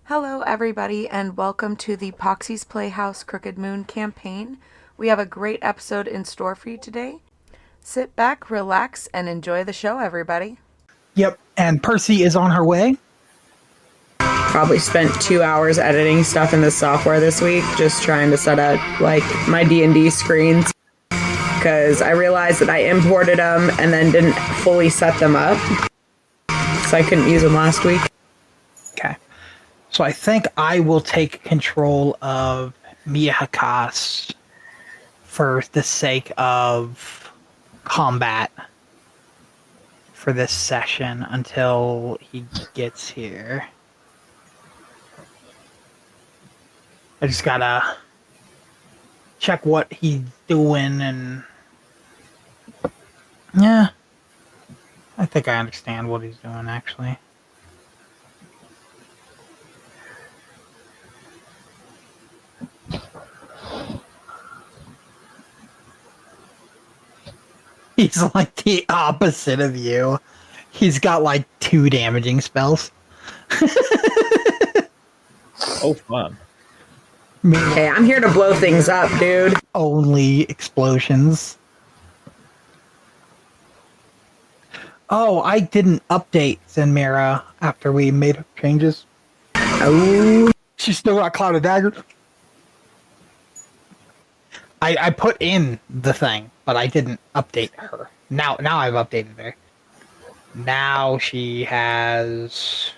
Hello, everybody, and welcome to the Poxie's Playhouse Crooked Moon campaign. We have a great episode in store for you today. Sit back, relax, and enjoy the show, everybody. Yep, and Percy is on her way. Probably spent 2 hours editing stuff in the software this week, just trying to set up like my D&D screens, because I realized that I imported them and then didn't fully set them up, so I couldn't use them last week. Okay, so I think I will take control of Miyakas for the sake of combat for this session until he gets here. I just gotta check what he's doing, and yeah, I think I understand what he's doing, actually. He's like the opposite of you. He's got like 2 damaging spells. Oh, fun. Hey, I'm here to blow things up, dude. Only explosions. Oh, I didn't update Zenmira after we made changes. Oh, She's still got Cloud of Daggers. I put in the thing, but I didn't update her. Now I've updated her. Now she has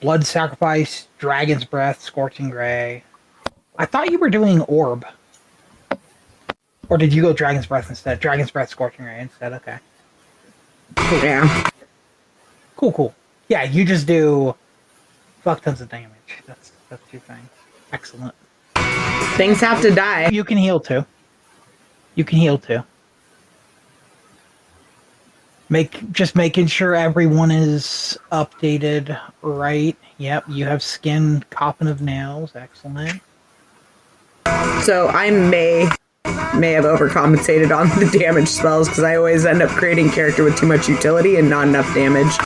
Blood Sacrifice, Dragon's Breath, Scorching Ray. I thought you were doing Orb. Or did you go Dragon's Breath instead? Dragon's Breath, Scorching Ray instead, okay. yeah. Cool. Yeah, you just do fuck tons of damage. That's your thing. Excellent. Things have to die. You can heal too. Just making sure everyone is updated right. Yep, you have skin copping of nails. Excellent. So I may have overcompensated on the damage spells, because I always end up creating character with too much utility and not enough damage.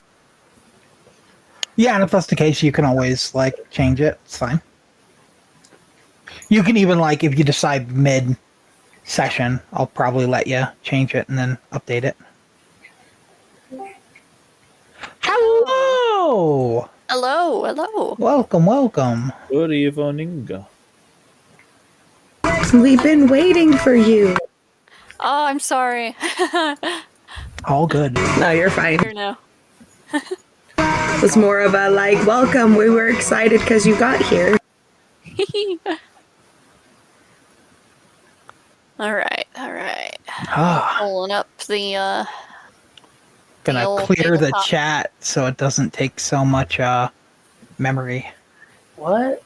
Yeah, and if that's the case, you can always like change it. It's fine. You can even like if you decide mid session, I'll probably let you change it and then update it. Hello! Hello. Welcome. Good evening. We've been waiting for you. Oh, I'm sorry. All good. No, you're fine. Here now. It was more of a like, welcome. We were excited because you got here. All right. Ah, Pulling up the gonna old clear the tabletop. chat so it doesn't take so much memory. What?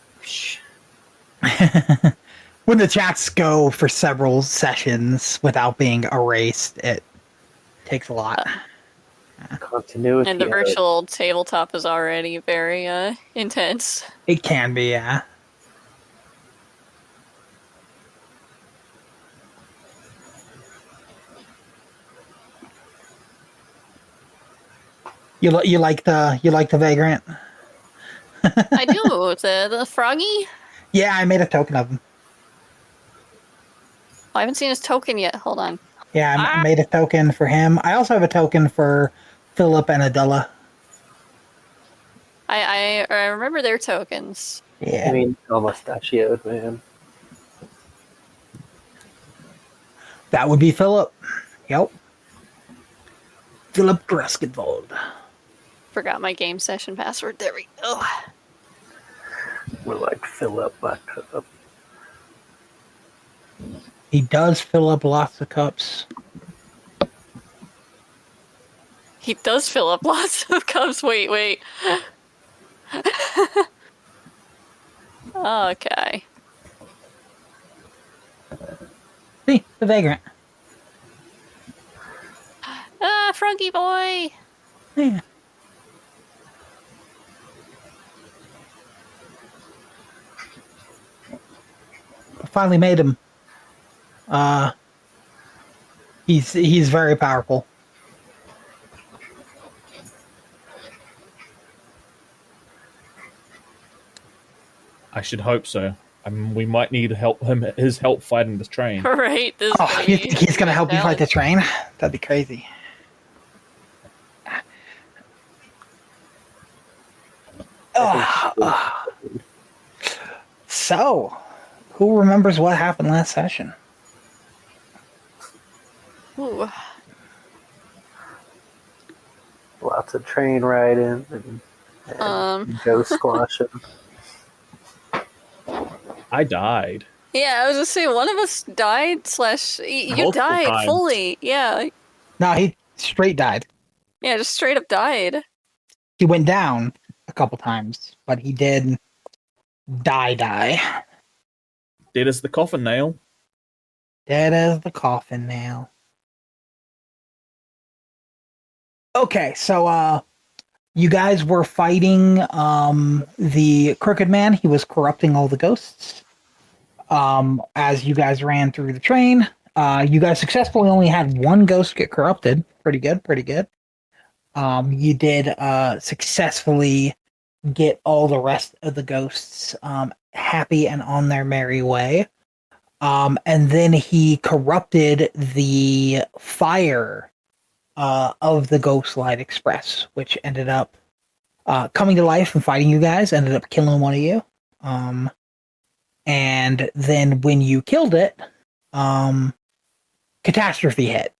When the chats go for several sessions without being erased, it takes a lot. Continuity. And the virtual tabletop is already very intense. It can be, yeah. You like the vagrant? I do. The froggy? Yeah, I made a token of him. Oh, I haven't seen his token yet. Hold on. Yeah, I made a token for him. I also have a token for Philip and Adela. I remember their tokens. Yeah. I mean, all mustachioed, man. That would be Philip. Yep. Philip Gruskenvold. Forgot my game session password. There we go. We're like, fill up my cup. He does fill up lots of cups. He does fill up lots of cups. Wait. Okay. See, the vagrant. Ah, froggy boy. Yeah. I finally made him. He's very powerful. I should hope so. We might need his help fighting this train. Right, this is Oh, gonna you be think he's gonna help you fight the challenge. train? That'd be crazy. So, who remembers what happened last session? Ooh. Lots of train riding and ghost squashing. Yeah, I died I was just saying one of us died slash you multiple died times. fully. Yeah. No, he straight died. Yeah, just straight up died. He went down a couple times, but he did die. Dead as the coffin nail. Dead as the coffin nail. Okay, so you guys were fighting the Crooked Man. He was corrupting all the ghosts. As you guys ran through the train, you guys successfully only had one ghost get corrupted. Pretty good, pretty good. You did successfully get all the rest of the ghosts happy and on their merry way. And then he corrupted the fire of the Ghostlight Express, which ended up coming to life and fighting you guys, ended up killing one of you. And then when you killed it, catastrophe hit,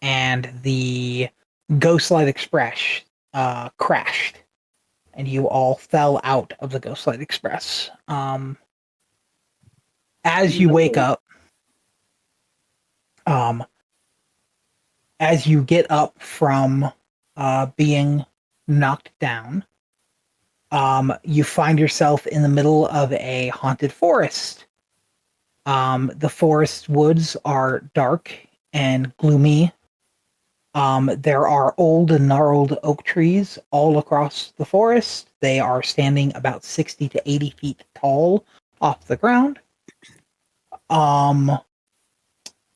and the Ghostlight Express crashed, and you all fell out of the Ghostlight Express. As you wake up, as you get up from being knocked down, you find yourself in the middle of a haunted forest. The forest woods are dark and gloomy. There are old and gnarled oak trees all across the forest. They are standing about 60 to 80 feet tall off the ground.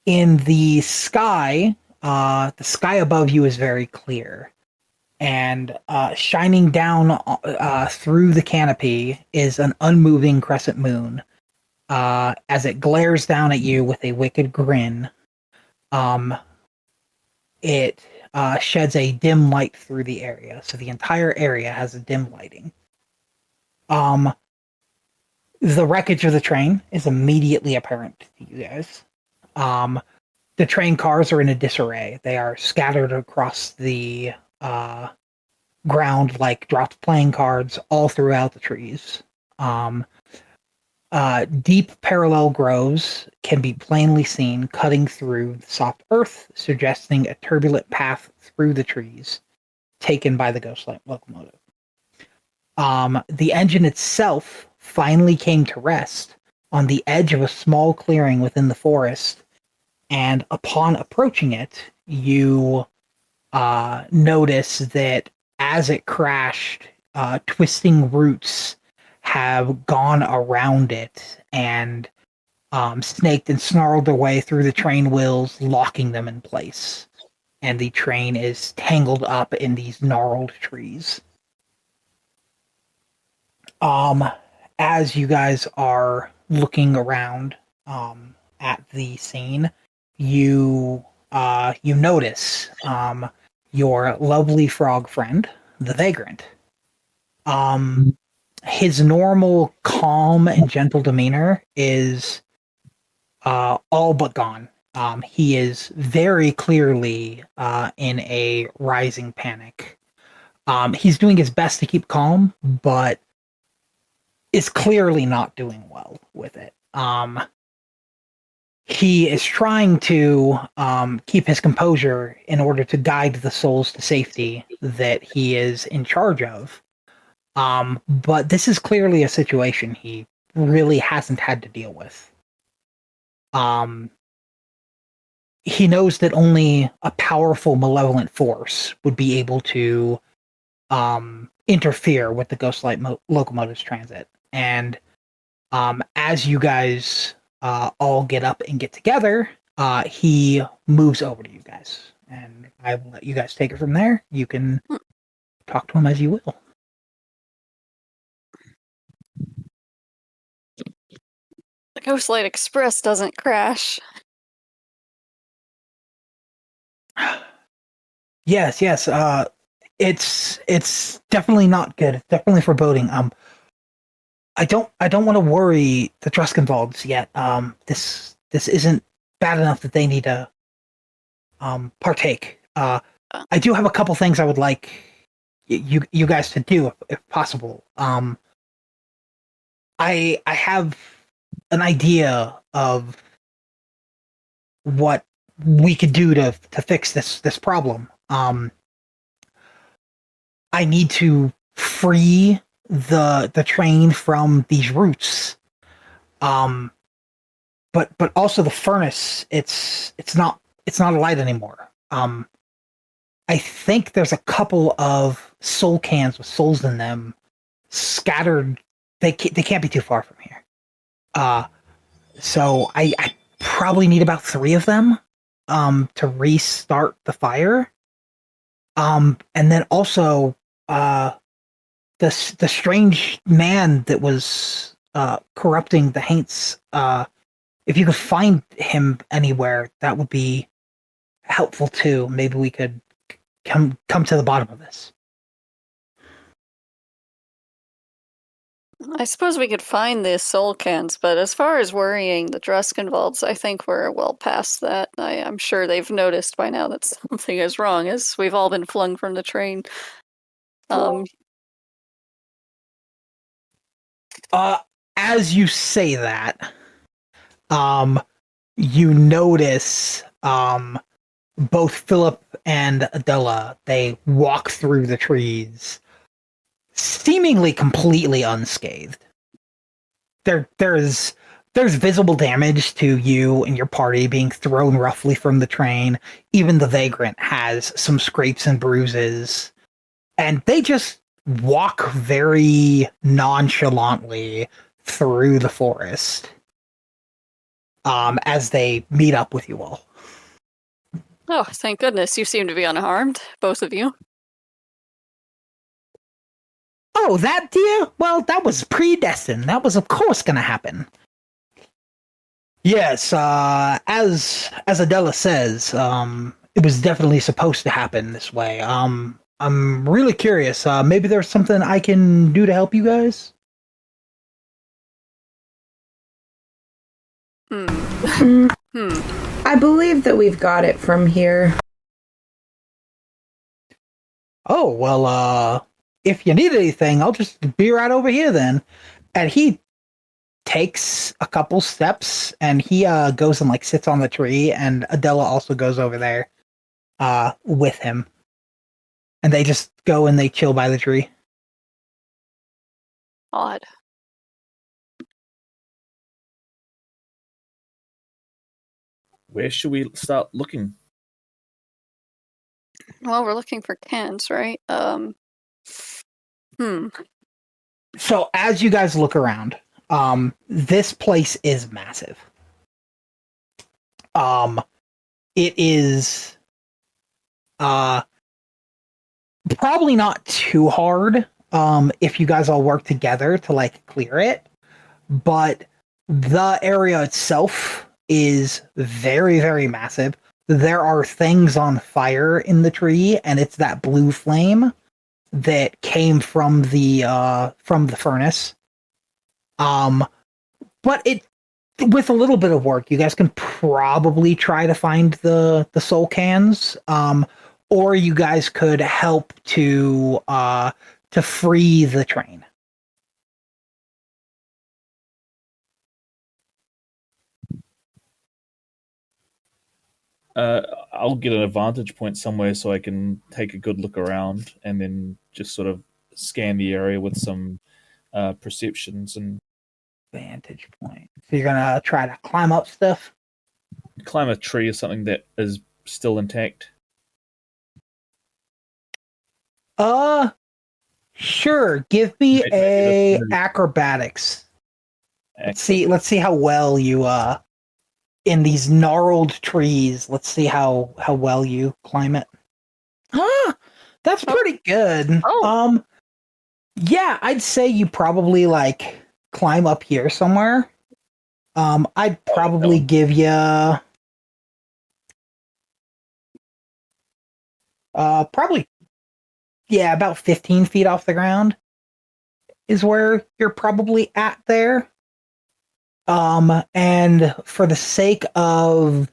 In the sky above you is very clear. And shining down through the canopy is an unmoving crescent moon. As it glares down at you with a wicked grin, it sheds a dim light through the area. So the entire area has a dim lighting. The wreckage of the train is immediately apparent to you guys. The train cars are in a disarray. They are scattered across the ground like dropped playing cards all throughout the trees. Deep parallel groves can be plainly seen cutting through the soft earth, suggesting a turbulent path through the trees taken by the Ghostlight locomotive. The engine itself finally came to rest on the edge of a small clearing within the forest, and upon approaching it, you notice that as it crashed, twisting roots have gone around it and snaked and snarled their way through the train wheels, locking them in place. And the train is tangled up in these gnarled trees. As you guys are looking around at the scene, you notice your lovely frog friend, the Vagrant. His normal calm and gentle demeanor is all but gone. He is very clearly in a rising panic. He's doing his best to keep calm, but is clearly not doing well with it. He is trying to keep his composure in order to guide the souls to safety that he is in charge of. But this is clearly a situation he really hasn't had to deal with. He knows that only a powerful, malevolent force would be able to interfere with the Ghostlight locomotive's transit. And as you guys all get up and get together, he moves over to you guys. And I will let you guys take it from there. You can talk to him as you will. Ghostlight Express doesn't crash. Yes. It's definitely not good. It's definitely foreboding. I don't want to worry the Druskenwalds yet. This isn't bad enough that they need to partake. I do have a couple things I would like you guys to do if possible. I have an idea of what we could do to fix this problem. I need to free the train from these roots. But also the furnace. It's not alight anymore. I think there's a couple of soul cans with souls in them scattered. They can't be too far from here. So I probably need about 3 of them to restart the fire. And then also the strange man that was corrupting the Haints. If you could find him anywhere, that would be helpful too. Maybe we could come to the bottom of this. I suppose we could find the soul cans, but as far as worrying the Druskenwalds, I think we're well past that. I'm sure they've noticed by now that something is wrong, as we've all been flung from the train. As you say that, you notice both Philip and Adela, they walk through the trees seemingly completely unscathed. There's visible damage to you and your party being thrown roughly from the train. Even the vagrant has some scrapes and bruises. And they just walk very nonchalantly through the forest as they meet up with you all. Oh, thank goodness. You seem to be unharmed, both of you. Oh, that, dear? Well, that was predestined. That was, of course, going to happen. Yes, as Adela says, it was definitely supposed to happen this way. I'm really curious. Maybe there's something I can do to help you guys? I believe that we've got it from here. Oh, well, if you need anything, I'll just be right over here then. And he takes a couple steps and he goes and like sits on the tree, and Adela also goes over there with him. And they just go and they chill by the tree. Odd. Where should we start looking? Well, we're looking for cans, right? So as you guys look around, this place is massive. It is probably not too hard if you guys all work together to like clear it, but the area itself is very, very massive. There are things on fire in the tree, and it's that blue flame that came from the furnace. But it, with a little bit of work, you guys can probably try to find the soul cans. Or you guys could help to free the train. I'll get an advantage point somewhere so I can take a good look around and then just sort of scan the area with some perceptions and Vantage point. So you're gonna try to climb up stuff? climb a tree or something that is still intact. Sure. Give me a acrobatics. Let's see how well you in these gnarled trees. Let's see how well you climb it. That's pretty good. Oh. Yeah, I'd say you probably like climb up here somewhere. And then you can like I'd probably give you probably about 15 feet off the ground is where you're probably at there. And for the sake of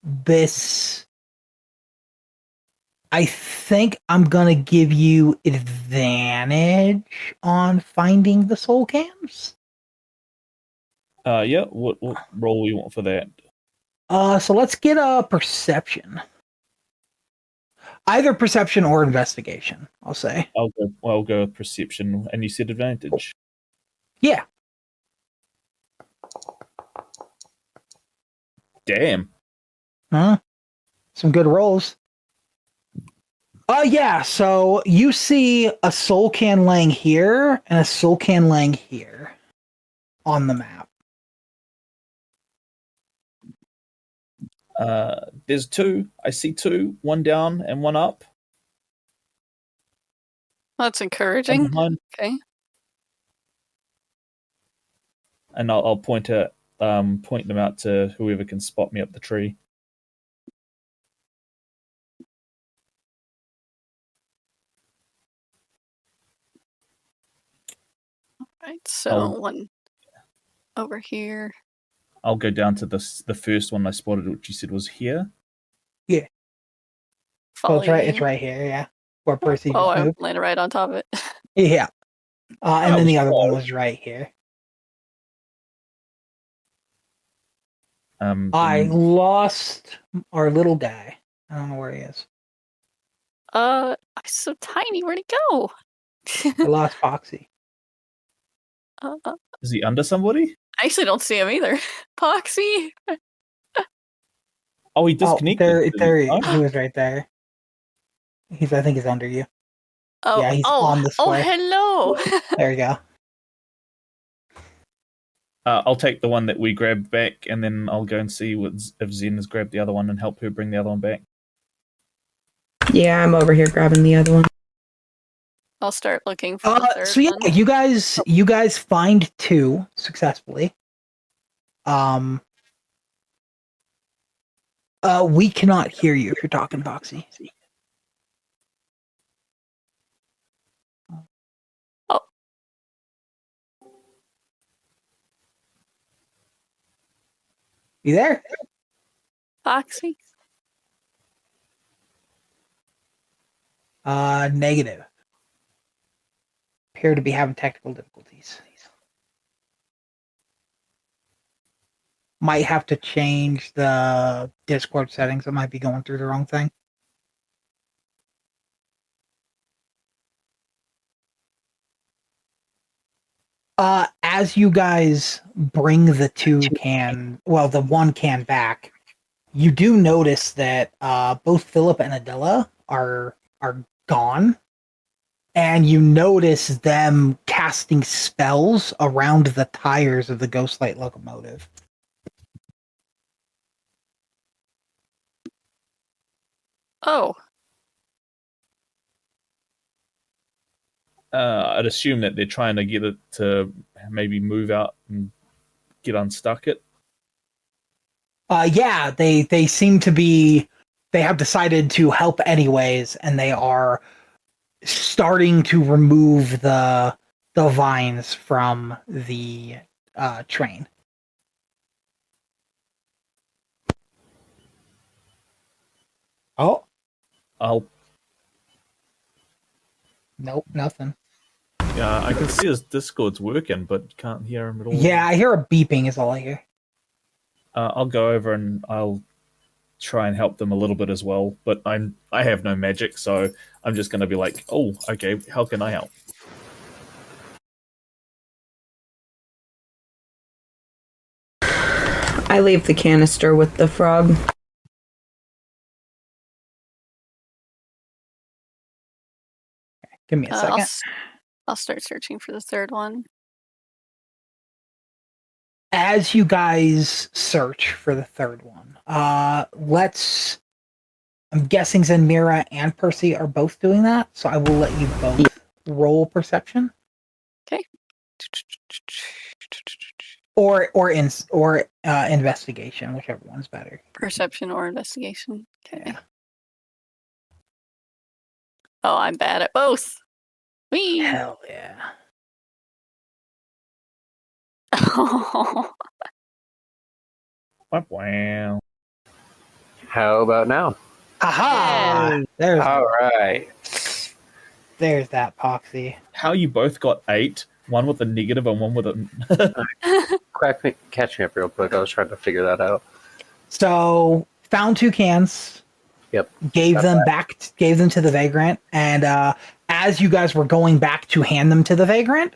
this, I think I'm gonna give you advantage on finding the soul cams. Yeah. What role you want for that? So let's get a perception. Either perception or investigation, I'll say. I'll go with perception, and you said advantage. Yeah. Damn. Huh? Some good rolls. Yeah, so you see a soul can laying here and a soul can laying here on the map. There's two. I see two. One down and one up. That's One encouraging. behind. Okay. And I'll point them out to whoever can spot me up the tree. Right. So one over here. I'll go down to the first one I spotted, which you said was here. Yeah. Follow It's right. you. It's right here. Yeah, where Percy Oh, just I moved. landed right on top of it. Yeah. And then the other one close. was right here. Then I lost our little guy. I don't know where he is. I'm so tiny. Where'd he go? I lost Poxie. is he under somebody? I actually don't see him either. Poxie. Oh, he Oh, disconnected. there he was right there. I think he's under you. Oh, Yeah, he's on the square. hello. There you go. I'll take the one that we grabbed back, and then I'll go and see if Zen has grabbed the other one and help her bring the other one back. Yeah, I'm over here grabbing the other one. I'll start looking for the third So yeah, one. you guys find two successfully. We cannot hear you if you're talking, Poxie. Oh. You there? Poxie. Negative. Appear to be having technical difficulties. Might have to change the Discord settings. It might be going through the wrong thing. As you guys bring the one can back, you do notice that both Philip and Adela are gone, and you notice them casting spells around the tires of the Ghostlight locomotive. Oh. I'd assume that they're trying to get it to maybe move out and get unstuck it. Yeah, they seem to be. They have decided to help anyways, and they are starting to remove the vines from the train. Oh, nope, nothing. Yeah, I can see his Discord's working, but can't hear him at all. Yeah, I hear a beeping is all I hear. I'll go over and I'll try and help them a little bit as well, but I have no magic, so I'm just going to be like, oh, okay, how can I help? I leave the canister with the frog. Give me a second. I'll start searching for the third one. As you guys search for the third one, I'm guessing Zenmira and Percy are both doing that, so I will let you both roll perception. Okay. or investigation, whichever one's better. Perception or investigation. Okay. Yeah. Oh, I'm bad at both. Whee! Hell yeah. Wow. How about now? Aha! There's All right. there's that Poxie. How you both got 8, one with a negative and one with a... Catch me up real quick. I was trying to figure that out. So found 2 cans, Yep. gave them to the vagrant, and as you guys were going back to hand them to the vagrant,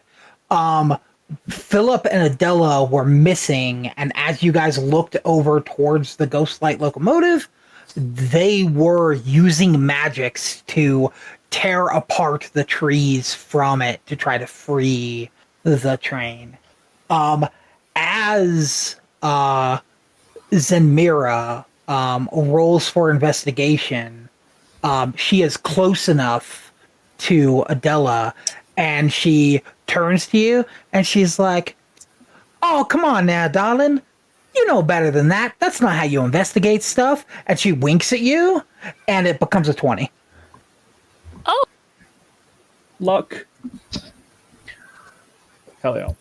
Philip and Adela were missing, and as you guys looked over towards the Ghostlight locomotive, they were using magics to tear apart the trees from it to try to free the train. As Zenmira rolls for investigation, she is close enough to Adela, and she turns to you, and she's like, "Oh, come on now, darling. You know better than that. That's not how you investigate stuff." And she winks at you, and it becomes a 20. Oh, Luck. Hell yeah.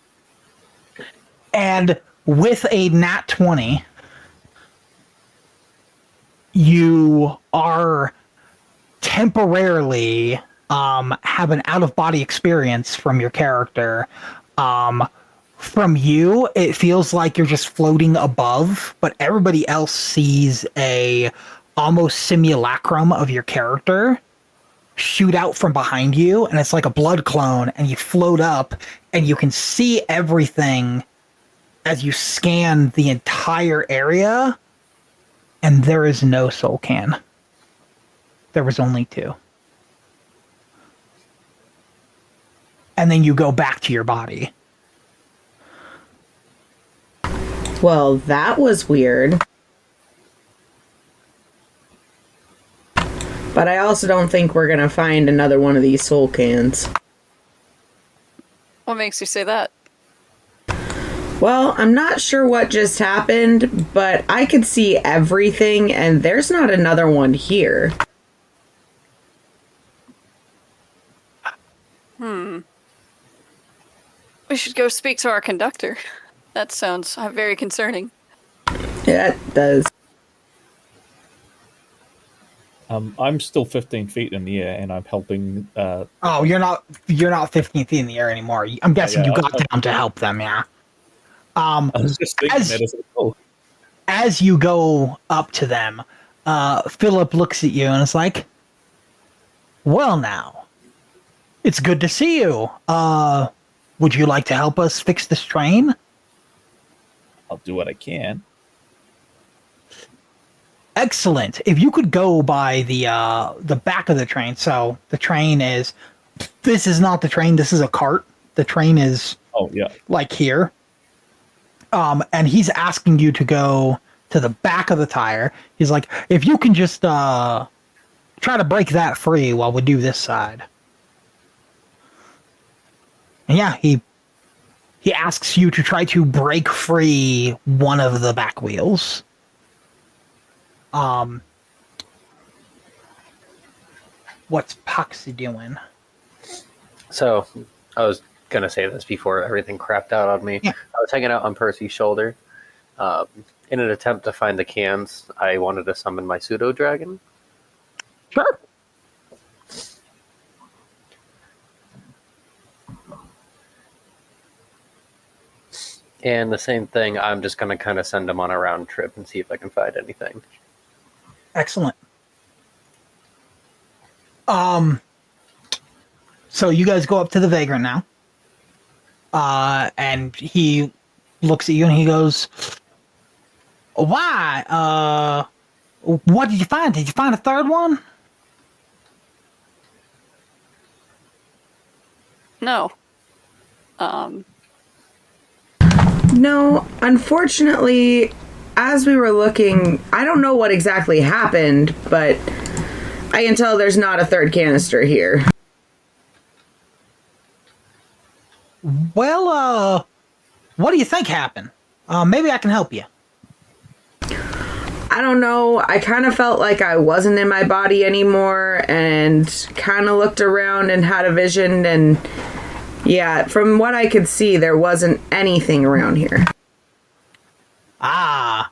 And with a nat 20, you are temporarily have an out-of-body experience from your character. From you, it feels like you're just floating above, but everybody else sees a almost simulacrum of your character shoot out from behind you, and it's like a blood clone, and you float up, and you can see everything as you scan the entire area, and there is no soul can. There was only 2. And then you go back to your body. Well, that was weird. But I also don't think we're gonna find another one of these soul cans. what makes you say that? Well, I'm not sure what just happened, but I could see everything, and there's not another one here. We should go speak to our conductor. That sounds very concerning. Yeah, it does. I'm still 15 feet in the air, and I'm helping... Oh, you're not 15 feet in the air anymore. I'm guessing yeah, you got down to help them, yeah. I was just thinking as- that as well. As you go up to them, Philip looks at you and is like, "Well now, it's good to see you. Would you like to help us fix this train?" I'll do what I can. Excellent. If you could go by the back of the train. So the train is... This is not the train. This is a cart. The train is Oh, yeah. like here. And he's asking you to go to the back of the tire. He's like, if you can just try to break that free while we do this side. And yeah, he asks you to try to break free one of the back wheels. What's Poxie doing? So, I was going to say this before everything crapped out on me. Yeah. I was hanging out on Percy's shoulder. In an attempt to find the cans, I wanted to summon my pseudo-dragon. Sure. And the same thing, I'm just going to kind of send him on a round trip and see if I can find anything. Excellent. So you guys go up to the vagrant now. And he looks at you and he goes, "Why? What did you find? Did you find a third one?" No. No, unfortunately, as we were looking, I don't know what exactly happened, but I can tell there's not a third canister here. Well, what do you think happened? Maybe I can help you. I don't know. I kind of felt like I wasn't in my body anymore and kind of looked around and had a vision. And yeah, from what I could see, there wasn't anything around here. Ah,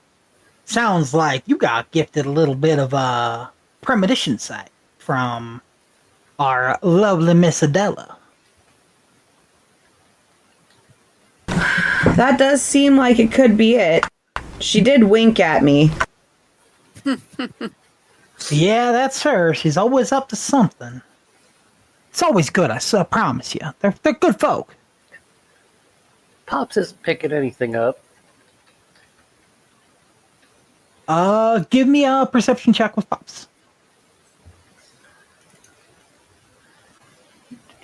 sounds like you got gifted a little bit of a premonition sight from our lovely Miss Adela. That does seem like it could be it. She did wink at me. Yeah, that's her. She's always up to something. It's always good, I promise you. They're good folk. Pops isn't picking anything up. Give me a perception check with Pops.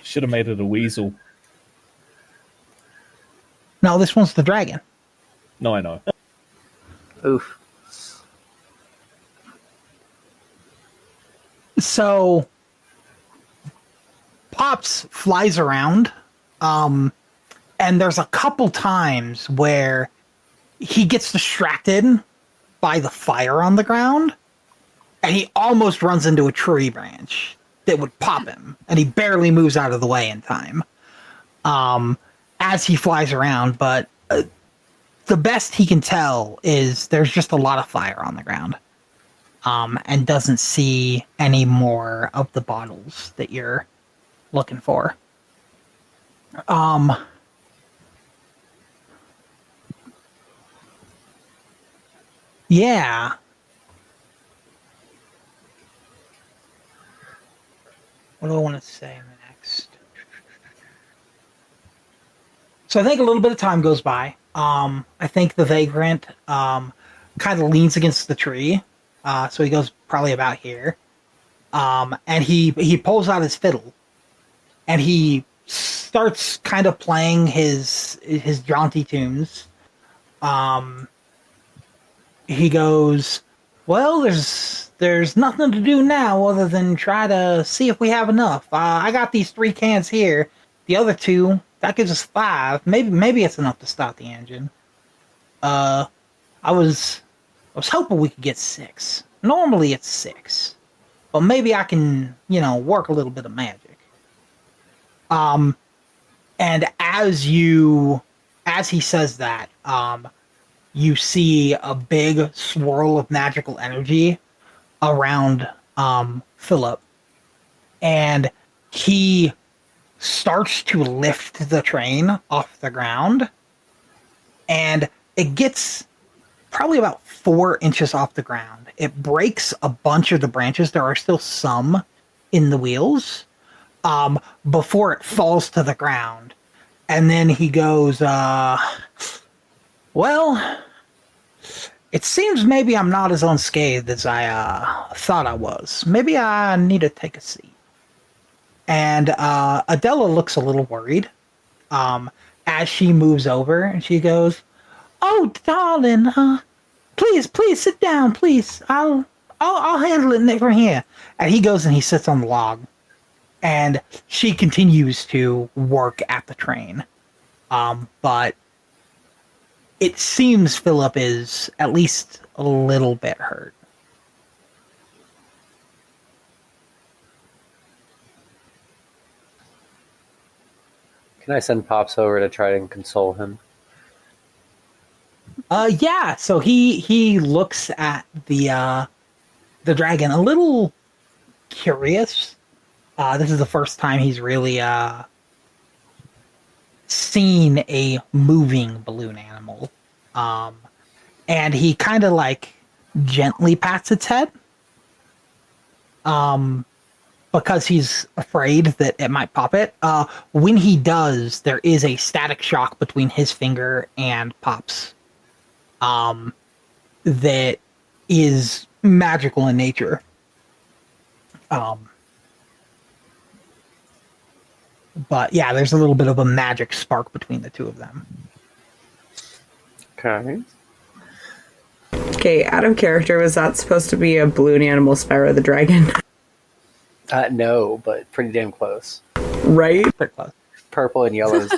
Should have made it a weasel. No, this one's the dragon. No, I know. Oof. So, Pops flies around, and there's a couple times where he gets distracted by the fire on the ground, and he almost runs into a tree branch that would pop him, and he barely moves out of the way in time as he flies around. But the best he can tell is there's just a lot of fire on the ground. And doesn't see any more of the bottles that you're looking for. Yeah. What do I want to say next? So I think a little bit of time goes by. I think the vagrant kind of leans against the tree. So he goes probably about here. And he pulls out his fiddle. And he starts kind of playing his jaunty tunes. He goes, well, there's nothing to do now other than try to see if we have enough. I got these 3 cans here. The other 2, that gives us 5. Maybe it's enough to start the engine. I was hoping we could get 6. Normally it's 6. But maybe I can, work a little bit of magic. And as he says that, you see a big swirl of magical energy around Philip. And he starts to lift the train off the ground. And it gets probably about 4 inches off the ground. It breaks a bunch of the branches. There are still some in the wheels before it falls to the ground. And then he goes, well, it seems maybe I'm not as unscathed as I thought I was. Maybe I need to take a seat. And Adela looks a little worried as she moves over, and she goes, oh, darling, please sit down, please. I'll handle it from here. And he goes and he sits on the log, and she continues to work at the train. But it seems Philip is at least a little bit hurt. Can I send Pops over to try and console him? Yeah. So he looks at the dragon a little curious. This is the first time he's really seen a moving balloon animal. And he kind of like gently pats its head. Because he's afraid that it might pop it. When he does, there is a static shock between his finger and Pop's. That is magical in nature. But yeah, there's a little bit of a magic spark between the two of them. Okay. Okay, out of character, was that supposed to be a balloon animal Spyro the Dragon? No, but pretty damn close. Right? Pretty close. Purple and yellow is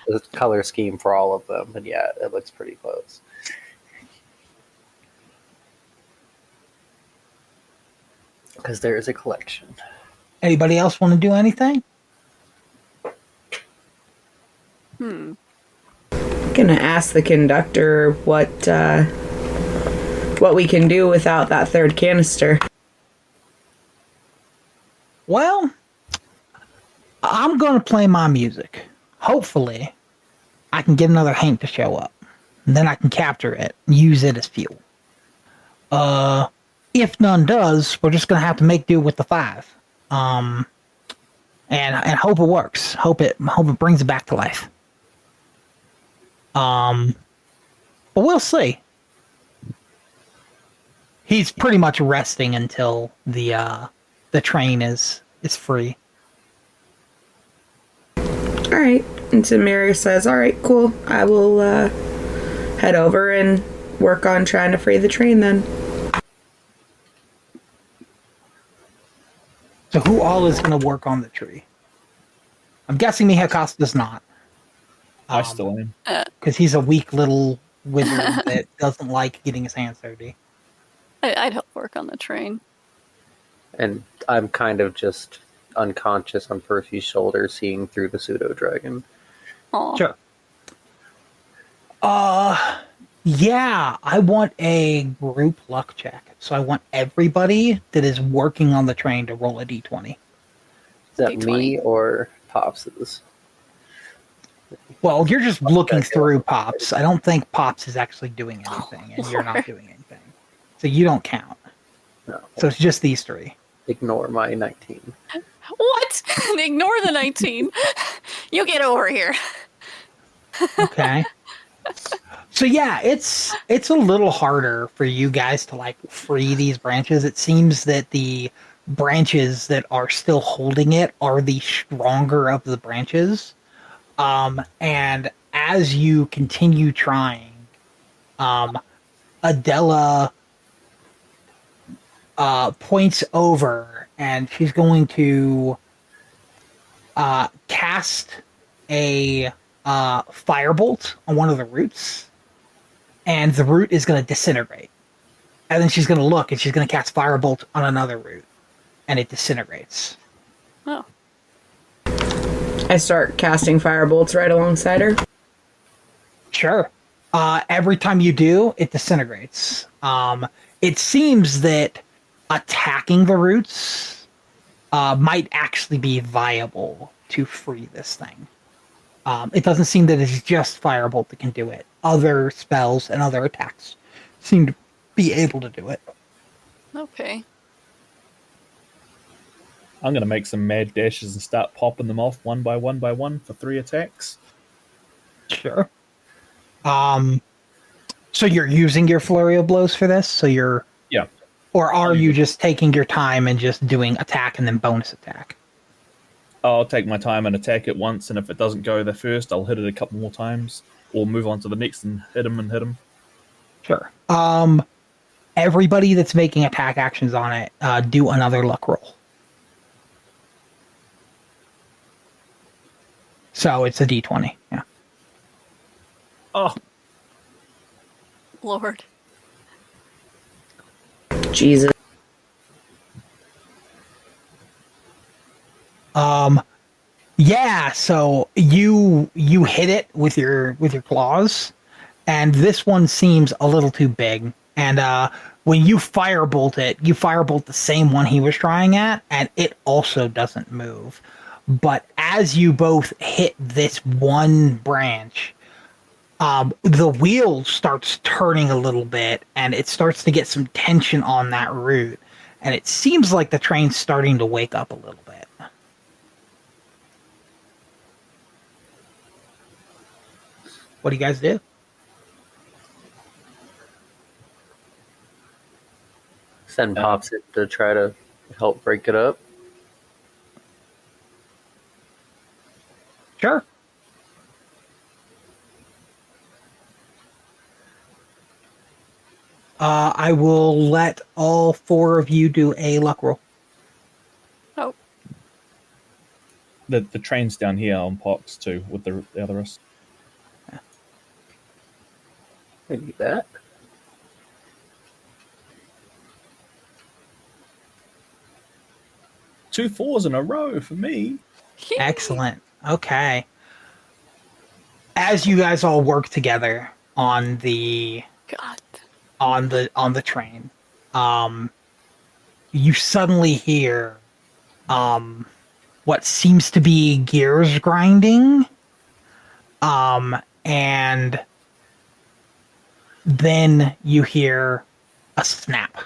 the the color scheme for all of them, and yeah, it looks pretty close. Because there is a collection. Anybody else want to do anything? Gonna ask the conductor what we can do without that third canister. Well, I'm going to play my music. Hopefully, I can get another Hank to show up. And then I can capture it and use it as fuel. If none does, we're just going to have to make do with the 5. And hope it works. Hope it brings it back to life. But we'll see. He's pretty much resting until the train is free. All right. And Samira says, all right, cool. I will head over and work on trying to free the train then. So who all is going to work on the tree? I'm guessing Mihakas does not. I still am. Because he's a weak little wizard that doesn't like getting his hands dirty. I'd help work on the train. And I'm kind of just unconscious on Percy's shoulder, seeing through the pseudo dragon. Aw. Sure. Yeah, I want a group luck check. So I want everybody that is working on the train to roll a d20. Is that D20. me or Pops's? Well, you're just looking through Pops. I don't think Pops is actually doing anything, and you're not doing anything. So you don't count. No. So it's just these 3. Ignore my 19. What? Ignore the 19. You get over here. Okay. So yeah, it's a little harder for you guys to like free these branches. It seems that the branches that are still holding it are the stronger of the branches. And as you continue trying, Adela points over and she's going to cast a firebolt on one of the roots, and the root is going to disintegrate. And then she's going to look and she's going to cast firebolt on another root, and it disintegrates. Oh. I start casting firebolts right alongside her. Sure. Every time you do, it disintegrates. It seems that attacking the roots might actually be viable to free this thing. It doesn't seem that it's just Firebolt that can do it. Other spells and other attacks seem to be able to do it. Okay. I'm going to make some mad dashes and start popping them off one by one for 3 attacks. Sure. So you're using your flurry of blows for this? So you're... Yeah. Or are you just taking your time and just doing attack and then bonus attack? I'll take my time and attack it once, and if it doesn't go there first, I'll hit it a couple more times, or move on to the next and hit him. Sure. Everybody that's making attack actions on it, do another luck roll. So it's a d20, yeah. Oh, Lord. Jesus. Yeah, so you hit it with your claws, and this one seems a little too big. And when you firebolt it, you firebolt the same one he was trying at, and it also doesn't move. But as you both hit this one branch, the wheel starts turning a little bit, and it starts to get some tension on that root. And it seems like the train's starting to wake up a little bit. What do you guys do? Send Pops in to try to help break it up. Sure. I will let all 4 of you do a luck roll. Oh. the train's down here on Pox too with the other rest. I need that. Two fours in a row for me. Excellent. Okay. As you guys all work together on the God. train, um, you suddenly hear what seems to be gears grinding, and then you hear a snap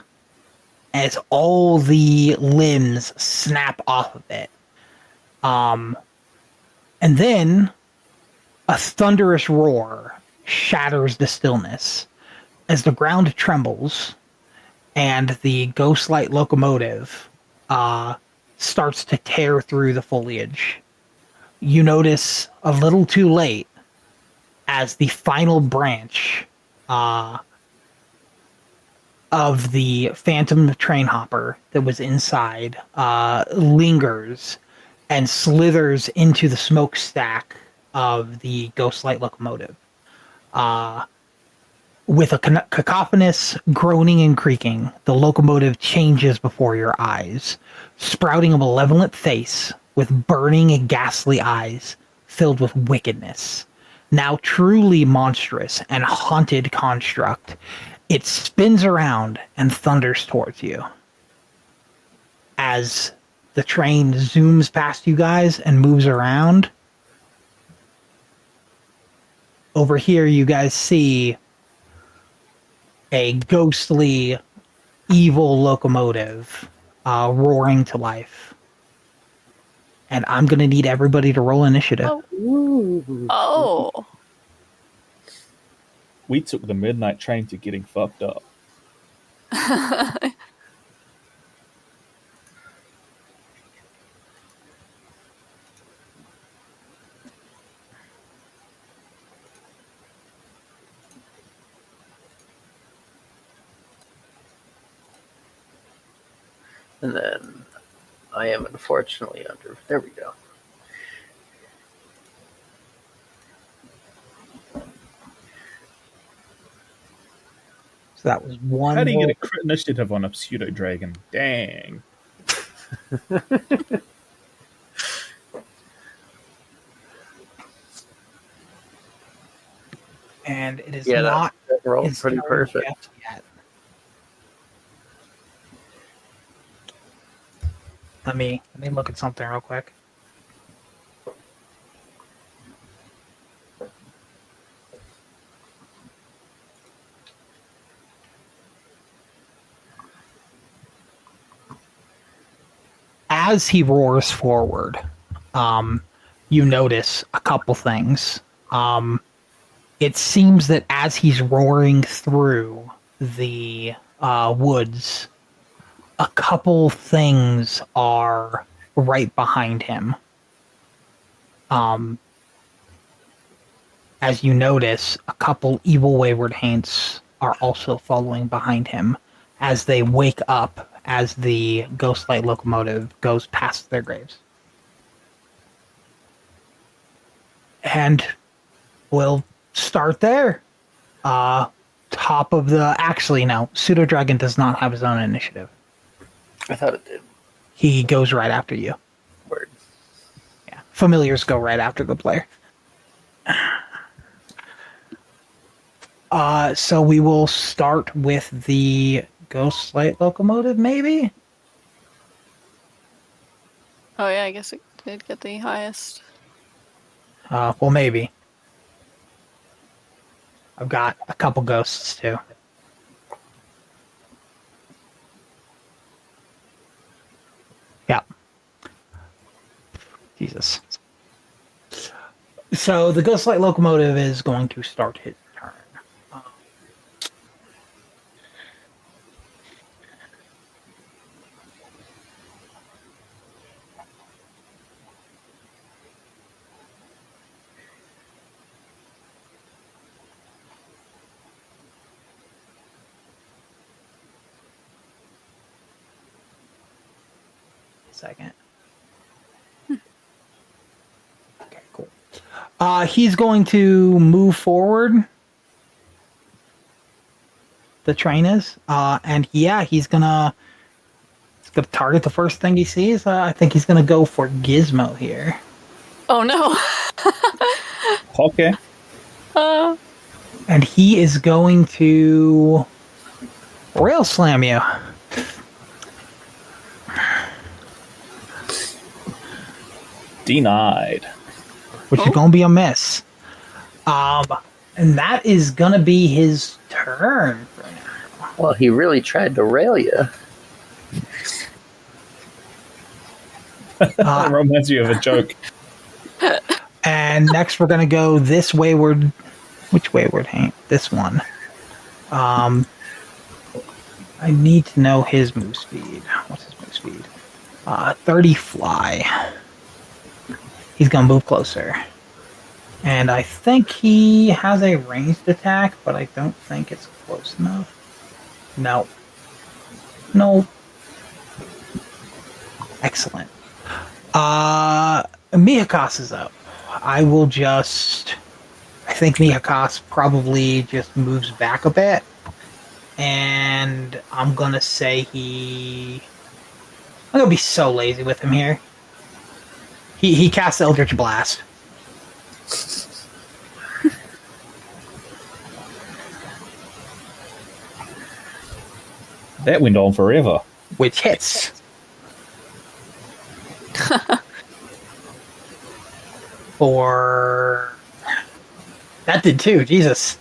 as all the limbs snap off of it. And then a thunderous roar shatters the stillness as the ground trembles and the ghost-light locomotive starts to tear through the foliage. You notice a little too late as the final branch of the phantom train hopper that was inside lingers and slithers into the smokestack of the ghostlight locomotive. With a cacophonous groaning and creaking, the locomotive changes before your eyes, sprouting a malevolent face with burning and ghastly eyes filled with wickedness. Now truly monstrous and haunted construct, it spins around and thunders towards you. As the train zooms past you guys and moves around, over here you guys see a ghostly, evil locomotive roaring to life. And I'm going to need everybody to roll initiative. Oh. We took the midnight train to getting fucked up. And then I am unfortunately under. There we go. So that was one. How do you get a crit initiative on a pseudo dragon? Dang. And it is Yeah, not. that rolled it's pretty not perfect. yet. Let me look at something real quick. As he roars forward, you notice a couple things. It seems that as he's roaring through the woods, a couple things are right behind him. As you notice, a couple evil wayward haints are also following behind him as they wake up as the ghostlight locomotive goes past their graves. And we'll start there. Top of the... Actually, no. Pseudo Dragon does not have his own initiative. I thought it did. He goes right after you. Word. Yeah. Familiars go right after the player. So we will start with the Ghostlight locomotive, maybe? Oh yeah, I guess it did get the highest. Well, maybe. I've got a couple ghosts, too. Yeah. Jesus. So the Ghostlight locomotive is going to start his turn. Second. Okay, cool. He's going to move forward the train is. And yeah, he's gonna target the first thing he sees. I think he's gonna go for Gizmo here. Oh no. Okay. And he is going to rail slam you. Denied. Which is going to be a miss. And that is going to be his turn for now. Well, he really tried to rail you. That reminds you of a joke. And next we're going to go this wayward. Which wayward? This one. I need to know his move speed. What's his move speed? 30 fly. He's going to move closer. And I think he has a ranged attack, but I don't think it's close enough. No. No. Excellent. Mihakas is up. I think Mihakas probably just moves back a bit. And I'm going to say I'm going to be so lazy with him here. He casts Eldritch Blast. That went on forever. Which hits. That did too, Jesus.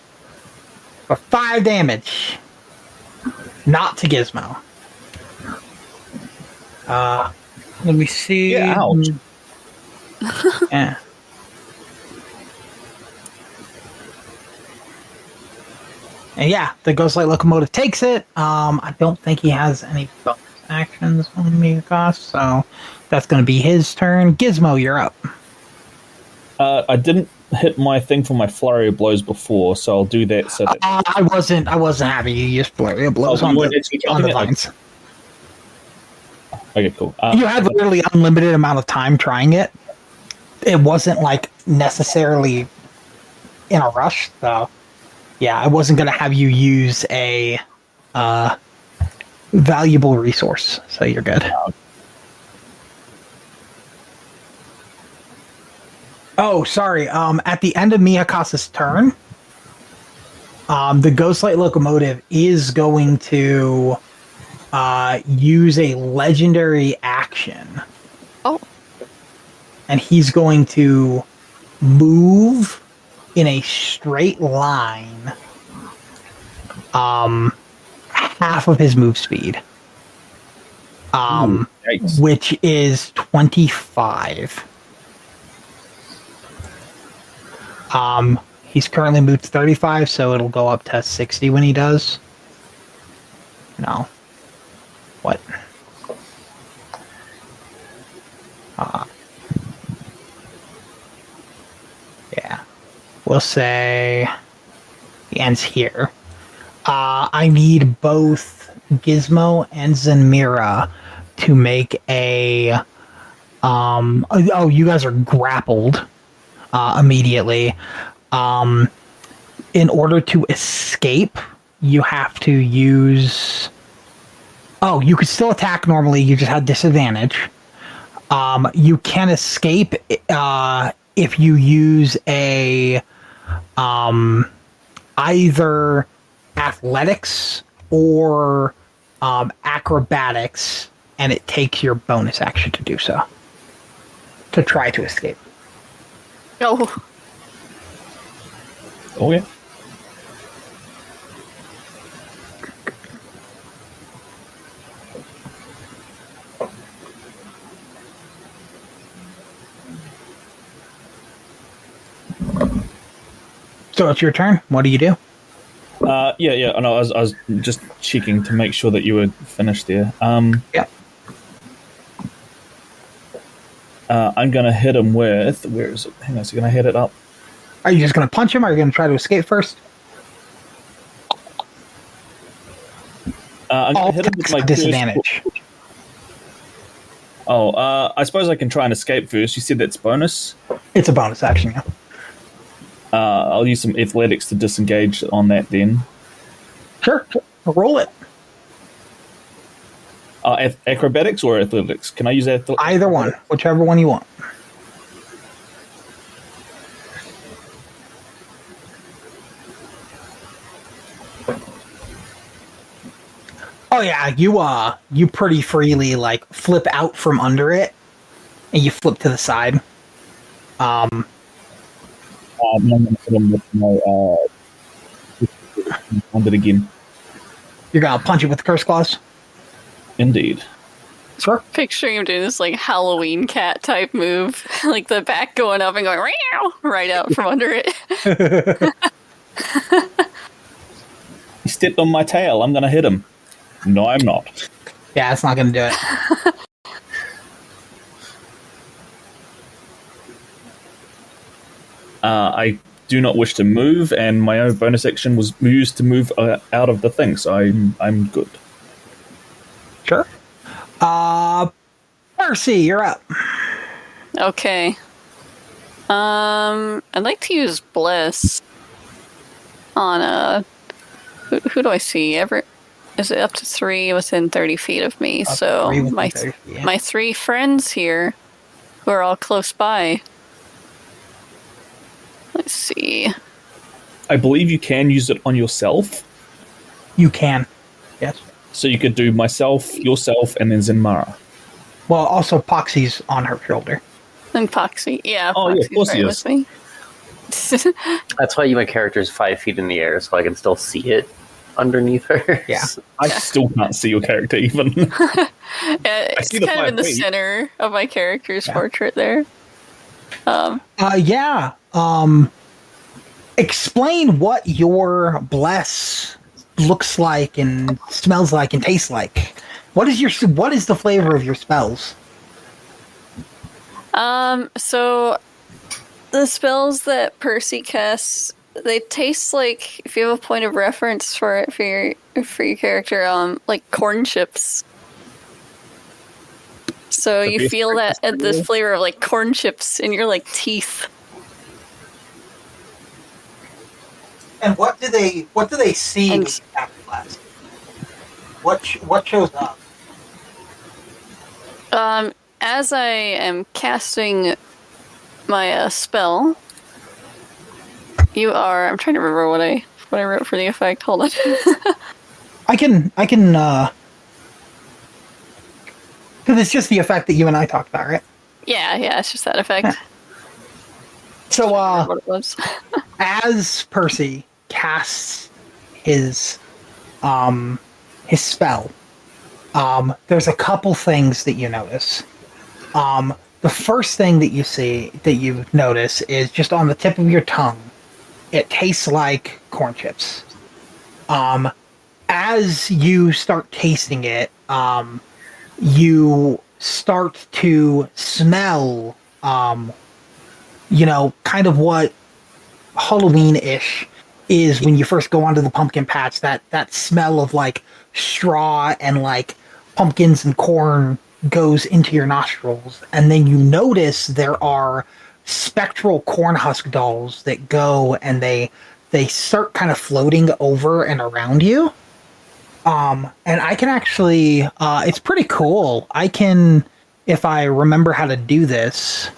For 5 damage. Not to Gizmo. Let me see. Yeah, ouch. Yeah. And yeah, the Ghostlight Locomotive takes it. I don't think he has any bonus actions on Mihakas, so that's going to be his turn. Gizmo, you're up. I didn't hit my thing for my flurry of blows before, so I'll do that. So that I wasn't having you use flurry of blows on the vines. Okay, cool. You had literally unlimited amount of time trying it. It wasn't like necessarily in a rush, so yeah, I wasn't going to have you use a valuable resource, so you're good. Oh, sorry. At the end of Miyakasa's turn, the Ghostlight Locomotive is going to use a legendary action. Oh. And he's going to move in a straight line half of his move speed. Which is 25. He's currently moved 35, so it'll go up to 60 when he does. No. What? Yeah. We'll say he ends here. I need both Gizmo and Zenmira to make a... oh, you guys are grappled immediately. In order to escape, you have to use... Oh, you could still attack normally, you just had disadvantage. You can escape if you use a either athletics or acrobatics, and it takes your bonus action to do so. To try to escape. Oh. Oh, yeah. So it's your turn. What do you do? Yeah. No, I was just checking to make sure that you were finished there. Yeah. I'm going to hit him with... Where is it? Hang on, so can I hit it up? Are you just going to punch him, or are you going to try to escape first? I'm going to hit him with my disadvantage. I suppose I can try and escape first. You said that's bonus? It's a bonus action, yeah. I'll use some athletics to disengage on that then. Sure. Roll it. Acrobatics or athletics? Can I use athletics? Either one, whichever one you want. Oh yeah, you pretty freely like flip out from under it, and you flip to the side. I'm going to hit him with my under again. You're gonna punch it with the curse claws. Indeed. Sure. Picturing him doing this like Halloween cat type move, like the back going up and going "Meow," right out from under it. He stepped on my tail. I'm going to hit him. No, I'm not. Yeah, it's not gonna do it. I do not wish to move, and my own bonus action was used to move out of the thing, so I'm good. Sure. Percy, you're up. Okay. I'd like to use Bless on who do I see? Is it up to 3 within 30 feet of me? Up So 3 within my 30 feet, yeah. my 3 friends here, who are all close by. Let's see. I believe you can use it on yourself, You can. Yes. so you could do myself, yourself, and then Zenmara. Well, also Poxie's on her shoulder. And Poxie, yeah, Oh, yeah, of Poxie's course he right is. with me. That's why my character is 5 feet in the air, so I can still see it underneath her. Yeah. I still can't see your character even. It's see the kind of in the 5 feet. center of my character's portrait there. Yeah. Explain what your bless looks like and smells like and tastes like. What is the flavor of your spells? So the spells that Percy casts, they taste like, if you have a point of reference for it for your character, like corn chips. So you base feel that breakfast the cereal? flavor of like corn chips in your like teeth. And what do they see And- when you cast bless? What shows up? As I am casting my spell, you are. I'm trying to remember what I wrote for the effect. Hold on. I can because it's just the effect that you and I talked about, right? yeah, it's just that effect. So What it was. as Percy casts his spell, there's a couple things that you notice. The first thing that you notice is just on the tip of your tongue. It tastes like corn chips. As you start tasting it, you start to smell, kind of what Halloween-ish is when you first go onto the pumpkin patch. That smell of like straw and like pumpkins and corn goes into your nostrils, and then you notice there are spectral corn husk dolls that go and they start kind of floating over and around you. And I can actually, it's pretty cool. I can, if I remember how to do this,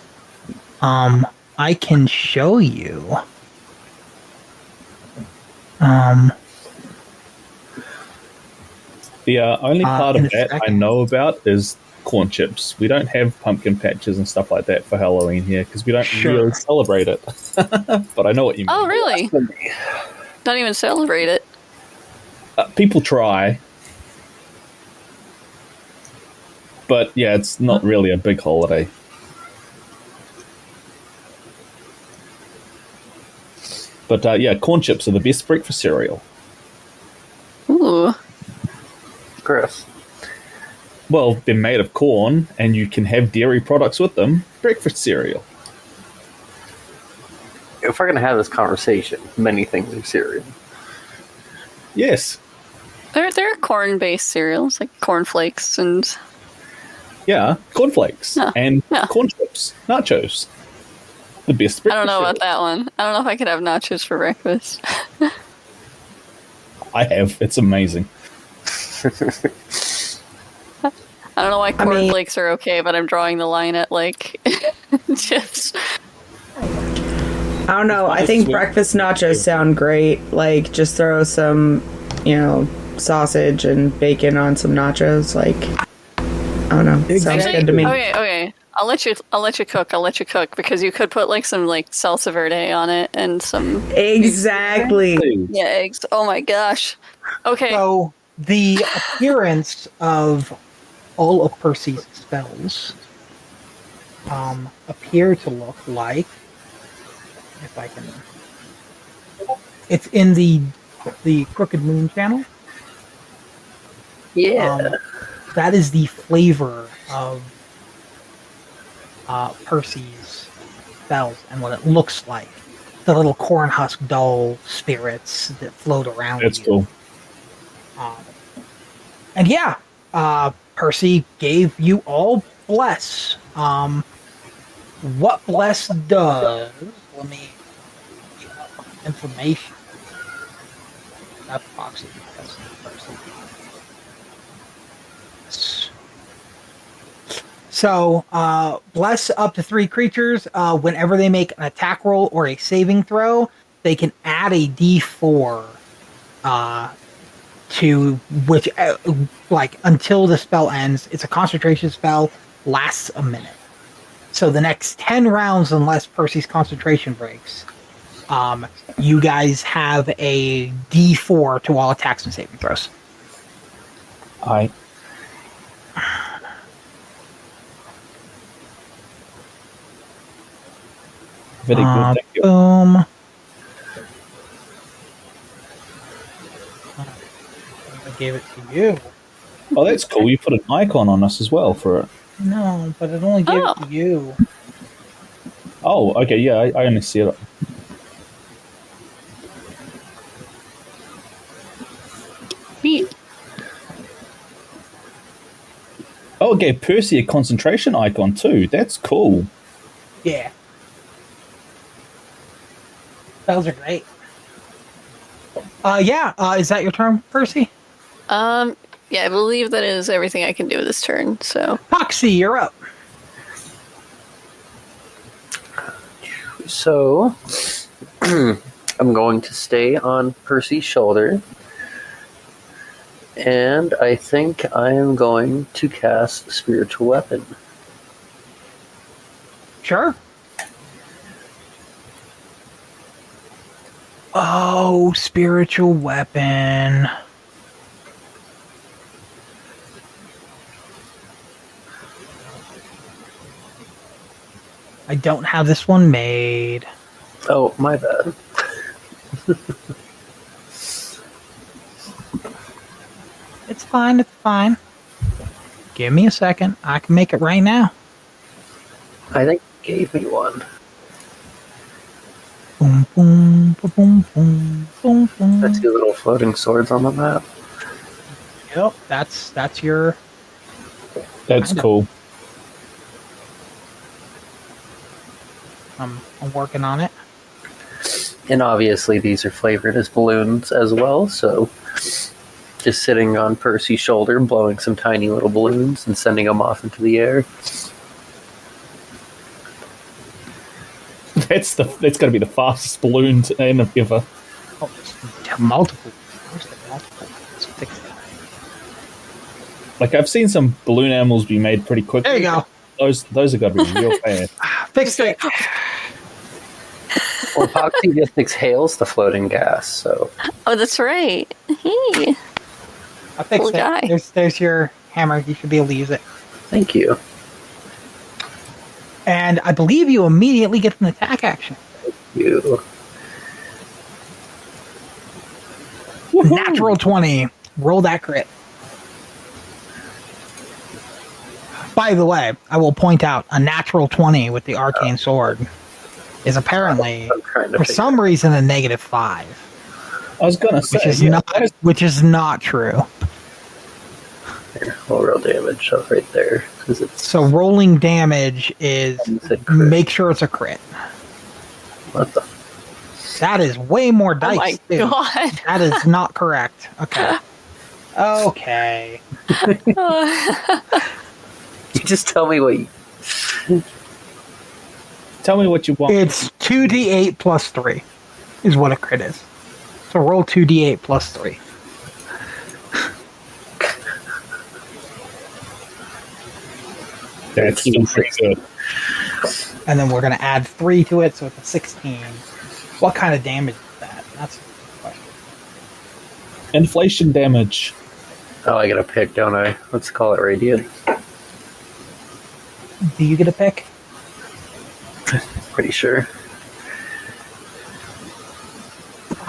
I can show you. The only part in of a that I second. know about is corn chips. We don't have pumpkin patches and stuff like that for Halloween here because we don't Sure. really celebrate it. But I know what you mean. Oh, really? Don't even celebrate it. People try. But yeah, it's not really a big holiday. But yeah, corn chips are the best breakfast cereal. Ooh. Chris. Well, they're made of corn, and you can have dairy products with them. Breakfast cereal. If we're going to have this conversation, many things are cereal. Yes. There are corn-based cereals, like cornflakes and... Yeah, cornflakes Yeah. and Yeah. corn chips, nachos. The best breakfast I don't know cereal. about that one. I don't know if I could have nachos for breakfast. I have. It's amazing. I don't know why cornflakes are okay, but I'm drawing the line at like chips. I don't know. I think Sweet. breakfast nachos sound great. Like, just throw some, sausage and bacon on some nachos. Like, I don't know. Sounds Actually, good to me. okay. I'll let you cook because you could put like some like salsa verde on it and some Exactly. eggs. Oh my gosh. Okay. So the appearance of all of Percy's spells appear to look like, if I can, it's in the Crooked Moon channel. Yeah. That is the flavor of Percy's spells and what it looks like. The little corn husk doll spirits that float around That's you. cool. And yeah, Percy gave you all bless. What bless does? Let me get information. Not Poxii. That's Percy. So, bless up to 3 creatures. Whenever they make an attack roll or a saving throw, they can add a D4 to which, until the spell ends. It's a concentration spell, lasts a minute. So the next 10 rounds, unless Percy's concentration breaks, you guys have a D4 to all attacks and saving throws. I very good. Thank you. Boom. I gave it to you. Oh, that's cool. You put an icon on us as well for it. No, but it only gave it to you. Oh, okay. Yeah, I only see it. Neat. Oh, it gave Percy a concentration icon too. That's cool. Yeah. Those are great. Is that your turn, Percy? Yeah, I believe that is everything I can do this turn. So Poxii, you're up. So, I'm going to stay on Percy's shoulder. And I think I am going to cast Spiritual Weapon. Sure. Oh, spiritual weapon. I don't have this one made. Oh, my bad. It's fine, it's fine. Give me a second. I can make it right now. I think you gave me one. Boom, boom, boom, boom, boom, boom. That's 2 little floating swords on the map. Yep, that's your... That's Kinda. cool. I'm working on it. And obviously these are flavored as balloons as well, so just sitting on Percy's shoulder, blowing some tiny little balloons and sending them off into the air. That's got to be the fastest balloon in ever. Oh, multiple. Where's the multiple? Let's fix that. Like I've seen some balloon animals be made pretty quickly. There you go. Those are got to be real fast. Fixed it. Well, Poxii just exhales the floating gas, so... oh, that's right. Hey. I fixed Cool it. guy. There's your hammer. You should be able to use it. Thank you. And I believe you immediately get an attack action. You. Natural 20. Roll that crit. By the way, I will point out a natural 20 with the arcane sword is apparently, I'm trying to for figure some reason, a -5, I was gonna say, which is not true. Here, we'll roll damage up right there. Because it's... So rolling damage is It's a crit. make sure it's a crit. What the... That is way more Oh dice, my too. god. That is not correct. Okay. Okay. You just tell me what you. Tell me what you want. It's 2d8 plus 3 is what a crit is. So roll 2d8 plus 3. That's still pretty good. And then we're going to add 3 to it, so it's a 16. What kind of damage is that? That's a good question. Inflation damage. Oh, I get a pick, don't I? Let's call it radiant. Do you get a pick? Pretty sure.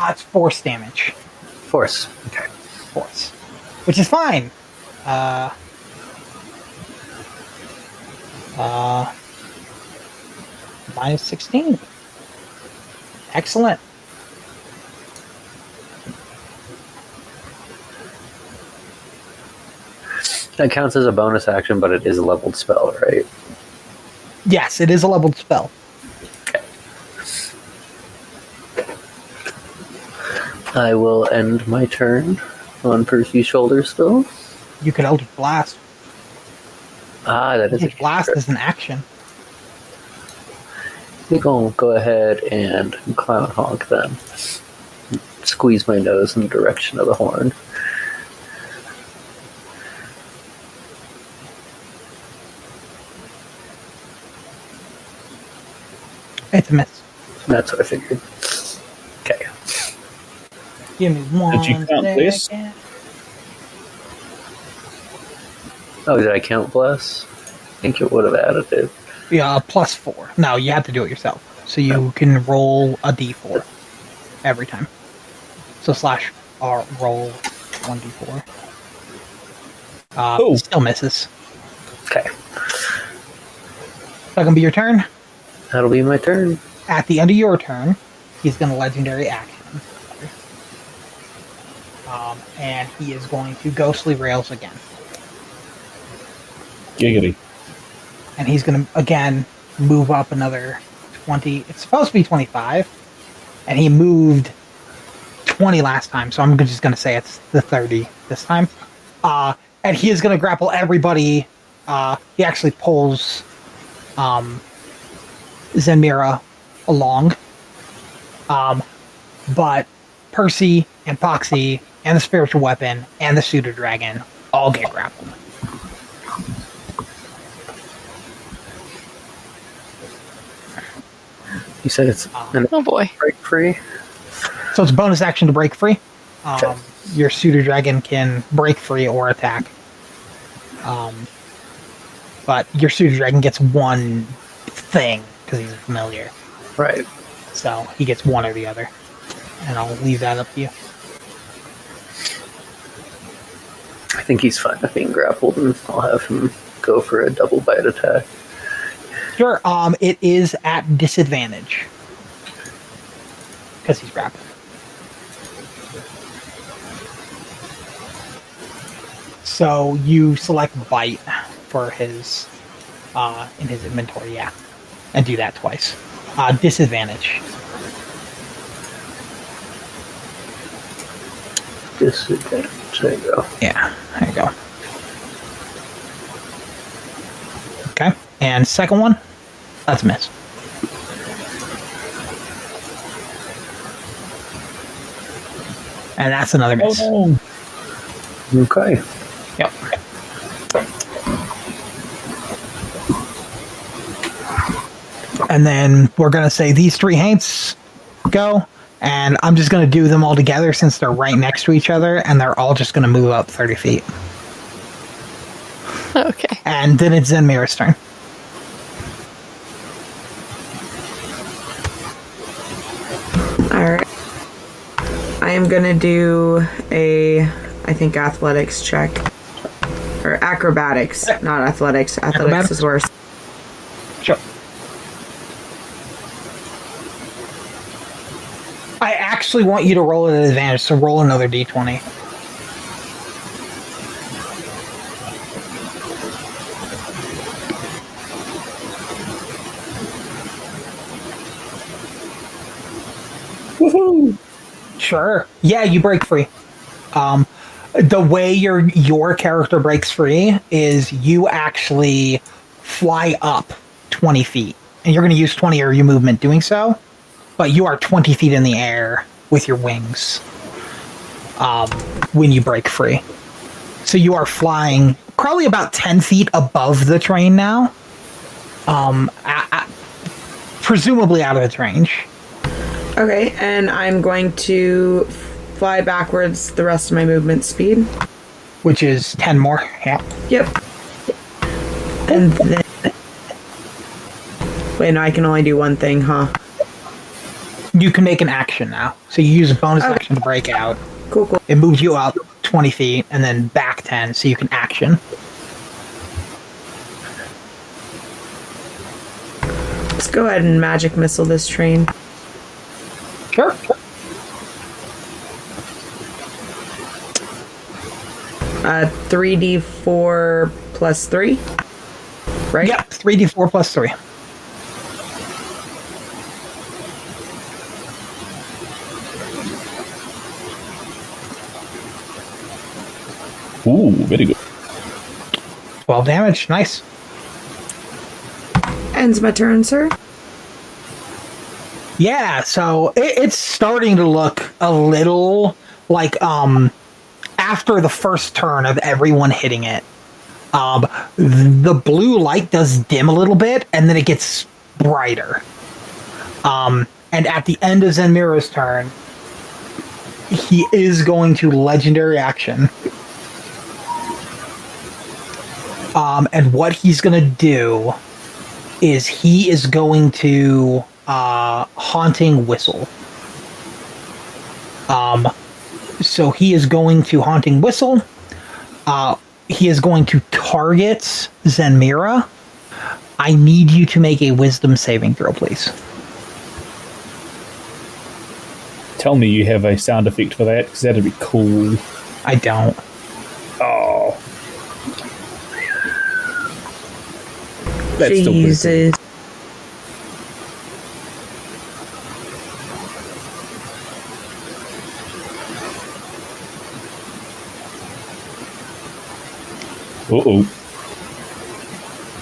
It's force damage. Force. Okay. Force. Which is fine. Minus 16. Excellent. That counts as a bonus action, but it is a leveled spell, right? Yes, it is a leveled spell. Okay. I will end my turn on Percy's shoulder still. You could Eldritch Blast. Ah, that is a Eldritch Blast cantrip. is an action. I think I'll go ahead and clown honk then. Squeeze my nose in the direction of the horn. It's a miss. That's what I figured. Okay. Give me one Did you count this? second. Oh, did I count bless? I think it would have added it. Yeah, plus 4. No, you have to do it yourself. So you can roll a d4 every time. So slash R roll 1d4. Ooh. Still misses. Okay. That gonna be your turn. That'll be my turn. At the end of your turn, he's gonna legendary action. And he is going to ghostly rails again. Giggity. And he's going to, again, move up another 20. It's supposed to be 25. And he moved 20 last time, so I'm just going to say it's the 30 this time. And he is going to grapple everybody. He actually pulls Zenmira along. But Percy and Poxii and the spiritual weapon and the pseudo dragon all get grappled. You said it's an Oh boy. break free? So it's a bonus action to break free. Okay. Your pseudo dragon can break free or attack. But your pseudo dragon gets one thing because he's a familiar. Right. So he gets one or the other. And I'll leave that up to you. I think he's fine with being grappled, and I'll have him go for a double bite attack. Sure. It is at disadvantage. Because he's grappled. So you select bite for his in his inventory, yeah. And do that twice. Disadvantage. Disadvantage. There you go. Yeah, there you go. Okay. And second one, that's a miss. And that's another miss. Oh no. Okay. Yep. And then we're going to say these three haints go, and I'm just going to do them all together since they're right next to each other, and they're all just going to move up 30 feet. Okay. And then it's Zenmira's turn. Alright. I am gonna do I think athletics check. Or acrobatics, not athletics. Athletics is worse. Sure. I actually want you to roll at an advantage, so roll another d20. Woohoo! Sure. Yeah, you break free. The way your character breaks free is you actually fly up 20 feet, and you're going to use 20 of your movement doing so, but you are 20 feet in the air with your wings when you break free. So you are flying probably about 10 feet above the train now, presumably out of its range. Okay, and I'm going to fly backwards the rest of my movement speed. Which is 10 more, yeah. Yep. And then... Wait, no, I can only do one thing, huh? You can make an action now. So you use a bonus action to break out. Cool, cool. It moves you up 20 feet and then back 10, so you can action. Let's go ahead and magic missile this train. Sure. 3d4 plus 3, right? Yep, 3d4 plus 3. Ooh, very good. 12 damage, nice. Ends my turn, sir. Yeah, so it's starting to look a little like after the first turn of everyone hitting it, the blue light does dim a little bit, and then it gets brighter. And at the end of Zenmira's turn, he is going to legendary action. And what he's going to do is he is going to haunting whistle. So he is going to haunting whistle. He is going to target Zenmira. I need you to make a wisdom saving throw, please. Tell me you have a sound effect for that, because that'd be cool. I don't. Oh. That's still pretty Jesus. cool. Uh-oh.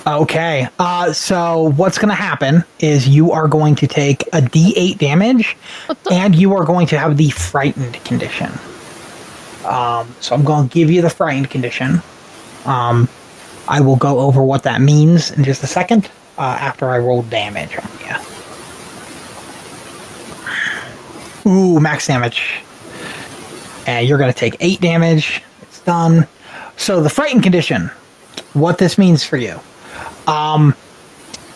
Okay, so what's going to happen is you are going to take a D8 damage, and you are going to have the frightened condition. So I'm going to give you the frightened condition. I will go over what that means in just a second after I roll damage on you. Ooh, max damage. And you're going to take 8 damage. It's done. So the frightened condition, what this means for you.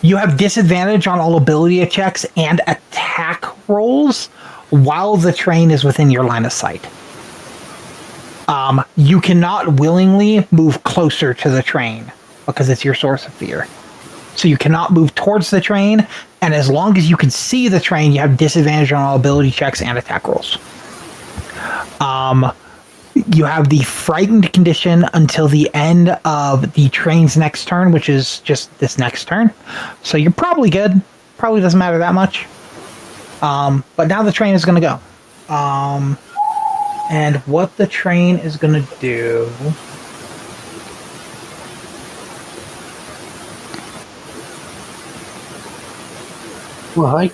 You have disadvantage on all ability checks and attack rolls while the train is within your line of sight. You cannot willingly move closer to the train because it's your source of fear. So you cannot move towards the train, and as long as you can see the train, you have disadvantage on all ability checks and attack rolls. You have the frightened condition until the end of the train's next turn, which is just this next turn. So you're probably good. Probably doesn't matter that much. But now the train is going to go. And what the train is going to do...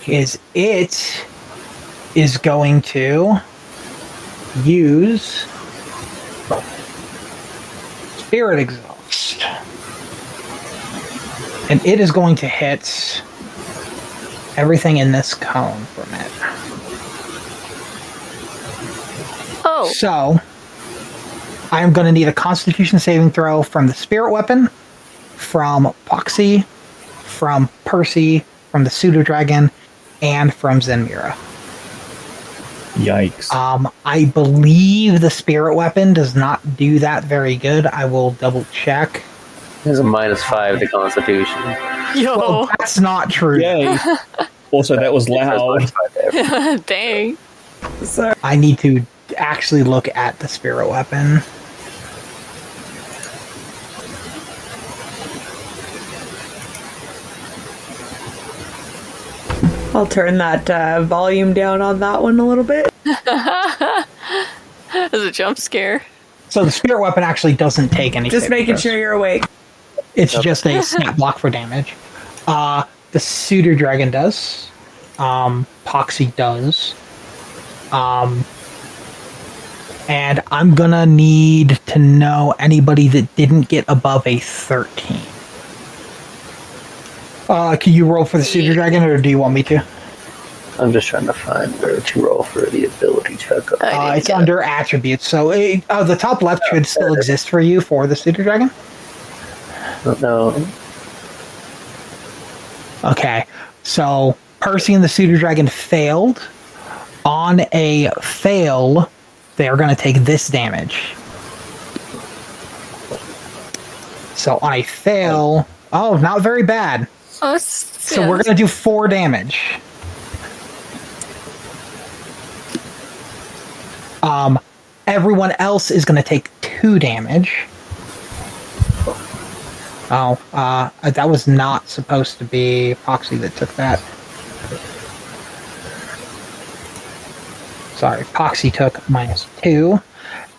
is it is going to use Spirit Exhaust. And it is going to hit everything in this cone for a minute. Oh. So, I am going to need a Constitution saving throw from the Spirit Weapon, from Poxii, from Percy, from the Pseudo Dragon, and from Zenmira. Yikes. I believe the Spirit Weapon does not do that very good. I will double check. There's a -5 to Constitution. Yo. Well, that's not true. Yay. Also, that was loud. Dang. Sorry. I need to actually look at the Spirit Weapon. I'll turn that volume down on that one a little bit. As a jump scare. So the spirit weapon actually doesn't take any. Just making throws. sure you're awake. It's just a snap block for damage. The Suitor Dragon does. Poxii does. And I'm gonna need to know anybody that didn't get above a 13. Can you roll for the Suitor Dragon, or do you want me to? I'm just trying to find where to roll for the ability check. It's under attributes, so the top left should still exist for you for the Suitor Dragon. No. Okay, so Percy and the Suitor Dragon failed. On a fail, they are going to take this damage. So on a fail, not very bad. Oh, So we're going to do 4 damage. Everyone else is going to take 2 damage. That was not supposed to be Poxii that took that. Sorry, Poxii took -2.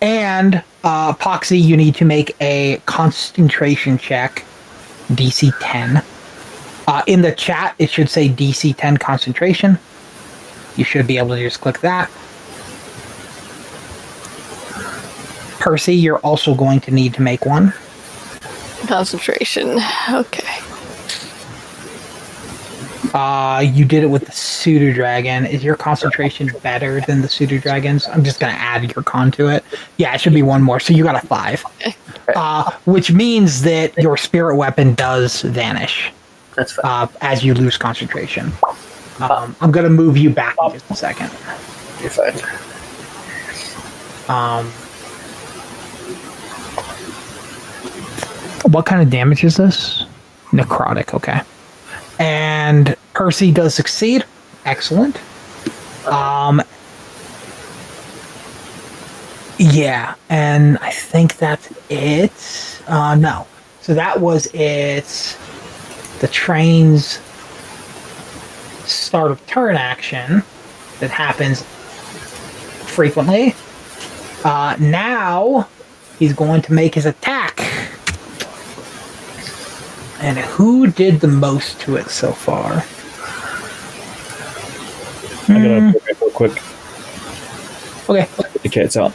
And Poxii, you need to make a concentration check, DC 10. In the chat, it should say DC 10 concentration. You should be able to just click that. Percy, you're also going to need to make one. Concentration. Okay. You did it with the Suitor Dragon. Is your concentration better than the Suitor Dragon's? I'm just going to add your con to it. Yeah, it should be one more. So you got a 5. Which means that your spirit weapon does vanish. That's fine. As you lose concentration. I'm going to move you back in just a second. You're fine. What kind of damage is this? Necrotic, okay. And Percy does succeed. Excellent. Yeah, and I think that's it. No. So that was it. The train's start of turn action that happens frequently. Now he's going to make his attack. And who did the most to it so far? I gotta look real quick. Okay. The cat's out.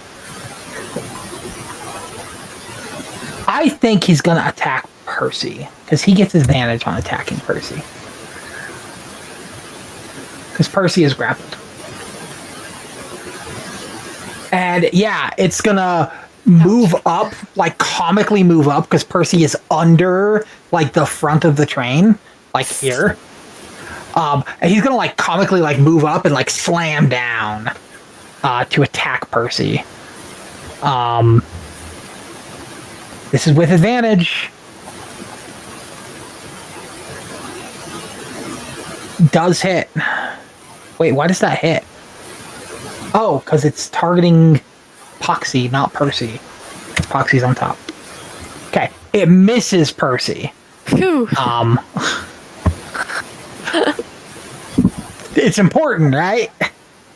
I think he's going to attack Percy, because he gets advantage on attacking Percy. Because Percy is grappled. And yeah, it's going to move up, like comically move up, because Percy is under like the front of the train, like here. And he's going to like comically like move up and like slam down to attack Percy. This is with advantage. Does hit. Wait, why does that hit? Oh, because it's targeting Poxii, not Percy. Poxie's on top. Okay, it misses Percy. Phew. It's important, right?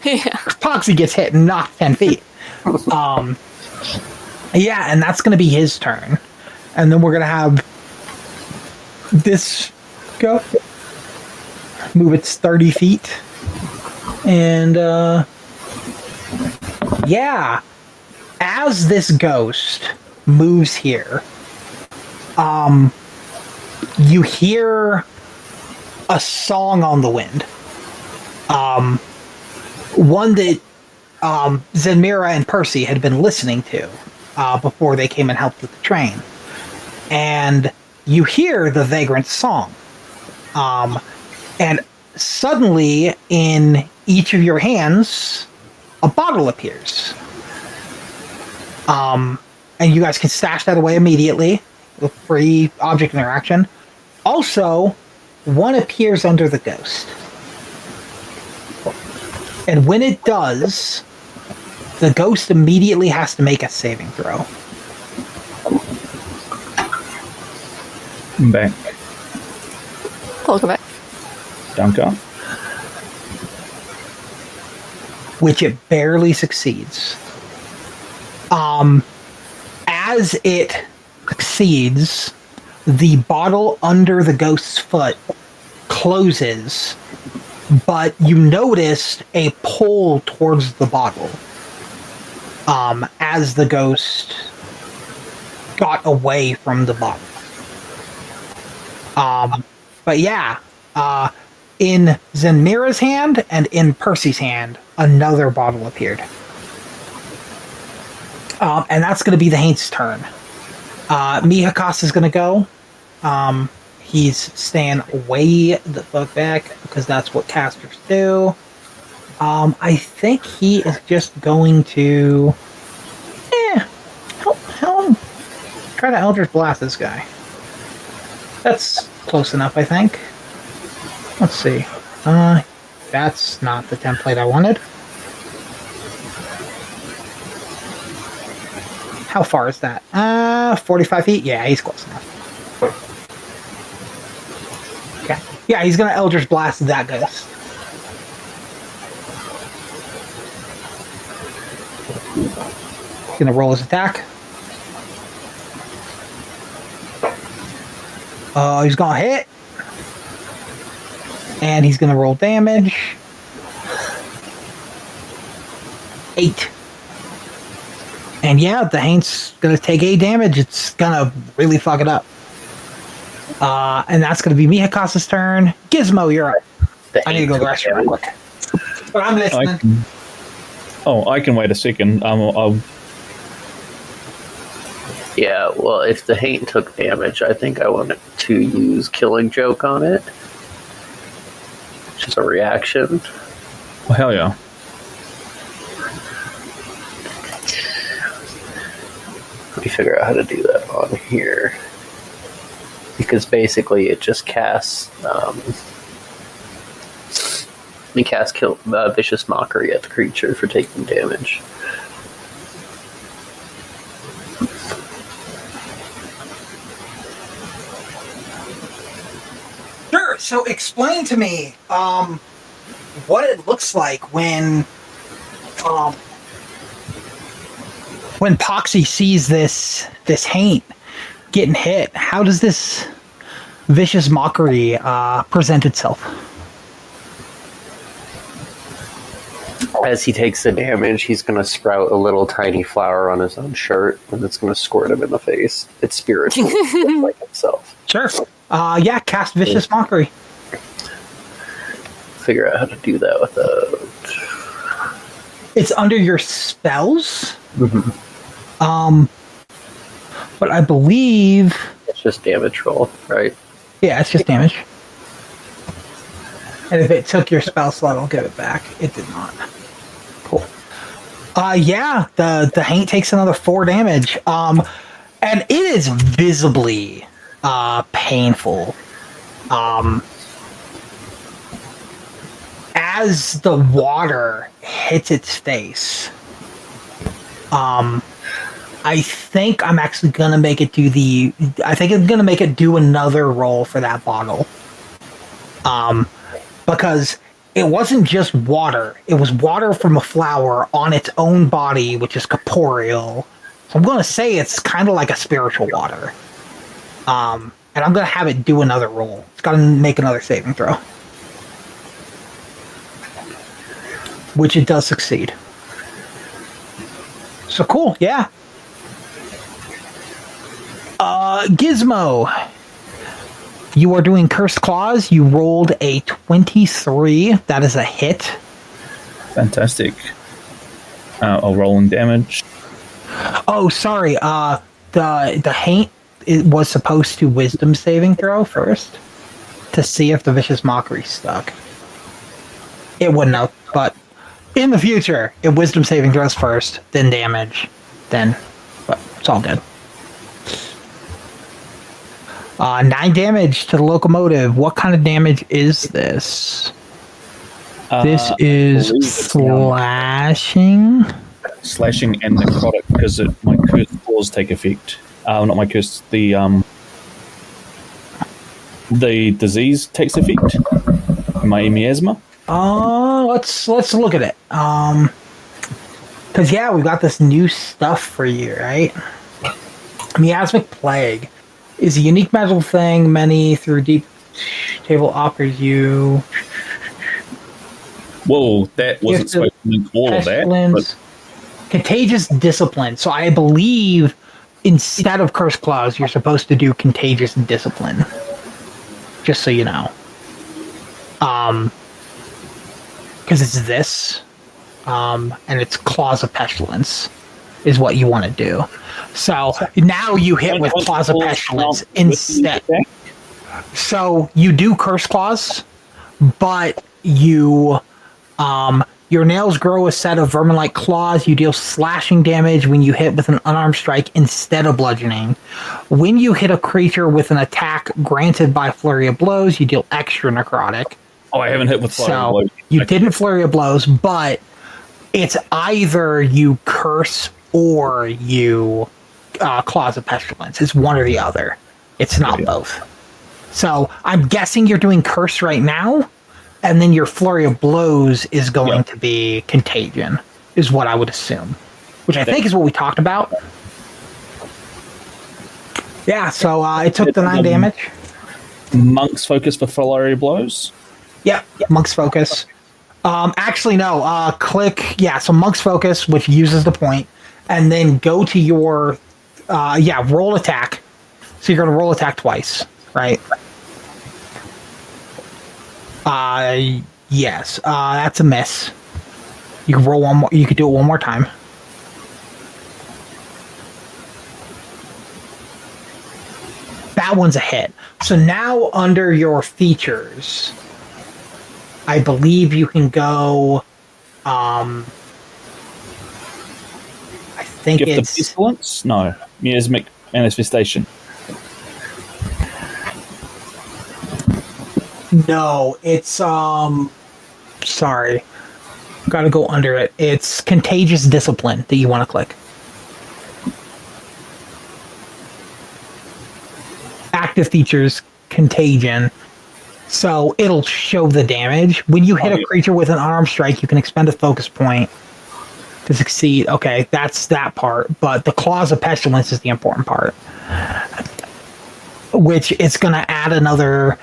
Yeah. Poxii gets hit and knocked 10 feet. Yeah, and that's going to be his turn. And then we're going to have this go. Move its 30 feet. And, yeah. As this ghost moves here, you hear a song on the wind. One that Zenmira and Percy had been listening to before they came and helped with the train. And you hear the vagrant song. And suddenly, in each of your hands, a bottle appears. And you guys can stash that away immediately with free object interaction. Also, one appears under the ghost. And when it does, the ghost immediately has to make a saving throw. I'm back. Welcome back. Danke. which it barely succeeds. As it succeeds, the bottle under the ghost's foot closes, but you noticed a pull towards the bottle as the ghost got away from the bottle. But yeah, in Zenmira's hand and in Percy's hand, another bottle appeared. And that's going to be the Haint's turn. Mihakasa's going to go. He's staying way the fuck back because that's what casters do. I think he is just going to help try to Eldritch Blast this guy. That's close enough, I think. Let's see. That's not the template I wanted. How far is that? 45 feet? Yeah, he's close enough. Okay. Yeah, he's gonna Eldritch Blast that ghost. He's gonna roll his attack. He's gonna hit. And he's gonna roll damage. 8. And yeah, the Haint's gonna take 8 damage. It's gonna really fuck it up. And that's gonna be Mihakasa's turn. Gizmo, you're up. I need to go to the restroom real quick. But I'm listening. I can wait a second. Yeah, well, if the Haint took damage, I think I wanted to use Killing Joke on it. Which is a reaction. Well, hell yeah. Let me figure out how to do that on here. Because basically it just casts... we cast Vicious Mockery at the creature for taking damage. Sure, so explain to me what it looks like when Poxii sees this Haint getting hit. How does this Vicious Mockery present itself? As he takes the damage, he's going to sprout a little tiny flower on his own shirt, and it's going to squirt him in the face. It's spiritual, like himself. Sure. Yeah, cast Vicious Mockery. Figure out how to do that without... It's under your spells. Mm-hmm. But I believe... It's just damage roll, right? Yeah, it's just damage. And if it took your spell slot, I'll give it back. It did not. Cool. Yeah, the Haint takes another 4 damage. And it is visibly painful. As the water hits its face, I think I'm actually gonna make it do another roll for that bottle. Because it wasn't just water. It was water from a flower on its own body, which is corporeal. So I'm going to say it's kind of like a spiritual water. And I'm going to have it do another roll. It's got to make another saving throw. Which it does succeed. So cool, yeah. Gizmo. You are doing Cursed Claws. You rolled a 23. That is a hit. Fantastic. I'll roll in damage. Oh, sorry. The Haint was supposed to Wisdom saving throw first to see if the Vicious Mockery stuck. It wouldn't have, but in the future, if Wisdom saving throws first, then damage, then, but it's all good. 9 damage to the locomotive. What kind of damage is this? This is slashing. Slashing and necrotic because my cursed claws take effect. Not my curse. The disease takes effect. My miasma. Let's look at it. Because yeah, we've got this new stuff for you, right? Miasmic Plague is a unique magical thing. Many through deep table offers you. Whoa, that wasn't supposed to mean all of that. But... Contagious Discipline. So I believe instead of Curse Claws, you're supposed to do Contagious Discipline. Just so you know. Because it's this. And it's Claws of Pestilence is what you want to do. So now you hit with Claws of Pestilence instead. So you do Curse Claws, but you your nails grow a set of vermin-like claws. You deal slashing damage when you hit with an unarmed strike instead of bludgeoning. When you hit a creature with an attack granted by Flurry of Blows, you deal extra necrotic. Oh, I haven't hit with Flurry of Blows. You didn't Flurry of Blows, but it's either you curse or you Claws of Pestilence. It's one or the other. It's not both. So I'm guessing you're doing curse right now, and then your Flurry of Blows is going to be Contagion, is what I would assume. Which I think is what we talked about. Yeah, so it took the 9 damage. Monk's Focus for Flurry of Blows? Yep, Monk's Focus. Actually, no. Click, so Monk's Focus, which uses the point, and then go to your, roll attack. So you're going to roll attack twice, right? Yes. That's a miss. You can roll one more. You could do it one more time. That one's a hit. So now under your features, I believe you can go. I think Gift it's of Pestilence? No. Miasmic Manifestation. No, it's sorry. Gotta go under it. It's Contagious Discipline that you want to click. Active features, Contagion. So it'll show the damage. When you hit a creature with an unarmed strike, you can expend a focus point to succeed. Okay, that's that part. But the Claws of Pestilence is the important part. Which it's going to add another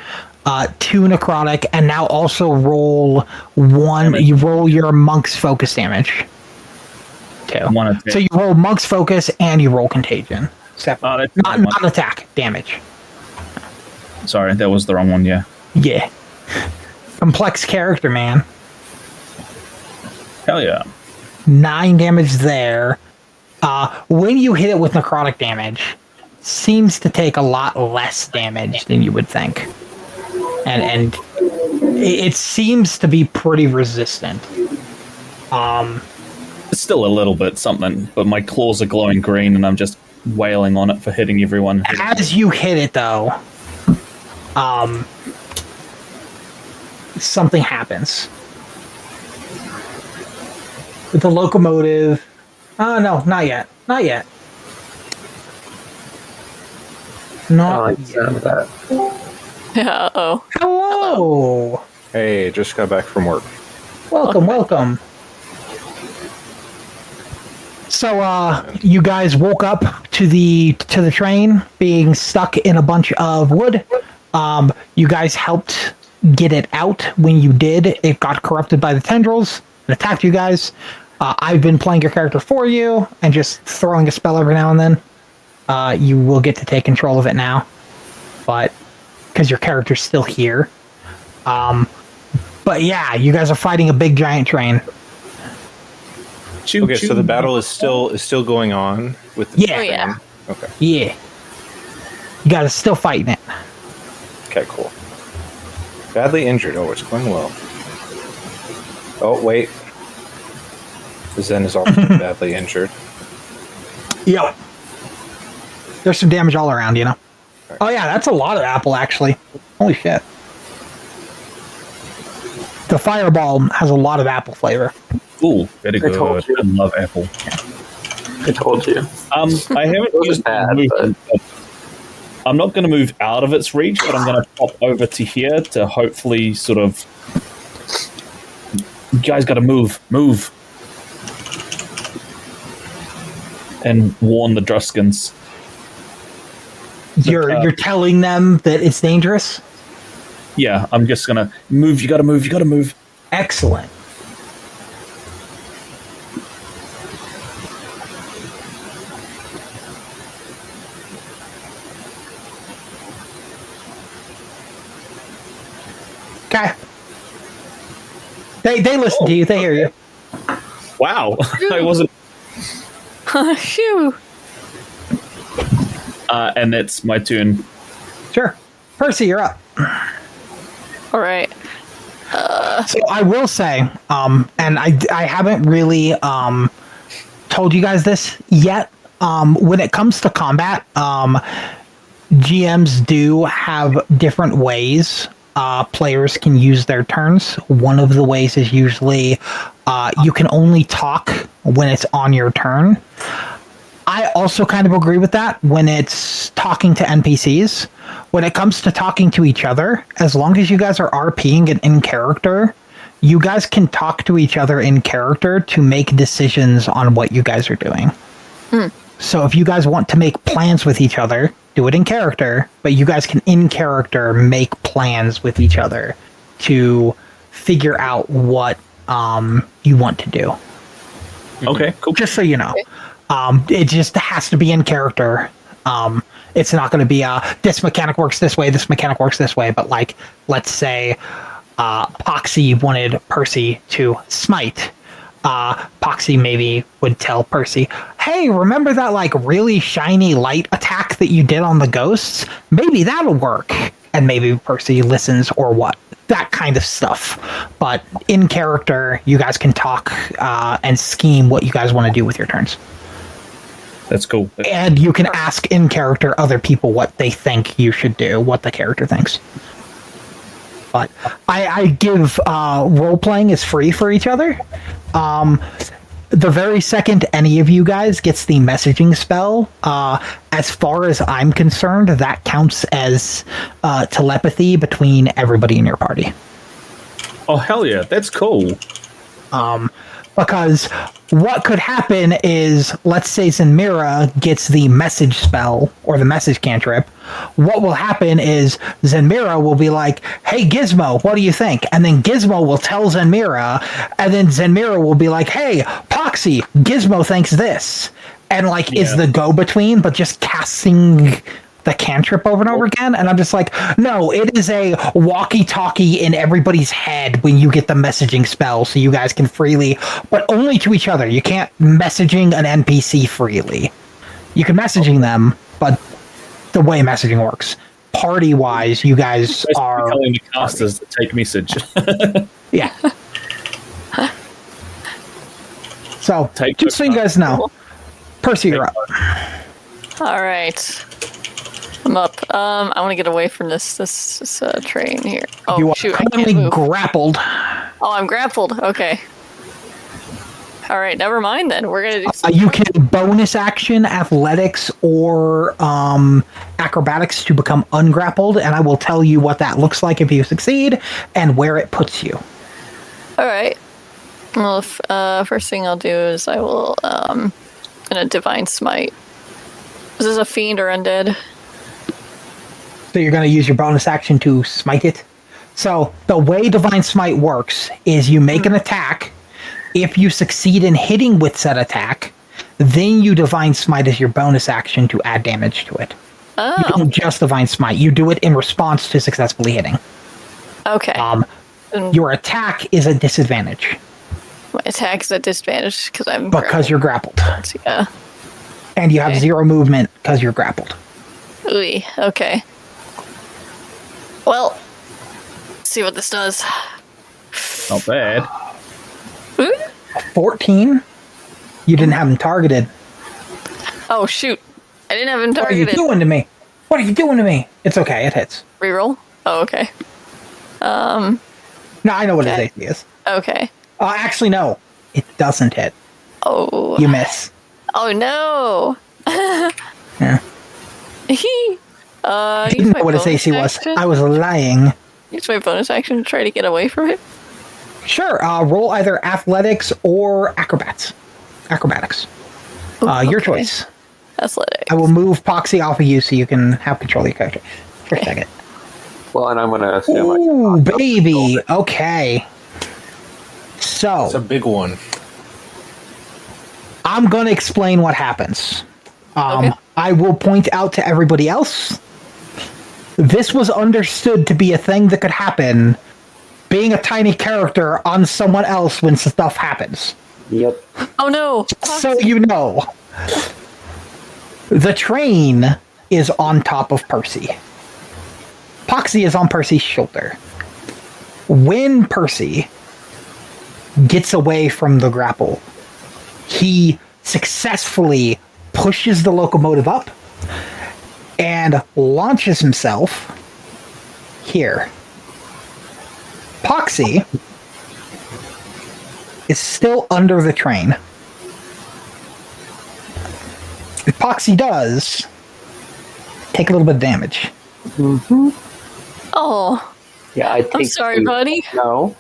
2 necrotic, and now also roll 1. You roll your Monk's Focus damage. 2. So you roll Monk's Focus and you roll Contagion. Not attack, damage. Sorry, that was the wrong one, yeah. Yeah. Complex character, man. Hell yeah. 9 damage there. When you hit it with necrotic damage, seems to take a lot less damage than you would think. And it seems to be pretty resistant. It's still a little bit something, but my claws are glowing green and I'm just wailing on it for hitting everyone. As you hit it, though, something happens. With the locomotive... no, not yet. Not yet. Not yet. That. Yeah, uh-oh. Hello! Hey, just got back from work. Welcome. So, you guys woke up to the train being stuck in a bunch of wood. You guys helped get it out. When you did, it got corrupted by the tendrils and attacked you guys. I've been playing your character for you and just throwing a spell every now and then. You will get to take control of it now, but because your character's still here. But yeah, you guys are fighting a big giant train. Okay, so the battle is still going on with the Yeah. Oh, yeah. train? Okay. Yeah. You guys are still fighting it. Okay, cool. Badly injured. Oh, it's going well. Oh, wait. Zen is also badly injured. Yep. There's some damage all around, you know. Right. Oh yeah, that's a lot of apple, actually. Holy shit. The fireball has a lot of apple flavor. Ooh, very good. told you. I love apple. I told you. I haven't used bad, movement. I'm not going to move out of its reach, but I'm going to pop over to here to hopefully sort of guys got to move. And warn the Druskins. You're telling them that it's dangerous? Yeah, I'm just going to move. You got to move. Excellent. Okay. They listen to you. They hear you. Wow. I wasn't... Phew. And it's my turn. Sure. Percy, you're up. All right. So I will say, and I haven't really told you guys this yet. When it comes to combat, GMs do have different ways players can use their turns. One of the ways is usually you can only talk when it's on your turn. I also kind of agree with that when it's talking to NPCs. When it comes to talking to each other, as long as you guys are RPing and in character, you guys can talk to each other in character to make decisions on what you guys are doing. So if you guys want to make plans with each other, do it in character, but you guys can in character make plans with each other to figure out what you want to do. Okay, cool. Just so you know. It just has to be in character. It's not going to be this mechanic works this way, this mechanic works this way, but like, let's say Poxii wanted Percy to smite. Poxii maybe would tell Percy, hey, remember that like really shiny light attack that you did on the ghosts? Maybe that'll work. And maybe Percy listens or what. That kind of stuff. But in character, you guys can talk and scheme what you guys want to do with your turns. That's cool. And you can ask in character other people what they think you should do, what the character thinks. But I give role-playing is free for each other. The very second any of you guys gets the messaging spell, as far as I'm concerned, that counts as telepathy between everybody in your party. Oh, hell yeah. That's cool. Because what could happen is, let's say Zenmira gets the message spell or the message cantrip. What will happen is Zenmira will be like, hey, Gizmo, what do you think? And then Gizmo will tell Zenmira, and then Zenmira will be like, hey, Poxii, Gizmo thinks this. And like, is the go-between, but just casting the cantrip over and over again. And I'm just like, no, it is a walkie-talkie in everybody's head when you get the messaging spell, so you guys can freely, but only to each other. You can't messaging an NPC freely. You can messaging them, but the way messaging works, party-wise, you guys are telling the casters to take message. yeah. So Take just so you guys know, Percy, you're up. All right. I'm up. I want to get away from this train here. Oh, You are shoot. I can't currently move. grappled. Oh, I'm grappled. Okay. All right. Never mind then. We're going to do You can bonus action athletics or acrobatics to become ungrappled, and I will tell you what that looks like if you succeed and where it puts you. All right. Well, first thing I'll do is I will gonna divine smite. Is this a fiend or undead? So you're going to use your bonus action to smite it. So the way divine smite works is you make an attack. If you succeed in hitting with said attack, then you divine smite as your bonus action to add damage to it. Oh. You don't just divine smite. You do it in response to successfully hitting. Okay. Your attack is a disadvantage. My attack is at disadvantage because I'm Because you're grappled. Yeah. And you have 0 movement because you're grappled. Ooh. Okay. Well, let's see what this does. Not bad. Ooh. 14? You didn't have him targeted. Oh shoot! I didn't have him What are you targeted. doing to me? What are you doing to me? It's okay, it hits. Reroll. Oh, okay. No, I know what his Okay. AC is. Okay. Actually, no. It doesn't hit. Oh. You miss. Oh no. Yeah. I Use didn't my know what his bonus AC was. action. I was lying. Use my bonus action to try to get away from him. Sure. Roll either athletics or acrobatics. Your Okay. choice. Athletics. I will move Poxii off of you so you can have control of your character for a second. Well, and I'm going to assume Ooh, baby. Okay. It's a So, big one. I'm going to explain what happens. Okay. I will point out to everybody else. This was understood to be a thing that could happen, being a tiny character on someone else when stuff happens. Yep. Oh no! So you know. The train is on top of Percy. Poxii is on Percy's shoulder. When Percy gets away from the grapple, he successfully pushes the locomotive up and launches himself here. Poxii is still under the train. If Poxii does take a little bit of damage. Oh, Yeah, I take I'm sorry, two. buddy. No,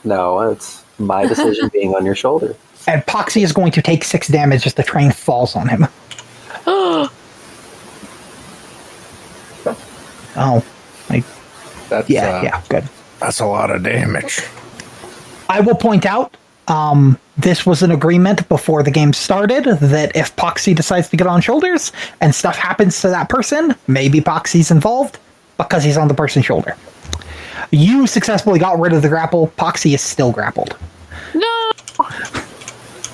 it's my decision being on your shoulder. And Poxii is going to take 6 damage as the train falls on him. Oh. That's Yeah, good. That's a lot of damage. I will point out, this was an agreement before the game started that if Poxii decides to get on shoulders and stuff happens to that person, maybe Poxie's involved because he's on the person's shoulder. You successfully got rid of the grapple. Poxii is still grappled. No.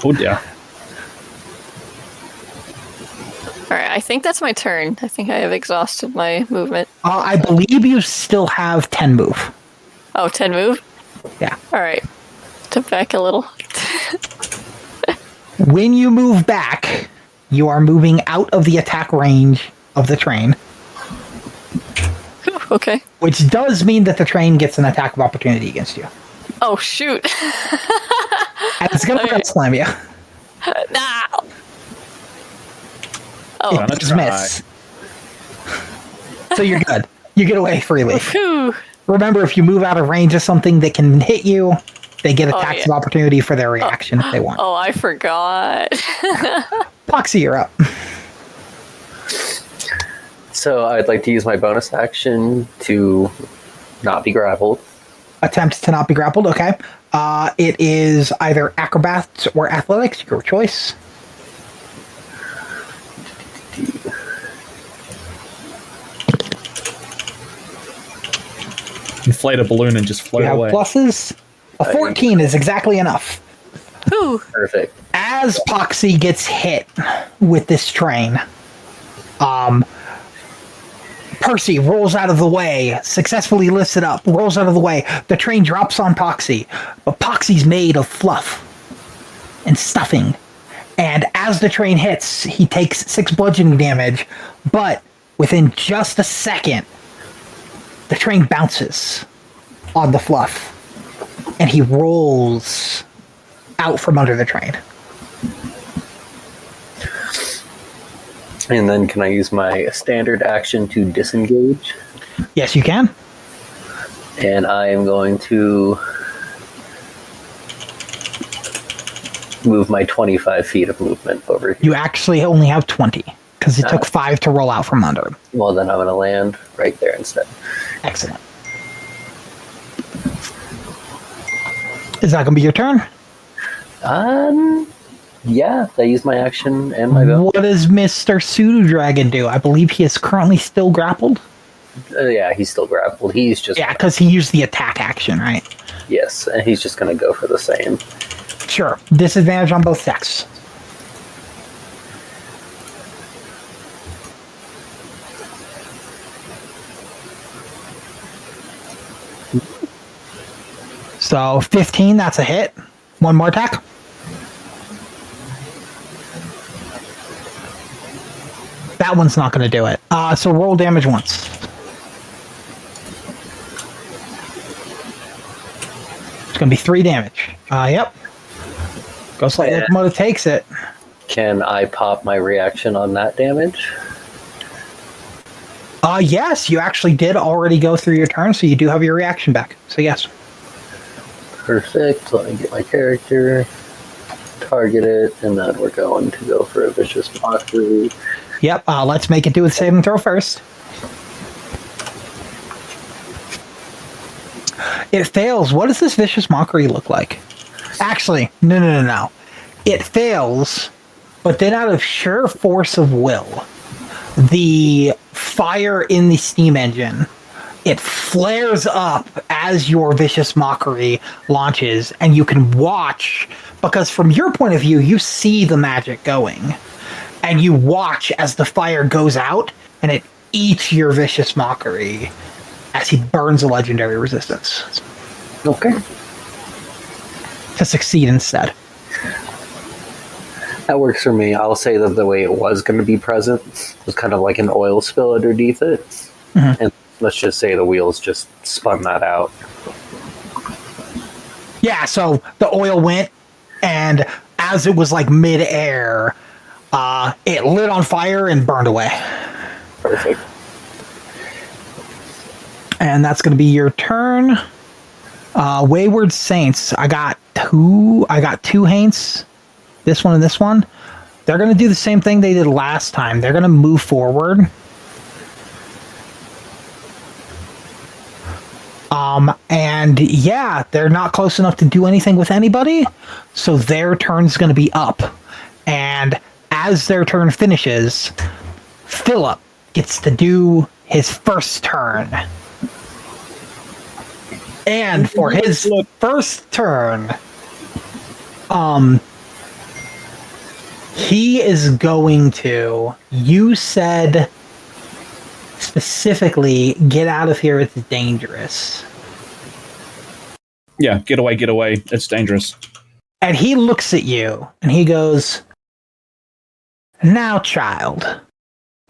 Oh dear. All right, I think that's my turn. I think I have exhausted my movement. I believe you still have 10 move. Oh, 10 move? Yeah. All right. Step back a little. When you move back, you are moving out of the attack range of the train, Okay. which does mean that the train gets an attack of opportunity against you. Oh, shoot. And it's going to Okay. slam you. Nah. It Gonna does try. miss. So you're good. You get away freely. Whew. Remember, if you move out of range of something that can hit you, they get attacks yeah. of opportunity for their reaction if they want. Oh, I forgot. Poxii, you're up. So I'd like to use my bonus action to not be grappled. Attempt to not be grappled, okay. It is either acrobats or athletics, your choice. Inflate a balloon and just float You have away. pluses. A 14 is exactly enough. Whew. Perfect. As Poxii gets hit with this train, Percy rolls out of the way, successfully lifts it up, rolls out of the way. The train drops on Poxii, but Poxie's made of fluff and stuffing. And as the train hits, he takes 6 bludgeoning damage, but within just a second, the train bounces on the fluff, and he rolls out from under the train. And then can I use my standard action to disengage? Yes, you can. And I am going to move my 25 feet of movement over here. You actually only have 20, because it took 5 to roll out from under him. Well, then I'm going to land right there instead. Excellent. Is that going to be your turn? Yeah, I use my action and my bonus. What does Mr. Pseudo Dragon do? I believe he is currently still grappled. Yeah, he's still grappled. He's just Yeah, because he used the attack action, right? yes, and he's just going to go for the same. Sure. Disadvantage on both decks. So 15, that's a hit. One more attack. That one's not going to do it. So roll damage once. It's going to be 3 damage. Yep. Ghost Light Yeah. Locomotive takes it. Can I pop my reaction on that damage? Yes, you actually did already go through your turn, so you do have your reaction back. So yes. Perfect. Let me get my character, target it, and then we're going to go for a vicious mockery. Yep, let's make it do a saving throw first. It fails. What does this vicious mockery look like? Actually, no. It fails, but then out of sheer force of will, the fire in the steam engine, it flares up as your vicious mockery launches, and you can watch, because from your point of view, you see the magic going, and you watch as the fire goes out, and it eats your vicious mockery as he burns a legendary resistance. Okay. To succeed instead. That works for me. I'll say that the way it was going to be present was kind of like an oil spill underneath it. Mm-hmm. And let's just say the wheels just spun that out. Yeah, so the oil went, and as it was like mid-air, it lit on fire and burned away. Perfect. And that's going to be your turn. Wayward Saints. I got two Haints. This one and this one. They're going to do the same thing they did last time. They're going to move forward. And yeah, they're not close enough to do anything with anybody. So their turn's going to be up. And as their turn finishes, Philip gets to do his first turn. And for his first turn, he is going to, you said specifically, get out of here, it's dangerous. Yeah, get away, it's dangerous. And he looks at you, and he goes, now, child,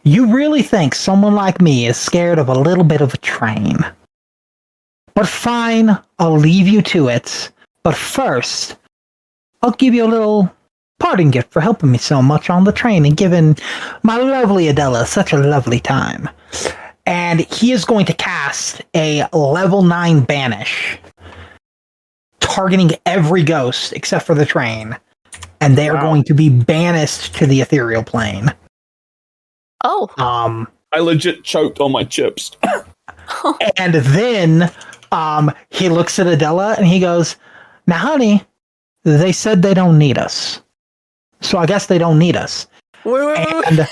you really think someone like me is scared of a little bit of a train? But fine, I'll leave you to it. But first, I'll give you a little parting gift for helping me so much on the train and giving my lovely Adela such a lovely time. And he is going to cast a level 9 banish, targeting every ghost except for the train. And they are going to be banished to the ethereal plane. Oh. I legit choked on my chips. And then he looks at Adela and he goes, now, honey, they said they don't need us. So I guess they don't need us. And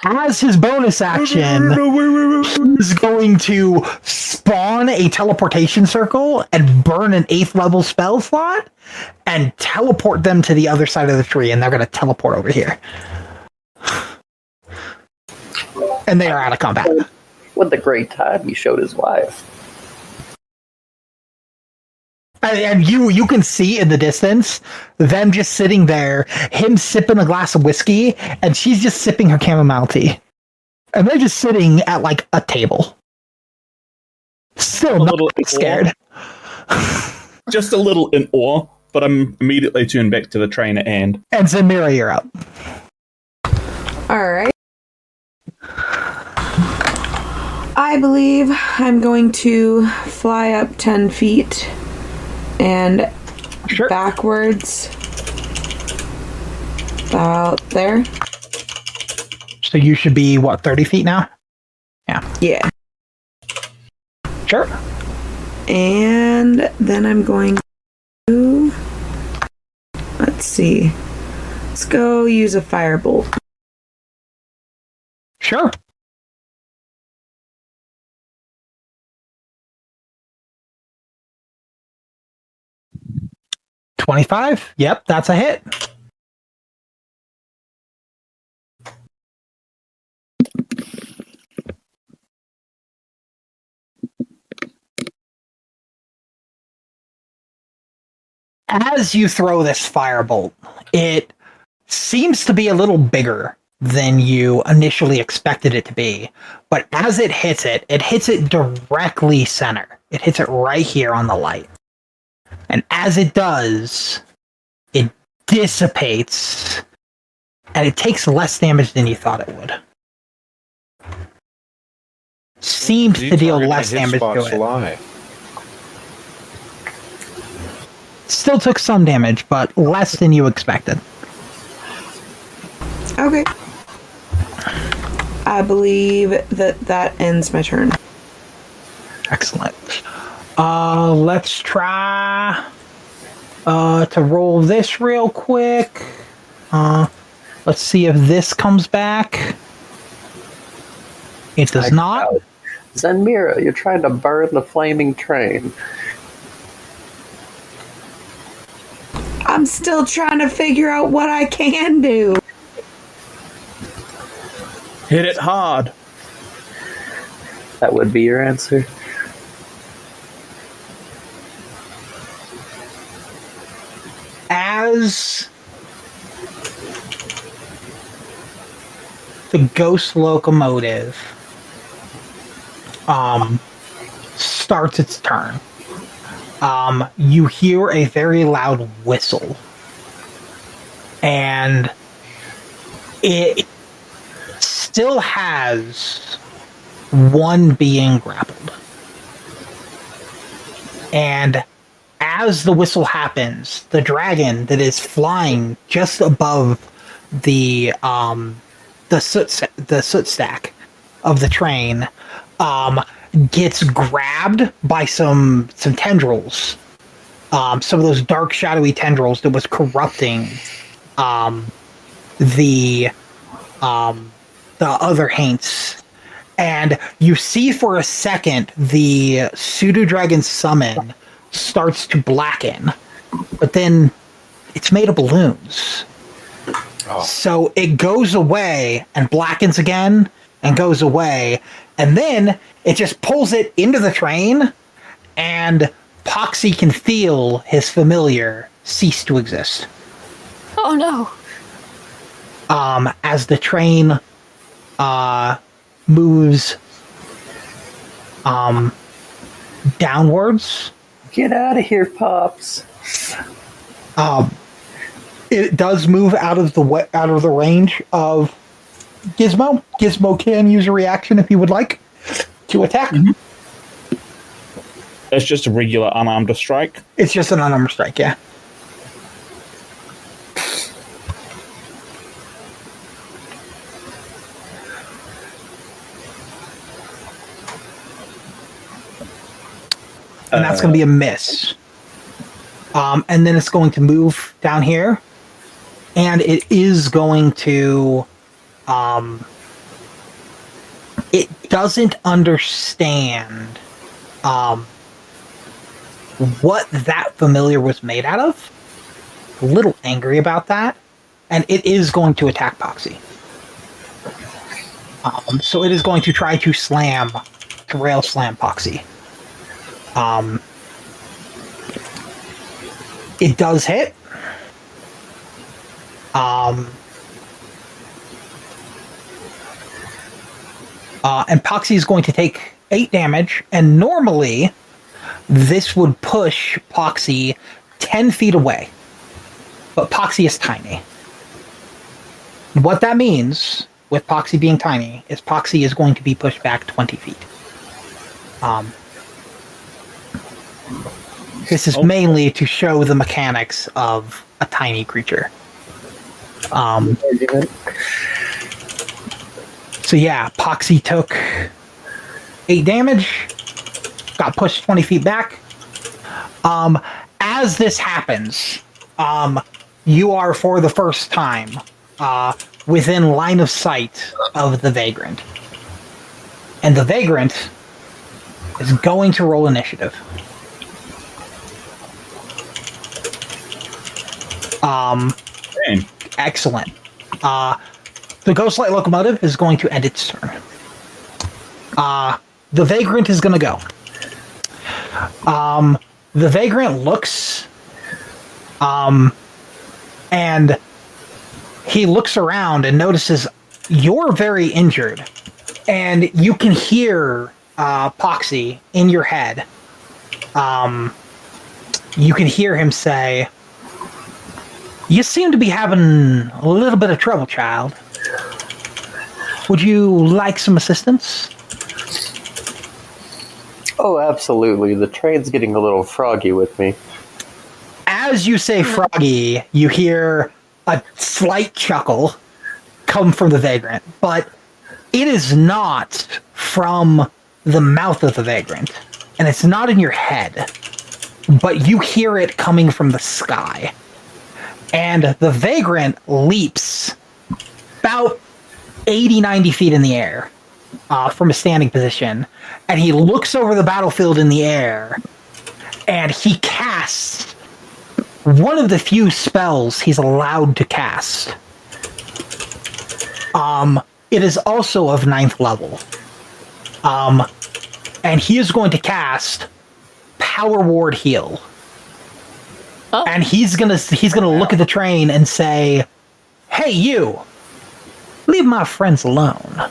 as his bonus action, he's going to spawn a teleportation circle and burn an 8th level spell slot and teleport them to the other side of the tree, and they're going to teleport over here. And they are out of combat. What a great time he showed his wife. And you can see in the distance them just sitting there, him sipping a glass of whiskey, and she's just sipping her chamomile tea. And they're just sitting at like a table. Still not scared. Just a little in awe, but I'm immediately tuned back to the train at hand. And Zamira, you're up. Alright. I believe I'm going to fly up 10 feet and backwards about there. So you should be, what, 30 feet now? Yeah. Sure. And then I'm going to... Let's see. Let's go use a firebolt. Sure. $25? Yep, that's a hit. As you throw this firebolt, it seems to be a little bigger than you initially expected it to be. But as it hits it directly center. It hits it right here on the light. And as it does, it dissipates, and it takes less damage than you thought it would. Seems to deal less damage to it. Still took some damage, but less than you expected. Okay. I believe that ends my turn. Excellent. Let's try to roll this real quick. Let's see if this comes back. It does not. Zenmira, you're trying to burn the flaming train. I'm still trying to figure out what I can do. Hit it hard. That would be your answer. As the ghost locomotive starts its turn, you hear a very loud whistle, and it still has one being grappled. And as the whistle happens, the dragon that is flying just above the soot stack of the train gets grabbed by some tendrils, some of those dark shadowy tendrils that was corrupting the other haints. And you see for a second the pseudo dragon summon starts to blacken, but then it's made of balloons. So it goes away and blackens again and goes away, and then it just pulls it into the train, and Poxii can feel his familiar cease to exist. Oh no. As the train moves downwards. Get out of here, Pops. It does move out of the range of Gizmo. Gizmo can use a reaction if he would like to attack. Mm-hmm. It's just a regular unarmed strike. It's just an unarmed strike, yeah. And that's going to be a miss. And then it's going to move down here. And it is going to... it doesn't understand what that familiar was made out of. A little angry about that. And it is going to attack Poxii. So it is going to try to rail slam Poxii. It does hit. And Poxii is going to take 8 damage, and normally this would push Poxii 10 feet away. But Poxii is tiny. What that means, with Poxii being tiny, is Poxii is going to be pushed back 20 feet. This is mainly to show the mechanics of a tiny creature. So yeah, Poxii took 8 damage, got pushed 20 feet back. As this happens, you are for the first time within line of sight of the Vagrant. And the Vagrant is going to roll initiative. Excellent. The Ghostlight Locomotive is going to end its turn. The Vagrant is going to go. The Vagrant looks, and he looks around and notices you're very injured, and you can hear Poxii in your head. You can hear him say, "You seem to be having a little bit of trouble, child. Would you like some assistance?" Oh, absolutely. The train's getting a little froggy with me. as you say Froggy, you hear a slight chuckle come from the vagrant, but it is not from the mouth of the vagrant, and it's not in your head, but you hear it coming from the sky. And the vagrant leaps about 80, 90 feet in the air from a standing position, and he looks over the battlefield in the air, and he casts one of the few spells he's allowed to cast. It is also of 9th level. And he is going to cast Power Ward Heal. Oh. And he's gonna look at the train and say, "Hey, you! Leave my friends alone."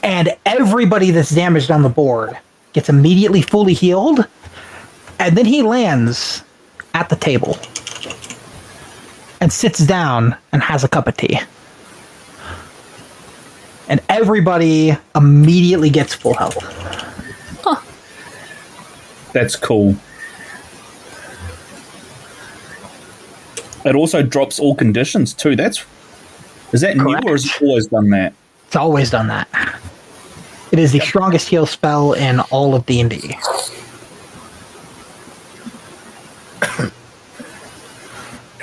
And everybody that's damaged on the board gets immediately fully healed, and then he lands at the table and sits down and has a cup of tea. And everybody immediately gets full health. That's cool. It also drops all conditions too. Is that Correct. new or has it always done that? It's always done that. It is the strongest heal spell in all of D&D.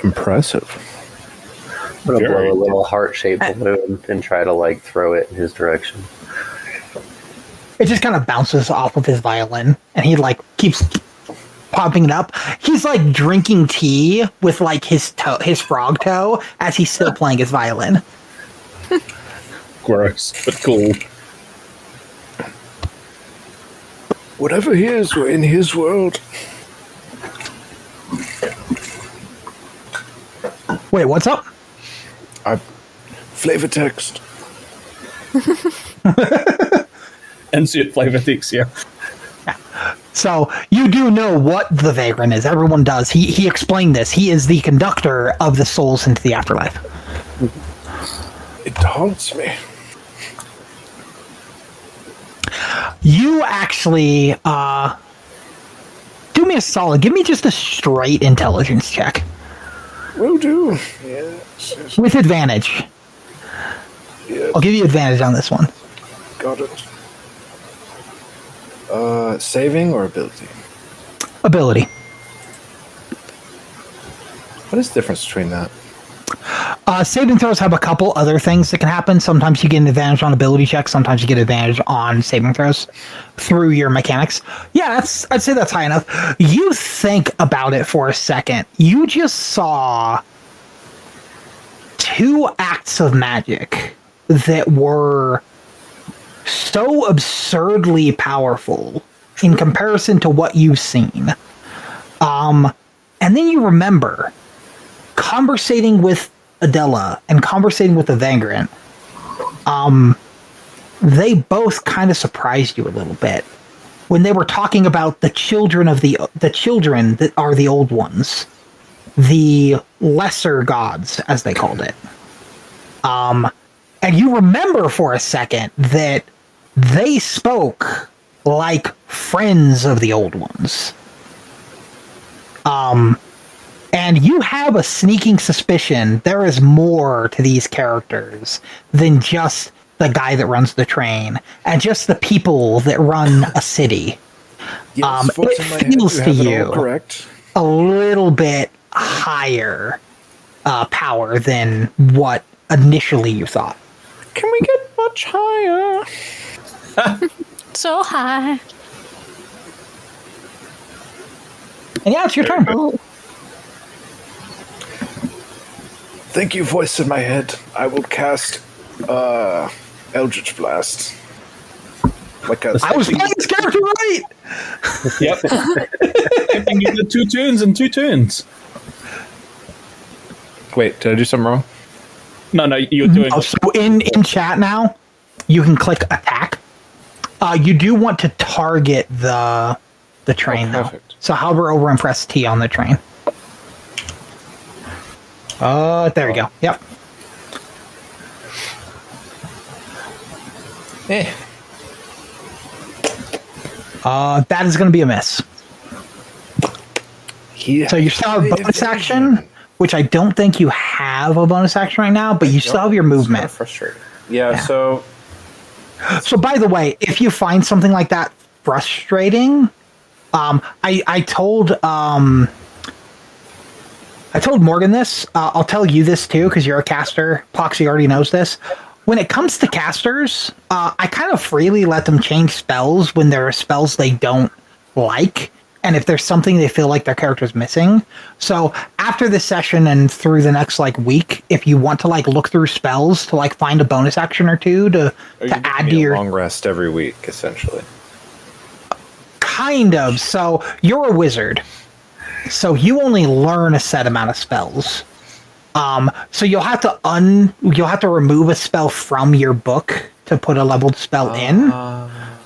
Impressive. I'm gonna Very blow a little heart-shaped balloon and try to like throw it in his direction. It just kind of bounces off of his violin, and he like keeps popping it up. He's like drinking tea with like his frog toe as he's still playing his violin. Gross, but cool. Whatever he is, we're in his world. Wait, what's up? Flavor text. Insert flavor text, yeah. So you do know what the vagrant is. Everyone does. He explained this. He is the conductor of the souls into the afterlife. It haunts me. You actually do me a solid. Give me just a straight intelligence check Will do. Yes. with advantage. Yes. I'll give you advantage on this one. Got it. Saving or ability? Ability. What is the difference between that? Saving throws have a couple other things that can happen. Sometimes you get an advantage on ability checks. Sometimes you get advantage on saving throws through your mechanics. Yeah, I'd say that's high enough. You think about it for a second. You just saw 2 acts of magic that were so absurdly powerful in comparison to what you've seen. And then you remember conversating with Adela and conversating with the vagrant. They both kind of surprised you a little bit when they were talking about the children of the children that are the old ones, the lesser gods, as they called it. And you remember for a second that they spoke like friends of the old ones. And you have a sneaking suspicion there is more to these characters than just the guy that runs the train and just the people that run a city. Yes, voice in my head, feels you to have it you all correct. a little bit higher power than what initially you thought. Can we get much higher? So high. And yeah, it's your turn. Oh, Thank you, voice in my head. I will cast Eldritch Blast. Like a I was playing this character right. Yep. I think you did 2 turns in 2 turns. Wait, did I do something wrong? No, you're doing Oh, so in chat now, you can click attack. You do want to target the train though. perfect. So hover over and press T on the train. There we go. Yep. That is going to be a miss. Yeah. So you still have a bonus action, which I don't think you have a bonus action right now, but you still have your movement. It's kind of frustrating. Yeah. So So, by the way, if you find something like that frustrating, I told Morgan this. I'll tell you this too because you're a caster. Poxii already knows this. When it comes to casters, I kind of freely let them change spells when there are spells they don't like, and if there's something they feel like their character's missing. So after this session and through the next like week, if you want to like look through spells to like find a bonus action or two to add to your long rest every week, essentially. Kind of. So you're a wizard. So you only learn a set amount of spells. So you'll have to remove a spell from your book to put a leveled spell in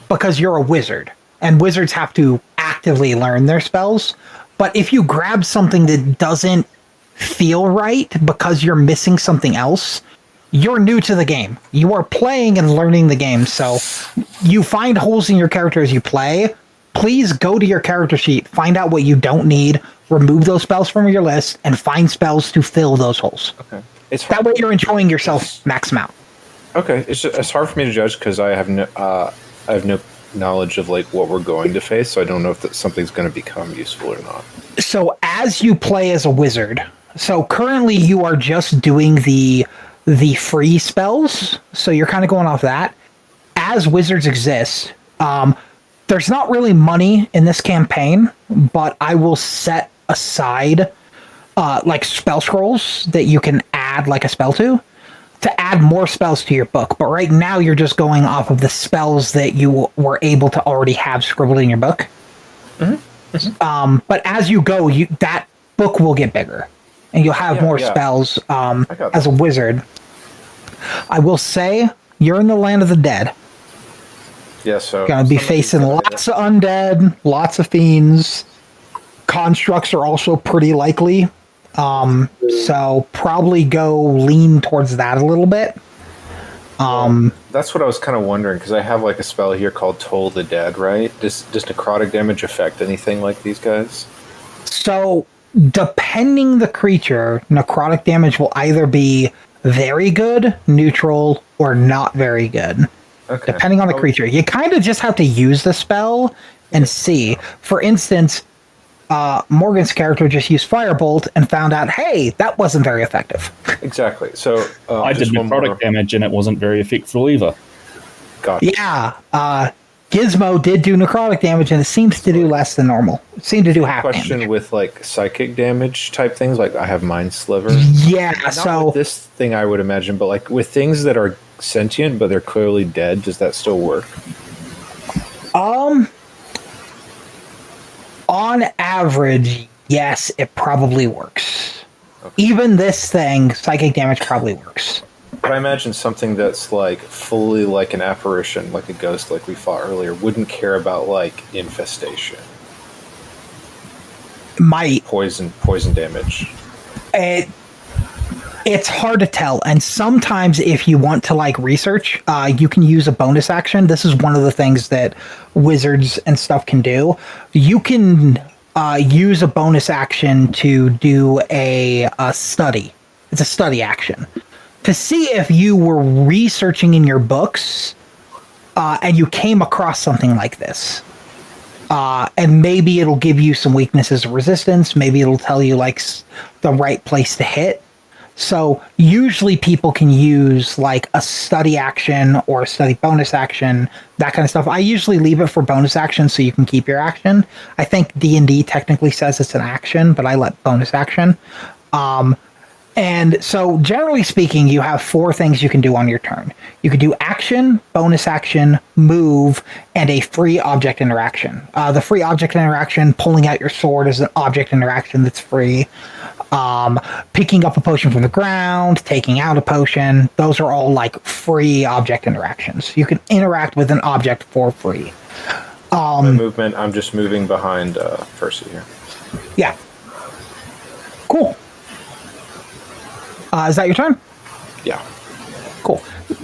because you're a wizard. And wizards have to actively learn their spells. But if you grab something that doesn't feel right because you're missing something else, you're new to the game. You are playing and learning the game. So you find holes in your character as you play. Please go to your character sheet, find out what you don't need, remove those spells from your list, and find spells to fill those holes. Okay. It's that way you're enjoying yourself max amount. Okay. It's hard for me to judge because I have no knowledge of like what we're going to face, so I don't know if something's going to become useful or not. So as you play as a wizard, so currently you are just doing the free spells, so you're kind of going off that. As wizards exist, there's not really money in this campaign, but I will set aside like spell scrolls that you can add like a spell to add more spells to your book. But right now you're just going off of the spells that you were able to already have scribbled in your book. Mm-hmm. Mm-hmm. But as you go, that book will get bigger and you'll have more spells as a wizard. I will say you're in the land of the dead. Yeah, so gonna be facing lots of undead, lots of fiends. Constructs are also pretty likely. So probably go lean towards that a little bit. That's what I was kind of wondering, because I have like a spell here called Toll the Dead, right? Does necrotic damage affect anything like these guys? So depending the creature, necrotic damage will either be very good, neutral, or not very good. Okay. Depending on the creature. You kind of just have to use the spell and see. For instance, Morgan's character just used Firebolt and found out, hey, that wasn't very effective. Exactly. So I did necrotic damage and it wasn't very effective either. Gotcha. Yeah. Gizmo did do necrotic damage and it seems to do less than normal. It seemed to do half question damage. With like psychic damage type things, like I have Mind Sliver. Yeah, Not with this thing I would imagine, but like with things that are sentient but they're clearly dead, does that still work? On average, yes, it probably works. Okay. Even this thing, psychic damage probably works. But I imagine something that's like fully like an apparition, like a ghost like we fought earlier, wouldn't care about like infestation. Might. Poison damage. It's hard to tell, and sometimes if you want to like research, you can use a bonus action. This is one of the things that wizards and stuff can do. You can use a bonus action to do a study. It's a study action to see if you were researching in your books and you came across something like this. And maybe it'll give you some weaknesses of resistance. Maybe it'll tell you like the right place to hit. So usually people can use like a study action or a study bonus action, that kind of stuff. I usually leave it for bonus action so you can keep your action. I think D&D technically says it's an action, but I let bonus action. And so generally speaking, you have 4 things you can do on your turn. You can do action, bonus action, move, and a free object interaction. The free object interaction, pulling out your sword, is an object interaction that's free. Picking up a potion from the ground, taking out a potion, those are all like free object interactions. You can interact with an object for free. My movement, I'm just moving behind Percy here. Yeah. Cool. Is that your turn? Yeah. Cool.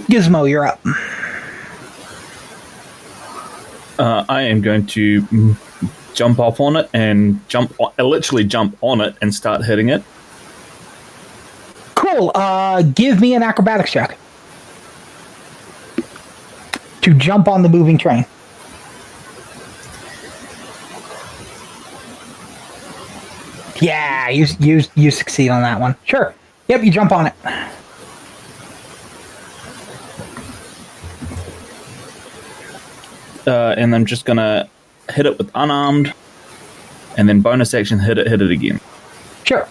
Gizmo, you're up. jump up on it and literally jump on it and start hitting it. Cool. Give me an acrobatics check to jump on the moving train. Yeah, you succeed on that one. Sure. Yep, you jump on it. And I'm just gonna hit it with unarmed, and then bonus action hit it again. Sure.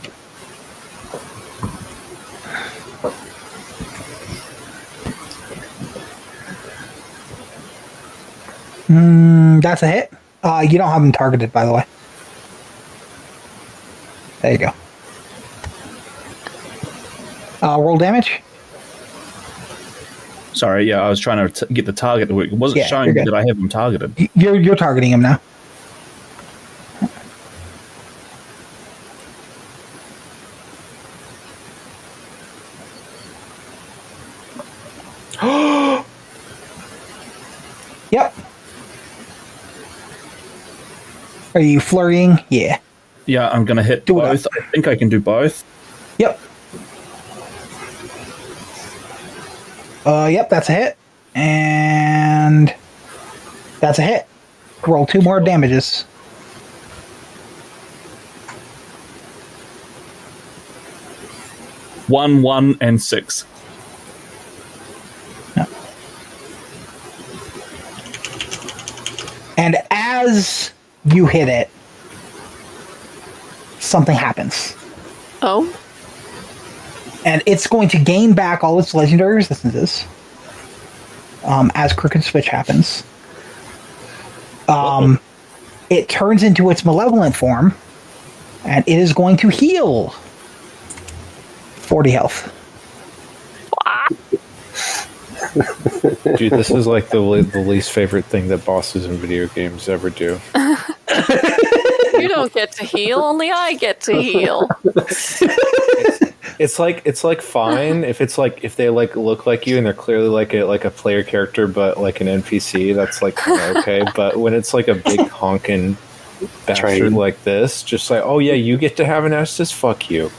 That's a hit. You don't have them targeted, by the way. There you go. Roll damage. Sorry, yeah, I was trying to get the target to work. It wasn't showing that I have them targeted. You're targeting him now. Yep. Are you flurrying? Yeah. Yeah, I'm gonna hit both. I think I can do both. Yep. Yep, that's a hit. And that's a hit. Roll 2 more damages. One, and 6. Yep. And as you hit it, something happens. Oh? And it's going to gain back all its legendary resistances as Crooked Switch happens. It turns into its malevolent form, and it is going to heal 40 health. Dude, this is like the least favorite thing that bosses in video games ever do. You don't get to heal, only I get to heal. It's like fine if they like look like you and they're clearly like a player character but like an NPC, that's like kinda okay. But when it's like a big honking bastard like this, just like, oh yeah, you get to have an Estus, fuck you.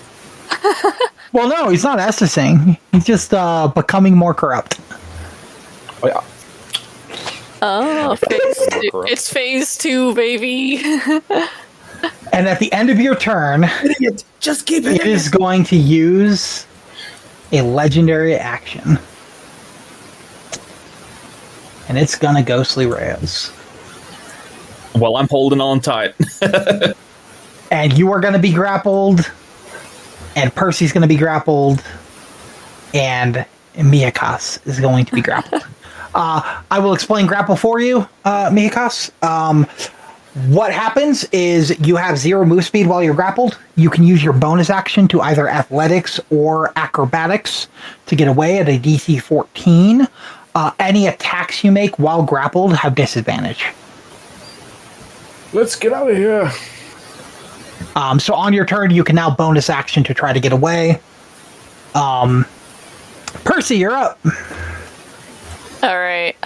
Well, no, he's not Estusing. He's just becoming more corrupt. Oh, yeah. Oh, it's phase 2, baby. And at the end of your turn, Just keep it is going to use a legendary action. And it's gonna Ghostly Rays. Well, I'm holding on tight. And you are gonna be grappled, and Percy's gonna be grappled, and Miyakas is going to be grappled. I will explain grapple for you, Miyakas. What happens is you have 0 move speed while you're grappled. You can use your bonus action to either athletics or acrobatics to get away at a DC 14. Any attacks you make while grappled have disadvantage. Let's get out of here. So on your turn, you can now bonus action to try to get away. Percy, you're up. All right.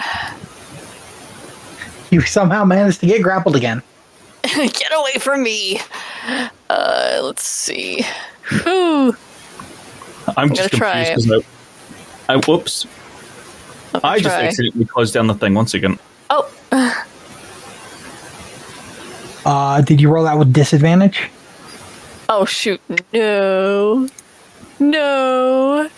You somehow managed to get grappled again. Get away from me. Let's see. Whew. I'm just try confused because whoops. I just try. accidentally closed down the thing once again. Oh. Did you roll out with disadvantage? Oh, shoot. No. No.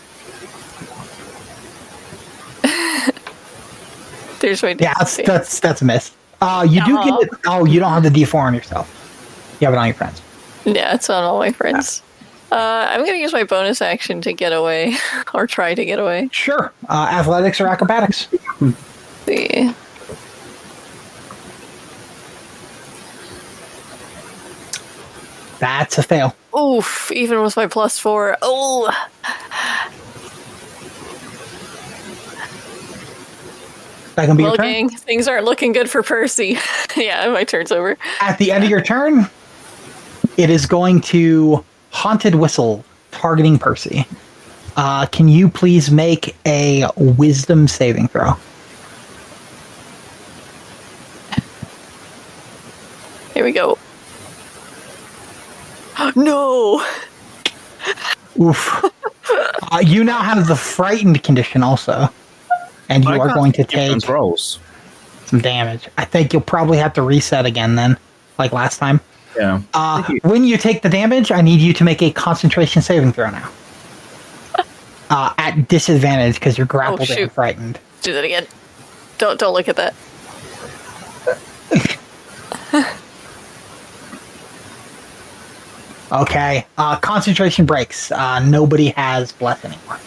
There's my Yeah, that's a miss. You do get it. Oh, you don't have the D4 on yourself. You have it on your friends. Yeah, it's on all my friends. I'm going to use my bonus action to get away, or try to get away. Sure. Athletics or acrobatics? See. That's a fail. Oof, even with my +4. Oh. That can be your Well, turn. gang, things aren't looking good for Percy. Yeah, my turn's over. At the end of your turn, it is going to Haunted Whistle, targeting Percy. Can you please make a Wisdom saving throw? Here we go. No! Oof. You now have the frightened condition also. And you are going to take controls. some damage. I think you'll probably have to reset again then, like last time. Yeah. When you take the damage, I need you to make a concentration saving throw now. At disadvantage because you're grappled and frightened. Do that again. Don't look at that. Okay. Concentration breaks. Nobody has bless anymore.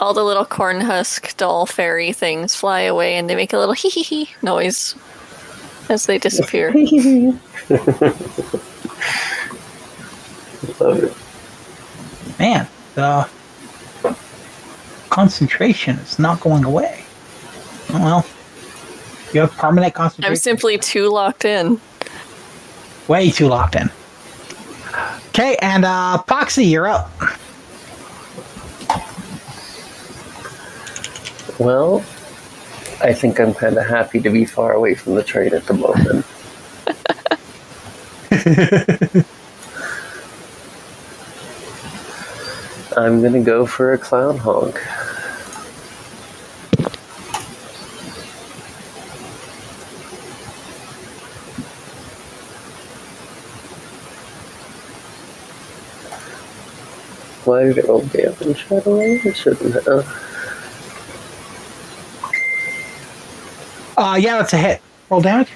All the little corn husk doll fairy things fly away and they make a little hee hee hee noise as they disappear. Love it. Man, the concentration is not going away. Oh well. You have permanent concentration. I'm simply too locked in. Way too locked in. Okay, and Poxii, you're up. Well, I think I'm kind of happy to be far away from the train at the moment. I'm going to go for a clown honk. Why did it roll damage, by the way? It shouldn't have. Yeah, that's a hit. Roll damage.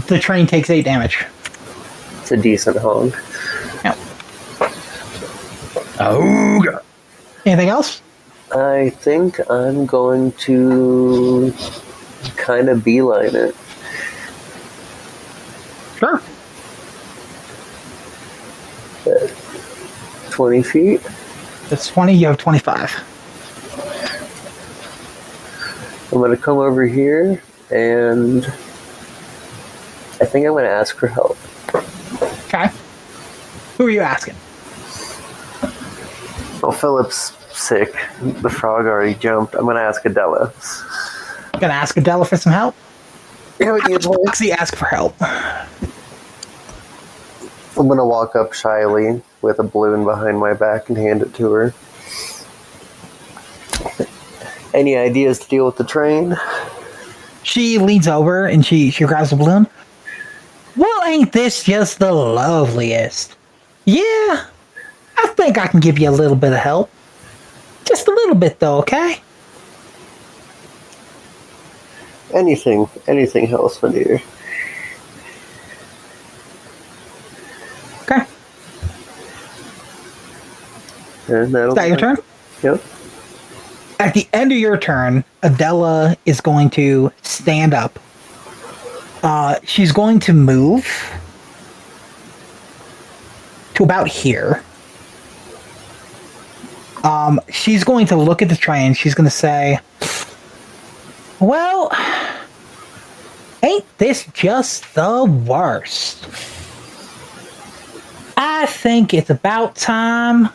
The train takes 8 damage. It's a decent honk. Yep. Oh. Anything else? I think I'm going to kind of beeline it. Sure. 20 feet. That's 20, you have 25. I'm going to come over here and I think I'm going to ask for help. Okay. Who are you asking? Oh, Philip's sick. The frog already jumped. I'm going to ask Adela. Gonna ask Adela for some help? Yeah, we need Poxii ask for help. I'm going to walk up shyly with a balloon behind my back and hand it to her. Any ideas to deal with the train? She leans over and she grabs the balloon. Well, ain't this just the loveliest? Yeah, I think I can give you a little bit of help. Just a little bit, though, okay? Anything helps, my dear. Okay. And Is that your turn? Yep. At the end of your turn, Adela is going to stand up. She's going to move to about here. She's going to look at the train. She's going to say, well, ain't this just the worst? I think it's about time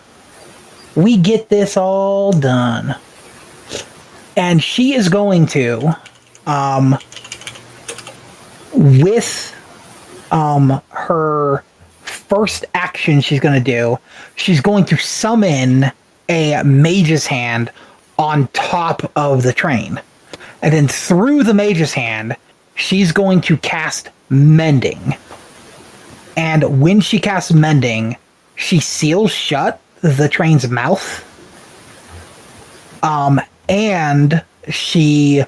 we get this all done. And she is going to, with her first action she's going to do, she's going to summon a mage's hand on top of the train. And then through the mage's hand, she's going to cast Mending. And when she casts Mending, she seals shut the train's mouth. And she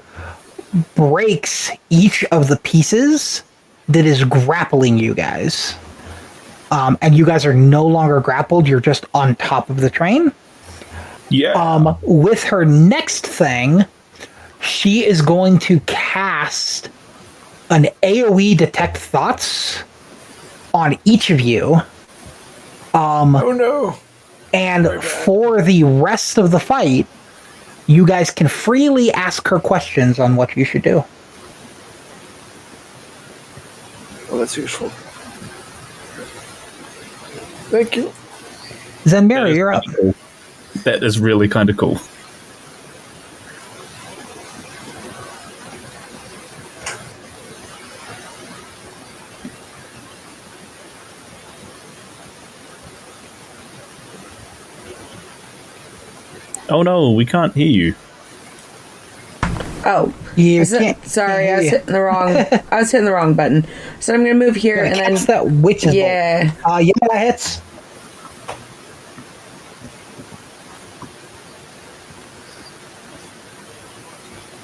breaks each of the pieces that is grappling you guys. And you guys are no longer grappled, you're just on top of the train. Yeah. With her next thing, she is going to cast an AoE Detect Thoughts on each of you. Oh no. And for the rest of the fight, you guys can freely ask her questions on what you should do. that's useful. Thank you. Zenberry, you're up. Cool. That is really kind of cool. Oh no, we can't hear you. Oh, You sorry, I was hitting the wrong. I was hitting the wrong button. So I'm gonna move here and then. that witch's Yeah. bolt. Yeah, that hits.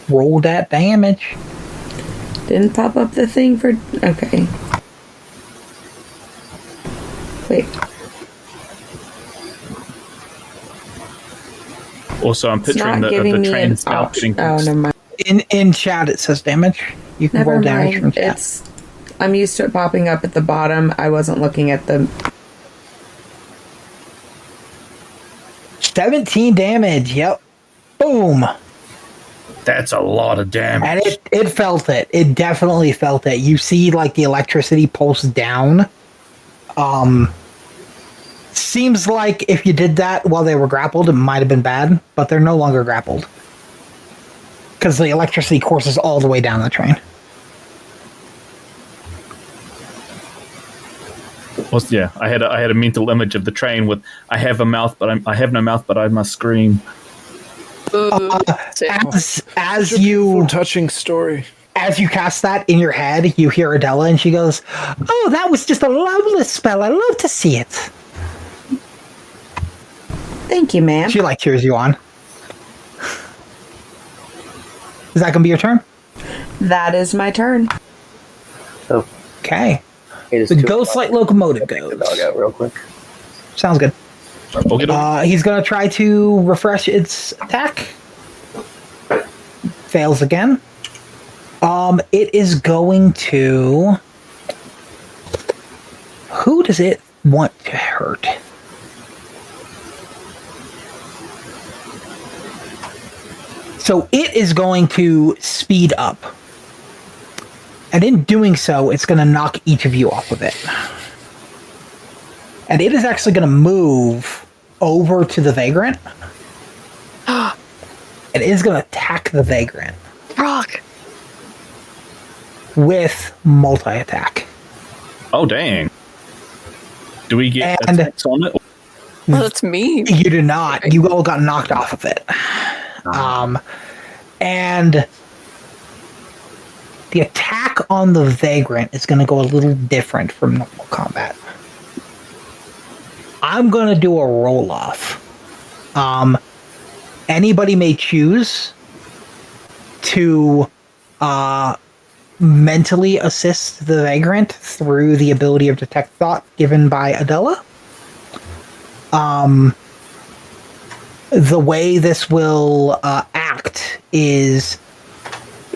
Roll that damage. Didn't pop up the thing for. Okay. Wait. Also, I'm It's picturing not the giving me train an now option. getting Oh, never mind. In chat, it says damage. You can Never roll damage mind. from chat. I'm used to it popping up at the bottom. I wasn't looking at the. 17 damage. Yep. Boom. That's a lot of damage. And it felt it. It definitely felt it. You see, like, the electricity pulse down. Seems like if you did that while they were grappled, it might have been bad, but they're no longer grappled. Because the electricity courses all the way down the train. Well, yeah, I had a mental image of the train with I have a mouth, but I have no mouth, but I must scream. As you touching story. As you cast that in your head, you hear Adela, and she goes, "Oh, that was just a lovely spell. I love to see it." Thank you, ma'am. She like cheers you on. Is that gonna be your turn? That is my turn. So Okay. it is The 2 Ghost o'clock. Light Locomotive Take the goes. dog out real quick. Sounds good. Okay. He's gonna try to refresh its attack. Fails again. It is going to. Who does it want to hurt? So it is going to speed up. And in doing so, it's going to knock each of you off of it. And it is actually going to move over to the Vagrant. It is going to attack the Vagrant. Rock. With multi-attack. Oh dang! Do we get And- attacks on it? Well, that's me. You do not. You all got knocked off of it. And the attack on the Vagrant is going to go a little different from normal combat. I'm going to do a roll-off. Anybody may choose to mentally assist the Vagrant through the ability of Detect Thought given by Adela. The way this will act is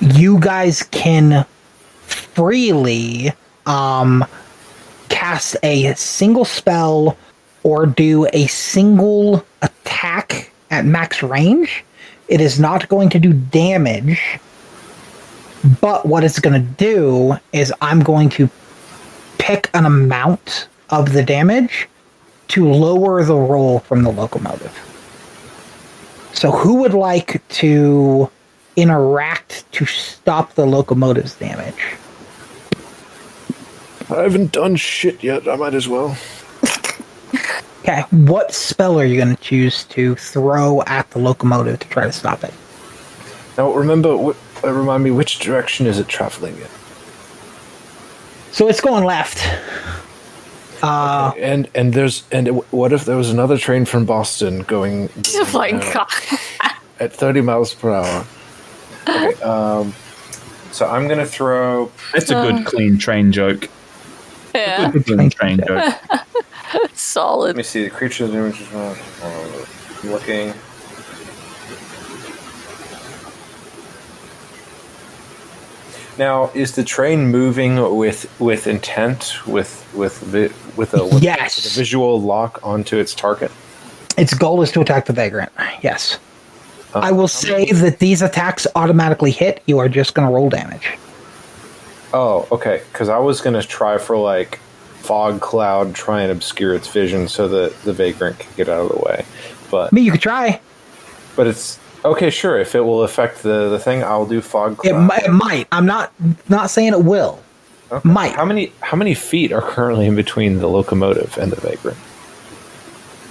you guys can freely cast a single spell or do a single attack at max range. It is not going to do damage, but what it's going to do is I'm going to pick an amount of the damage to lower the roll from the locomotive. So who would like to interact to stop the locomotive's damage? I haven't done shit yet. I might as well. Okay, what spell are you going to choose to throw at the locomotive to try to stop it? Now, remind me, which direction is it traveling in? So it's going left. And what if there was another train from Boston going Oh my god. at 30 miles per hour? Okay, so I'm gonna throw. That's a good clean train joke. Yeah. Good clean train joke. Let Solid. me see the creature's image. Looking. Now, is the train moving with intent, with a Yes. with a visual lock onto its target? Its goal is to attack the Vagrant. Yes. I will say that these attacks automatically hit. You are just going to roll damage. Oh, okay. Because I was going to try for, like, fog cloud, try and obscure its vision so that the vagrant can get out of the way. But I mean, you could try. But it's... Okay, sure. If it will affect the thing, I'll do fog It, cloud. it might. I'm not saying it will. Okay. Might. How many feet are currently in between the locomotive and the vagrant?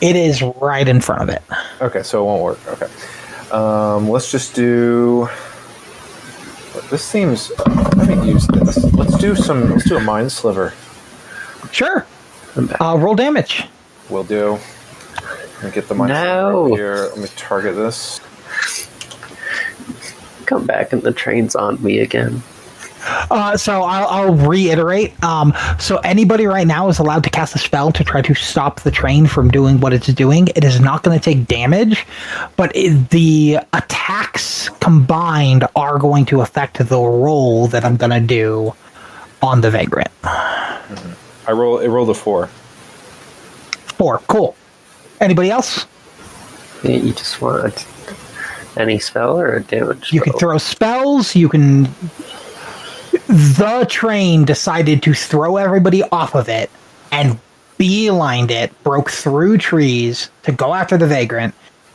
It is right in front of it. Okay, so it won't work. Okay. Let's just do... This seems... Let me use this. Let's do a mind sliver. Sure. Roll damage. Will do. Let me get the mind sliver over here. Let me target this. Come back and the train's on me again. So I'll reiterate. So anybody right now is allowed to cast a spell to try to stop the train from doing what it's doing. It is not going to take damage, but the attacks combined are going to affect the roll that I'm going to do on the vagrant. It rolled a 4. 4. Cool. Anybody else? You just want any spell or a damage You can throw spells. You can... The train decided to throw everybody off of it and beelined it, broke through trees to go after the vagrant.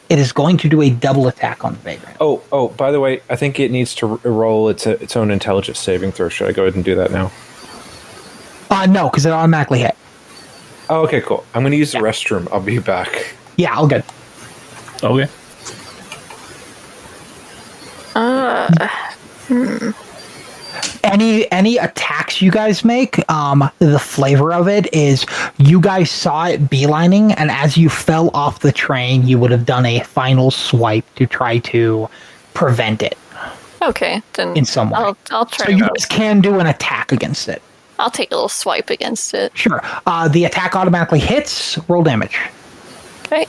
It is going to do a double attack on the vagrant. Oh, by the way, I think it needs to roll its own intelligence saving throw. Should I go ahead and do that now? No, because it automatically hit. Oh, okay, cool. I'm going to use the restroom. I'll be back. Yeah, all good. Okay. Any attacks you guys make, the flavor of it is you guys saw it beelining, and as you fell off the train, you would have done a final swipe to try to prevent it. Okay, then in some way. I'll try. So you guys can do an attack against it. I'll take a little swipe against it. Sure. The attack automatically hits. Roll damage. Okay.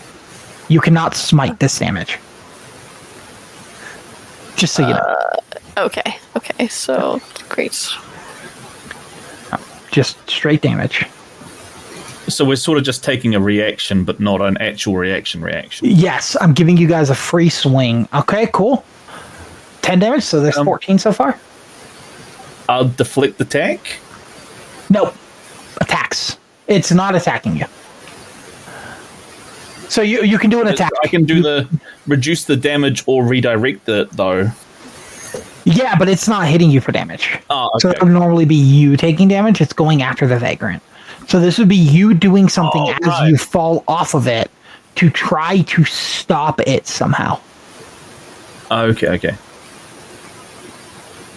You cannot smite this damage. Just so you know. Okay. So great. Just straight damage. So we're sort of just taking a reaction, but not an actual reaction. Yes, I'm giving you guys a free swing. Okay, cool. 10 damage, so there's 14 so far. I'll deflect attack? Nope. Attacks. It's not attacking you. So you can do an attack. I can do the reduce the damage or redirect it, though. Yeah, but it's not hitting you for damage. Oh, okay. So it would normally be you taking damage. It's going after the vagrant. So this would be you doing something as you fall off of it to try to stop it somehow. Okay.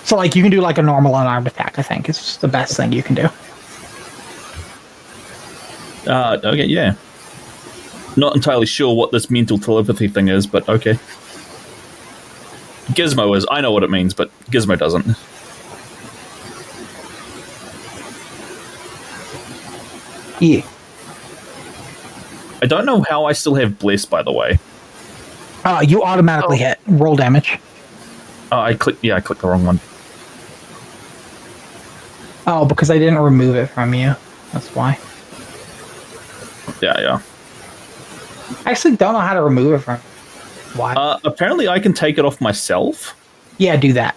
So like you can do like a normal unarmed attack, I think. It's the best thing you can do. Okay, yeah. Not entirely sure what this mental telepathy thing is, but okay. Gizmo is. I know what it means, but Gizmo doesn't. Yeah. I don't know how I still have Bless, by the way. You automatically hit. Roll damage. I clicked the wrong one. Oh, because I didn't remove it from you. That's why. Yeah. I actually don't know how to remove it from. Why? Apparently I can take it off myself. Yeah, do that.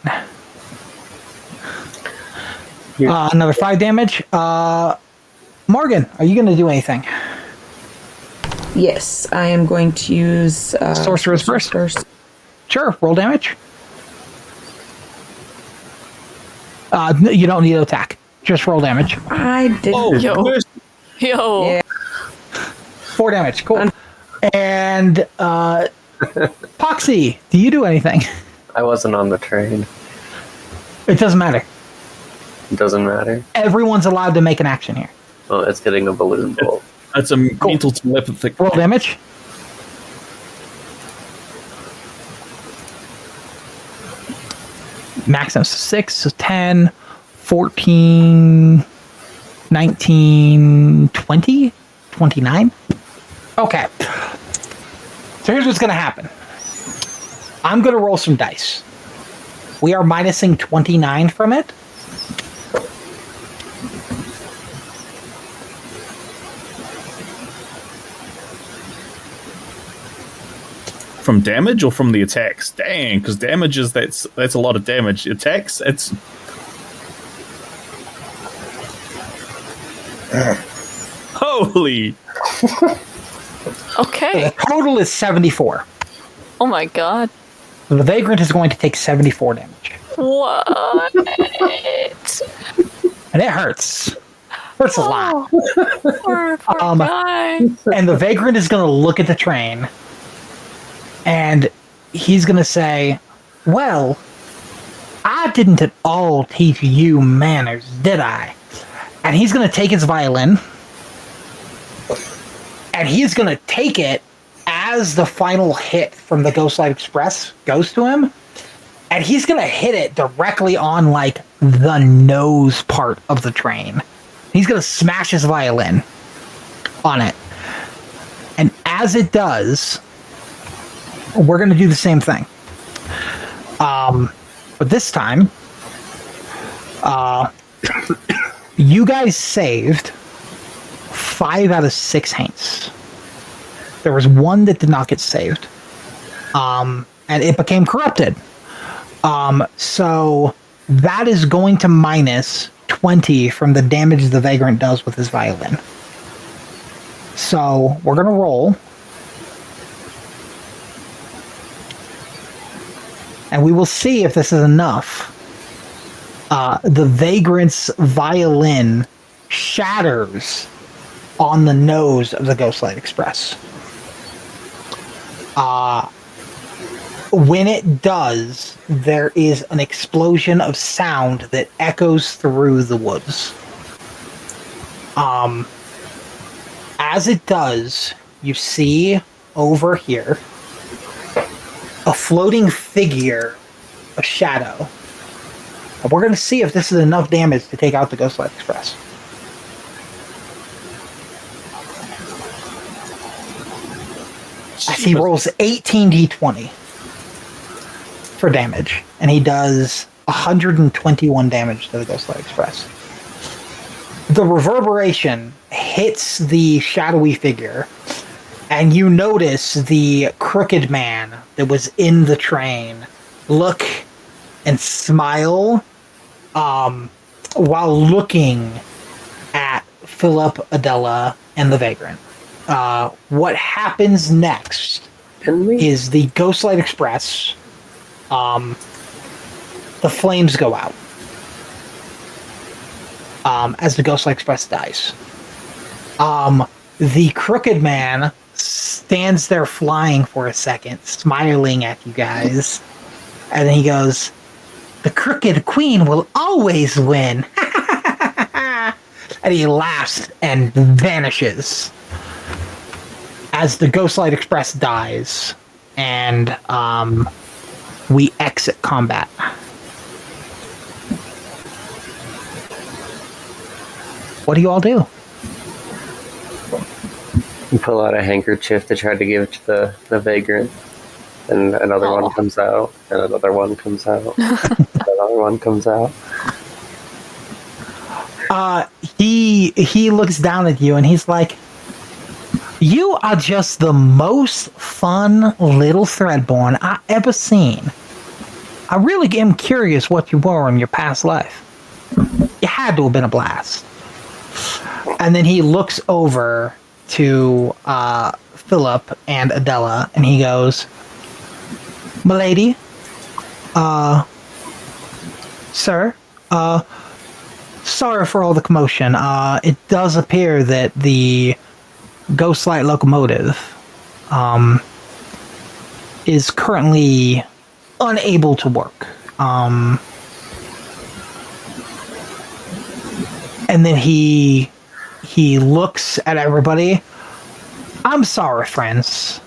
Another 5 damage. Morgan, are you going to do anything? Yes, I am going to use Sorcerer's First. Sure, roll damage. You don't need to attack. Just roll damage. I did. Oh, Yo. Yeah. 4 damage. Cool. And Poxii, do you do anything? I wasn't on the train. It doesn't matter. It doesn't matter. Everyone's allowed to make an action here. Well, it's getting a balloon bolt. That's a mental telepathic. Roll damage. Maximum 6, so 10, 14, 19, 20, 29. Okay. So here's what's going to happen. I'm going to roll some dice. We are minusing 29 from it. From damage or from the attacks? Dang, because damage is that's a lot of damage. Attacks, it's Holy! Okay. The total is 74. Oh my god. The Vagrant is going to take 74 damage. What? And it hurts. Hurts a lot. Poor guy. And the Vagrant is going to look at the train. And he's going to say, well, I didn't at all teach you manners, did I? And he's going to take his violin. And he's going to take it as the final hit from the Ghostlight Express goes to him. And he's going to hit it directly on, like, the nose part of the train. He's going to smash his violin on it. And as it does, we're going to do the same thing. But this time, you guys saved 5 out of 6 haints. There was one that did not get saved. And it became corrupted. So that is going to minus 20 from the damage the Vagrant does with his violin. So we're going to roll. And we will see if this is enough. The Vagrant's violin shatters on the nose of the Ghostlight Express. When it does, there is an explosion of sound that echoes through the woods. As it does, you see over here a floating figure, a shadow. And we're going to see if this is enough damage to take out the Ghostlight Express. As he rolls 18d20 for damage, and he does 121 damage to the Ghostlight Express. The reverberation hits the shadowy figure, and you notice the crooked man that was in the train look and smile while looking at Philip, Adela, and the Vagrant. What happens next is the Ghostlight Express, the flames go out as the Ghostlight Express dies. The crooked man stands there flying for a second, smiling at you guys, and then he goes, "The crooked queen will always win." And he laughs and vanishes as the Ghostlight Express dies, and we exit combat. What do you all do? You pull out a handkerchief to try to give it to the Vagrant, and another one comes out, and another one comes out, another one comes out. He looks down at you and he's like, "You are just the most fun little Threadborn I ever seen. I really am curious what you were in your past life. You had to have been a blast." And then he looks over to Philip and Adela, and he goes, "Milady, sir, sorry for all the commotion. It does appear that the Ghostlight locomotive is currently unable to work." And then he looks at everybody. "I'm sorry, friends.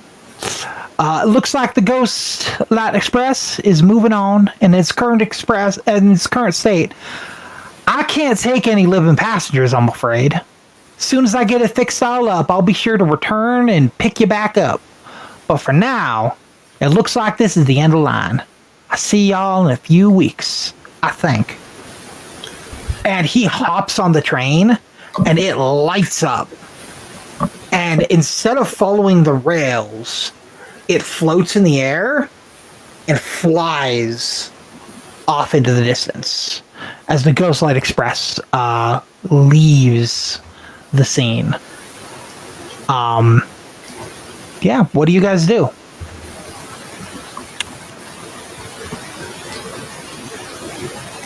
It looks like the Ghostlight Express is moving on in its current state. I can't take any living passengers, I'm afraid. As soon as I get it fixed all up, I'll be sure to return and pick you back up. But for now, it looks like this is the end of the line. I see y'all in a few weeks, I think." And he hops on the train, and it lights up. And instead of following the rails, it floats in the air and flies off into the distance as the Ghostlight Express leaves the scene. Yeah, what do you guys do?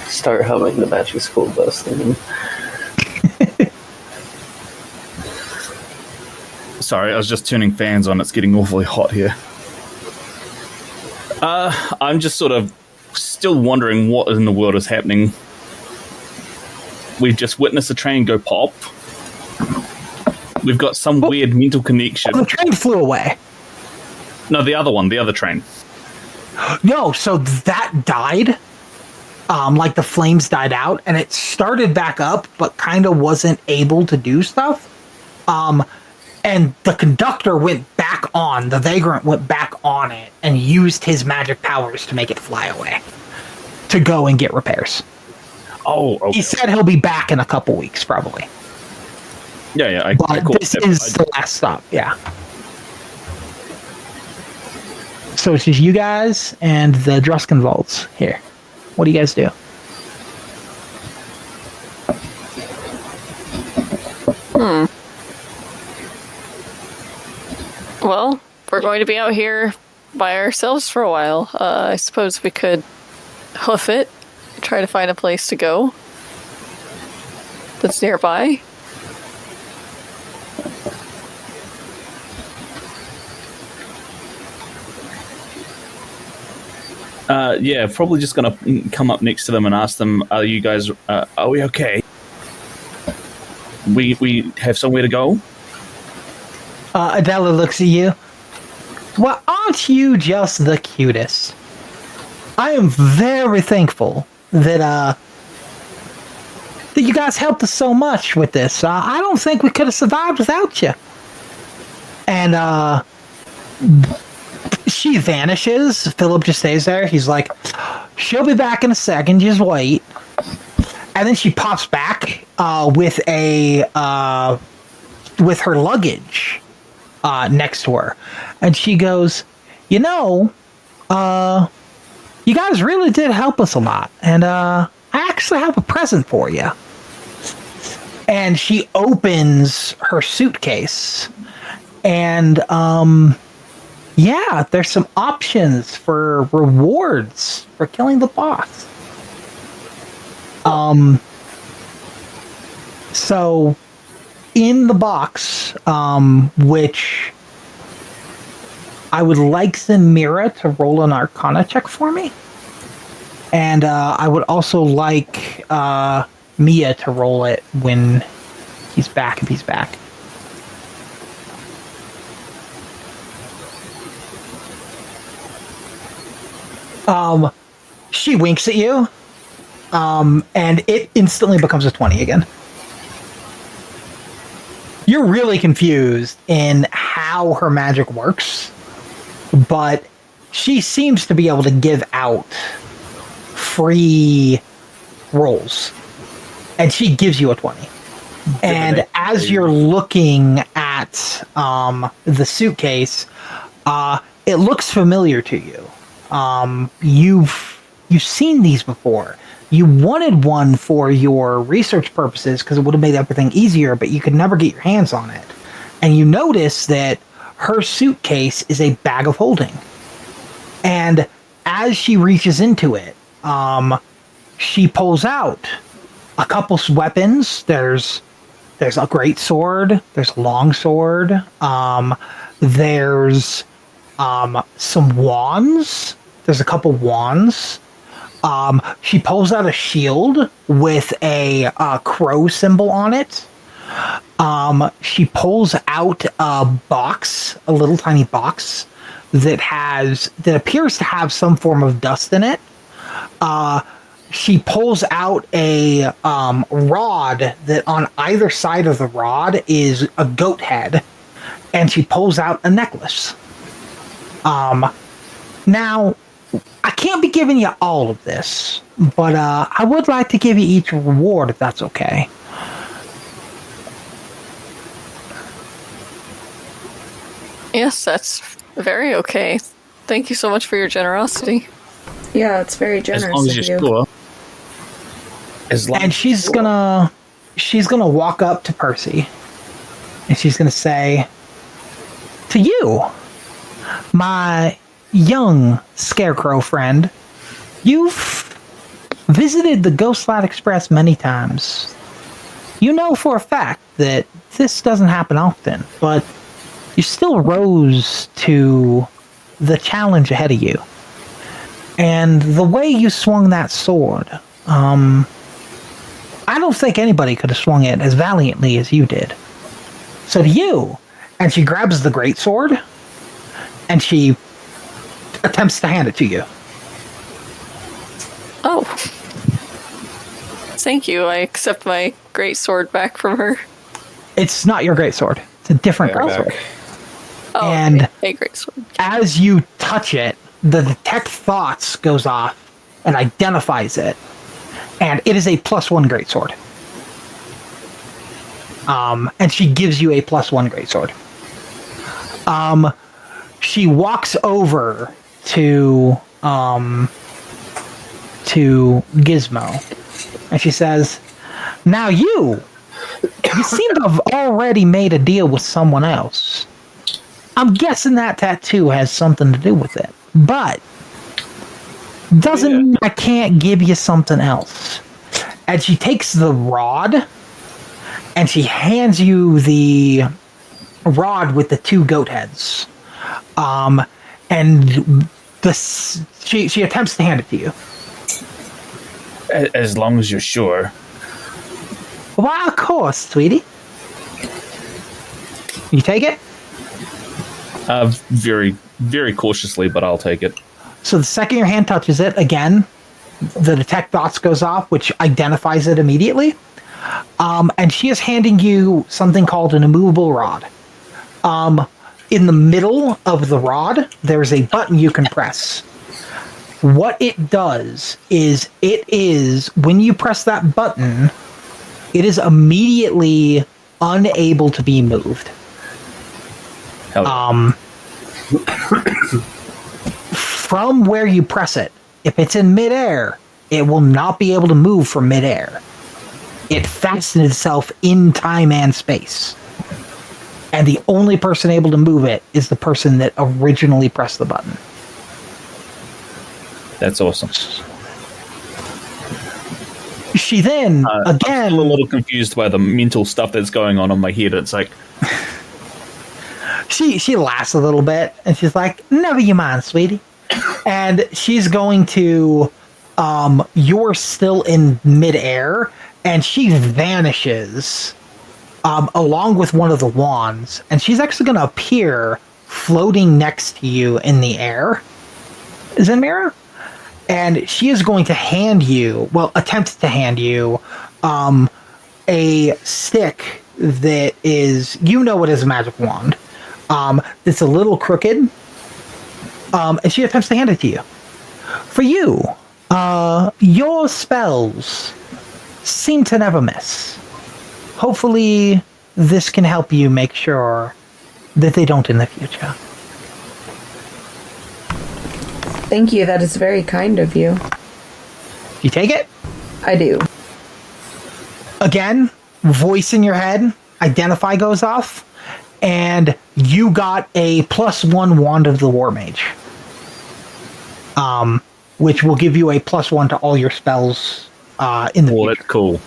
Start humming the Magic School Bus theme. Sorry, I was just turning fans on. It's getting awfully hot here. I'm just sort of still wondering what in the world is happening. We've just witnessed a train go pop. We've got some weird mental connection. The train flew away. No, the other train. No, so that died. Like the flames died out, and it started back up, but kind of wasn't able to do stuff. And the conductor went back on, the vagrant went back on it, and used his magic powers to make it fly away. To go and get repairs. Oh, okay. He said he'll be back in a couple weeks, probably. Yeah, I But caught this that. is the last stop, yeah. So it's just you guys and the Druskin Vaults here. What do you guys do? Well, we're going to be out here by ourselves for a while. I suppose we could hoof it, try to find a place to go that's nearby. Yeah, probably just gonna come up next to them and ask them, "Are you guys? Are we okay? We have somewhere to go." Adela looks at you. Well, aren't you just the cutest? I am very thankful that you guys helped us so much with this. I don't think we could have survived without you. And she vanishes. Philip just stays there. He's like, she'll be back in a second. Just wait. And then she pops back with her luggage next to her, and she goes, "You know, you guys really did help us a lot, and I actually have a present for you." And she opens her suitcase, and yeah, there's some options for rewards for killing the boss. So in the box, which I would like Zamira to roll an Arcana check for me, and I would also like Mia to roll it when he's back, if he's back. She winks at you, and it instantly becomes a 20 again. You're really confused in how her magic works, but she seems to be able to give out free rolls, and she gives you a 20. And as you're looking at the suitcase, it looks familiar to you. You've seen these before. You wanted one for your research purposes because it would have made everything easier, but you could never get your hands on it. And you notice that her suitcase is a bag of holding. And as she reaches into it, she pulls out a couple weapons. There's a great sword. There's a long sword. There's some wands. There's a couple wands. She pulls out a shield with a crow symbol on it. She pulls out a box, a little tiny box that appears to have some form of dust in it. She pulls out a rod that on either side of the rod is a goat head, and she pulls out a necklace. Now, I can't be giving you all of this, but I would like to give you each a reward if that's okay. Yes, that's very okay. Thank you so much for your generosity. Yeah, it's very As generous long as of you're you. sure. As long And as you're she's gonna walk up to Percy, And she's going to say, to you, my young scarecrow friend, you've visited the Ghostlight Express many times. You know for a fact that this doesn't happen often, but you still rose to the challenge ahead of you. And the way you swung that sword, I don't think anybody could have swung it as valiantly as you did. So to you, and she grabs the greatsword, and she attempts to hand it to you. Oh. Thank you. I accept my great sword back from her. It's not your greatsword. It's a different greatsword. Oh, And okay. A great sword. as you touch it, the detect thoughts goes off and identifies it. And it is a +1 greatsword. And she gives you a +1 greatsword. She walks over to Gizmo, and she says, "Now you seem to have already made a deal with someone else. I'm guessing that tattoo has something to do with it, but doesn't mean I can't give you something else." And she takes the rod, and she hands you the rod with the 2 goat heads. And she attempts to hand it to you. As long as you're sure. Why, of course, sweetie. You take it? Very, very cautiously, but I'll take it. So the second your hand touches it, again, the detect thoughts goes off, which identifies it immediately. And she is handing you something called an immovable rod. In the middle of the rod, there's a button you can press. What it does is when you press that button, it is immediately unable to be moved. Hell yeah. From where you press it, if it's in midair, it will not be able to move from midair. It fastens itself in time and space. And the only person able to move it is the person that originally pressed the button. That's awesome. She then, again... I'm a little confused by the mental stuff that's going on in my head. It's like... She laughs a little bit, and she's like, "Never you mind, sweetie." And she's going to... you're still in midair, and she vanishes along with one of the wands, and she's actually going to appear floating next to you in the air, Zenmira. And she is going to attempt to hand you a stick that is, it is a magic wand. That's a little crooked. And she attempts to hand it to you. For you, your spells seem to never miss. Hopefully, this can help you make sure that they don't in the future. Thank you. That is very kind of you. You take it? I do. Again, voice in your head, identify goes off, and you got a +1 Wand of the War Mage. Which will give you a +1 to all your spells in the future. That's cool.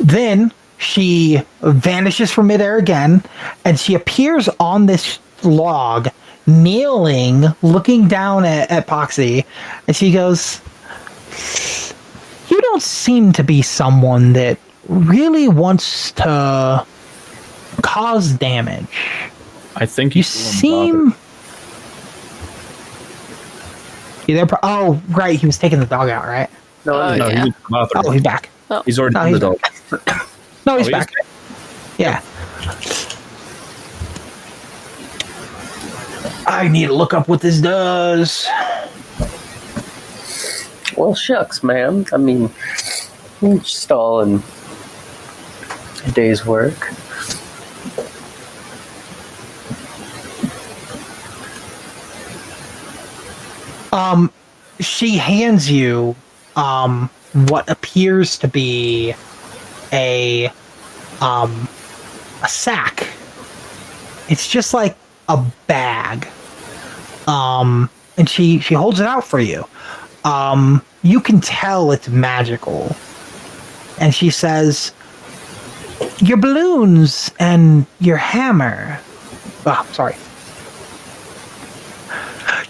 Then she vanishes from midair again, and she appears on this log, kneeling, looking down at Poxii, and she goes, "You don't seem to be someone that really wants to cause damage. I think You seem..." You there? Oh, right, he was taking the dog out, right? No, No, yeah. he was Oh, he's back. He's already No, in the he's dog. No, he's Oh, he is back. Yeah. I need to look up what this does. well, shucks, man. I mean, just all in a day's work. She hands you what appears to be a a sack. It's just like a bag. And she holds it out for you. You can tell it's magical. And she says, your balloons and your hammer. Oh, sorry.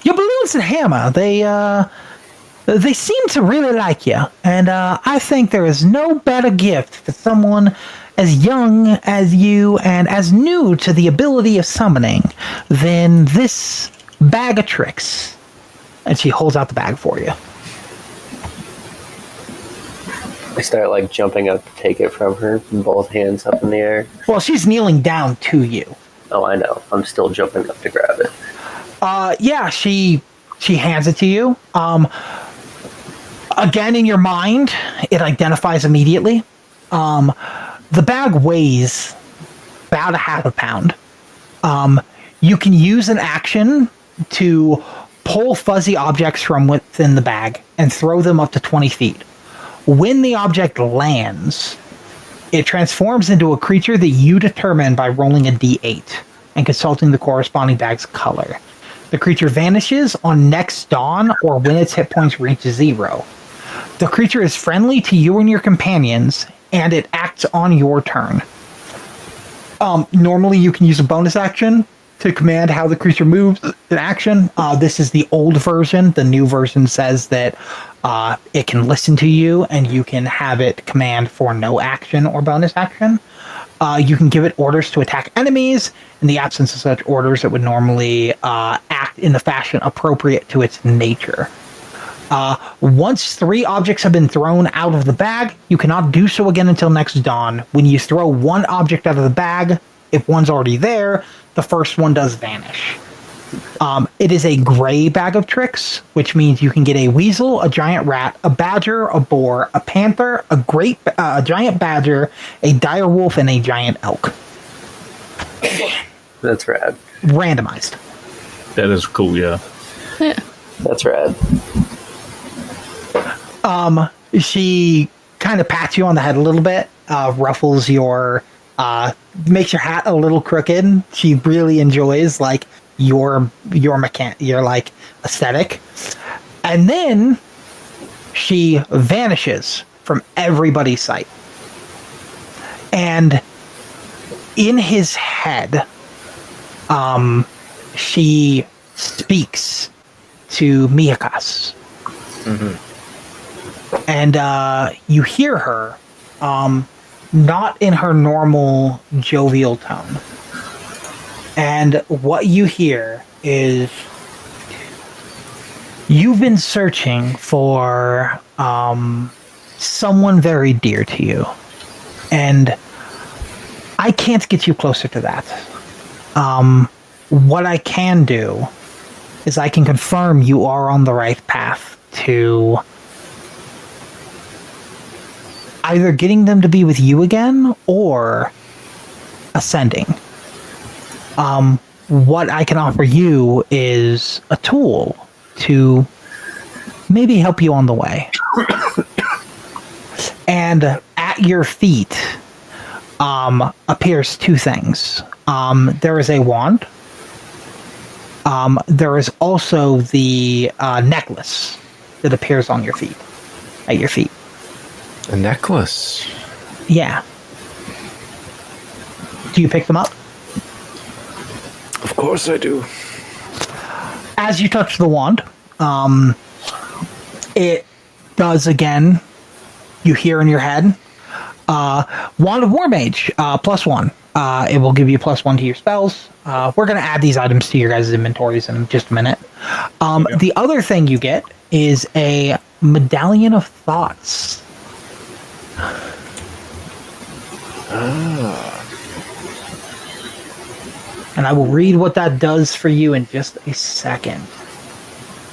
Your balloons and hammer, they seem to really like you. And I think there is no better gift for someone as young as you and as new to the ability of summoning than this bag of tricks. And she holds out the bag for you. I start like jumping up to take it from her, both hands up in the air. Well, she's kneeling down to you. Oh, I know. I'm still jumping up to grab it. Yeah, she hands it to you. Again, in your mind, it identifies immediately. The bag weighs about a half a pound. You can use an action to pull fuzzy objects from within the bag and throw them up to 20 feet. When the object lands, it transforms into a creature that you determine by rolling a d8 and consulting the corresponding bag's color. The creature vanishes on next dawn or when its hit points reach 0. The creature is friendly to you and your companions, and it acts on your turn. Normally you can use a bonus action to command how the creature moves in action. This is the old version. The new version says that it can listen to you, and you can have it command for no action or bonus action. You can give it orders to attack enemies. In the absence of such orders, it would normally act in the fashion appropriate to its nature. Once 3 objects have been thrown out of the bag, you cannot do so again until next dawn. When you throw 1 object out of the bag, if one's already there, the first one does vanish. It is a gray bag of tricks, which means you can get a weasel, a giant rat, a badger, a boar, a panther, a giant badger, a dire wolf, and a giant elk. That's rad. Randomized. That is cool, yeah. Yeah. That's rad. She kind of pats you on the head a little bit, ruffles your, makes your hat a little crooked. She really enjoys like your like aesthetic, and then she vanishes from everybody's sight. And in his head, she speaks to Miakas. Mm-hmm. And you hear her, not in her normal jovial tone. And what you hear is, you've been searching for someone very dear to you. And I can't get you closer to that. What I can do is I can confirm you are on the right path to either getting them to be with you again or ascending. What I can offer you is a tool to maybe help you on the way. And at your feet appears 2 things. There is a wand. There is also the necklace that appears on your feet, at your feet. A necklace. Yeah. Do you pick them up? Of course I do. As you touch the wand, it does again. You hear in your head, Wand of War Mage, +1. It will give you +1 to your spells. We're going to add these items to your guys' inventories in just a minute. The other thing you get is a Medallion of Thoughts. And I will read what that does for you in just a second.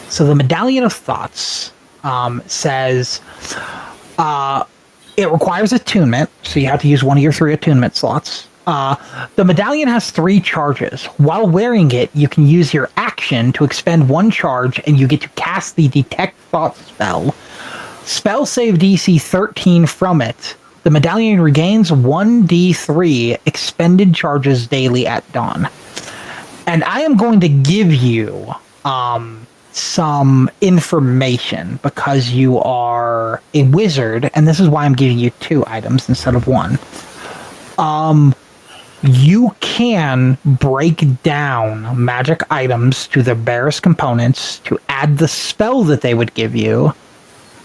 So the Medallion of Thoughts says it requires attunement, so you have to use one of your 3 attunement slots. The medallion has 3 charges. While wearing it, you can use your action to expend 1 charge, and you get to cast the Detect Thought spell. Spell save DC 13 from it The medallion regains 1d3 expended charges daily at dawn. And I am going to give you some information because you are a wizard, and this is why I'm giving you 2 items instead of 1. You can break down magic items to their barest components to add the spell that they would give you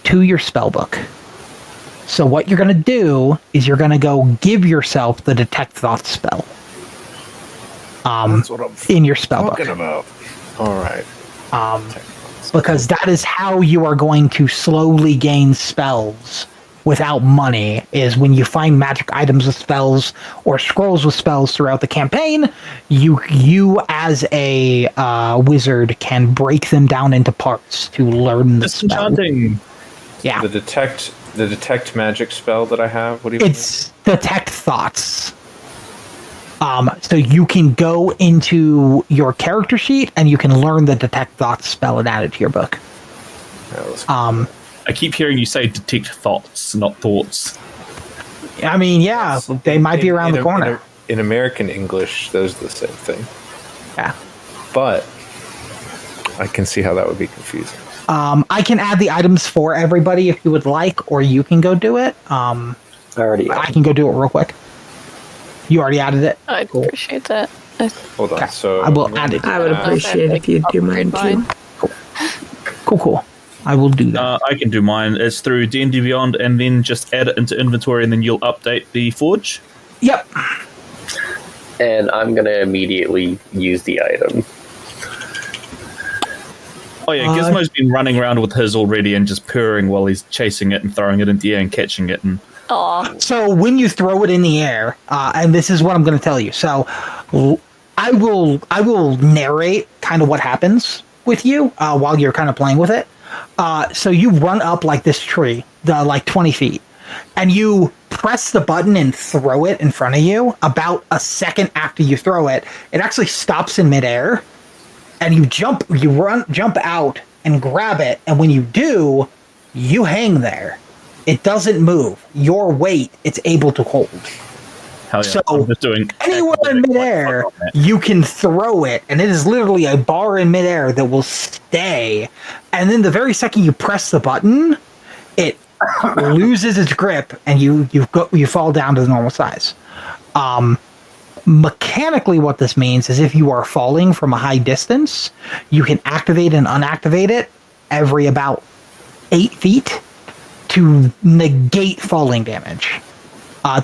to your spell book. So what you're going to do is you're going to go give yourself the Detect Thoughts spell. That's what I'm in your spell talking book. about. All right. Because that is how you are going to slowly gain spells without money, is when you find magic items with spells or scrolls with spells throughout the campaign, you as a wizard can break them down into parts to learn the spell. Disenchanting. Yeah. The detect magic spell that I have. What do you? It's Detect Thoughts. So you can go into your character sheet and you can learn the Detect Thoughts spell and add it to your book. I keep hearing you say detect thoughts, not thoughts. I mean, yeah, they might be around the corner. In American English, those are the same thing. Yeah. But I can see how that would be confusing. I can add the items for everybody if you would like, or you can go do it. I can go do it real quick. You already added it? I'd appreciate that. Hold on. Okay. So I will add it. I would appreciate if you'd do mine too. Cool. I will do that. I can do mine. It's through D&D Beyond, and then just add it into inventory, and then you'll update the forge. Yep. And I'm going to immediately use the item. Oh yeah, Gizmo's been running around with his already and just purring while he's chasing it and throwing it into the air and catching it. And so when you throw it in the air, and this is what I'm going to tell you. So I will narrate kind of what happens with you while you're kind of playing with it. So you run up like this tree, like 20 feet, and you press the button and throw it in front of you. About a second after you throw it, it actually stops in midair, and you jump out and grab it. And when you do, you hang there. It doesn't move. Your weight, it's able to hold. Hell yeah. So I'm just doing anywhere in midair, you can throw it, and it is literally a bar in midair that will stay. And then the very second you press the button, it loses its grip, and you fall down to the normal size. Mechanically, what this means is if you are falling from a high distance, you can activate and unactivate it every about 8 feet to negate falling damage.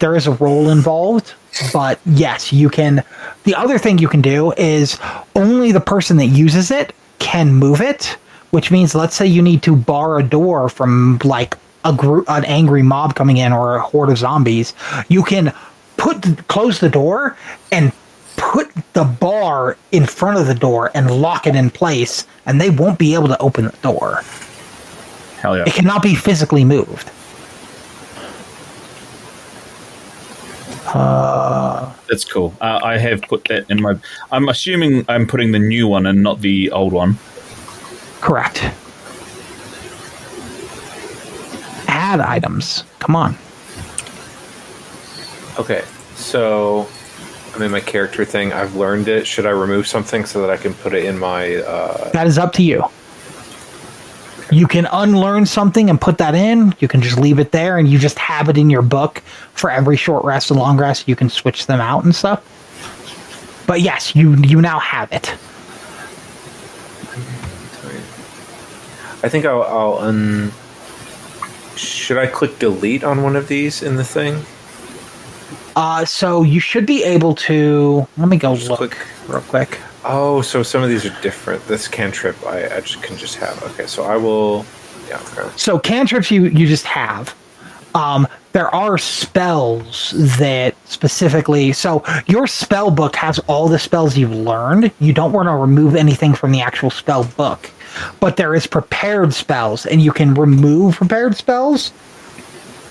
There is a roll involved, but yes, you can. The other thing you can do is only the person that uses it can move it, which means let's say you need to bar a door from like an angry mob coming in or a horde of zombies. You can close the door and put the bar in front of the door and lock it in place, and they won't be able to open the door. Hell yeah. It cannot be physically moved. That's cool. I have put that in my... I'm assuming I'm putting the new one and not the old one. Correct. Add items. Come on. Okay, so I'm in my character thing. I've learned it. Should I remove something so that I can put it in my... That is up to you. You can unlearn something and put that in. You can just leave it there, and you just have it in your book for every short rest and long rest. You can switch them out and stuff. But yes, you now have it. I think I'll Should I click delete on one of these in the thing? So you should be able to... Let me go look real quick. Oh, so some of these are different. This cantrip I can just have. Okay, so I will... Yeah, okay. So cantrips you just have. There are spells that specifically... So your spell book has all the spells you've learned. You don't want to remove anything from the actual spell book. But there is prepared spells, and you can remove prepared spells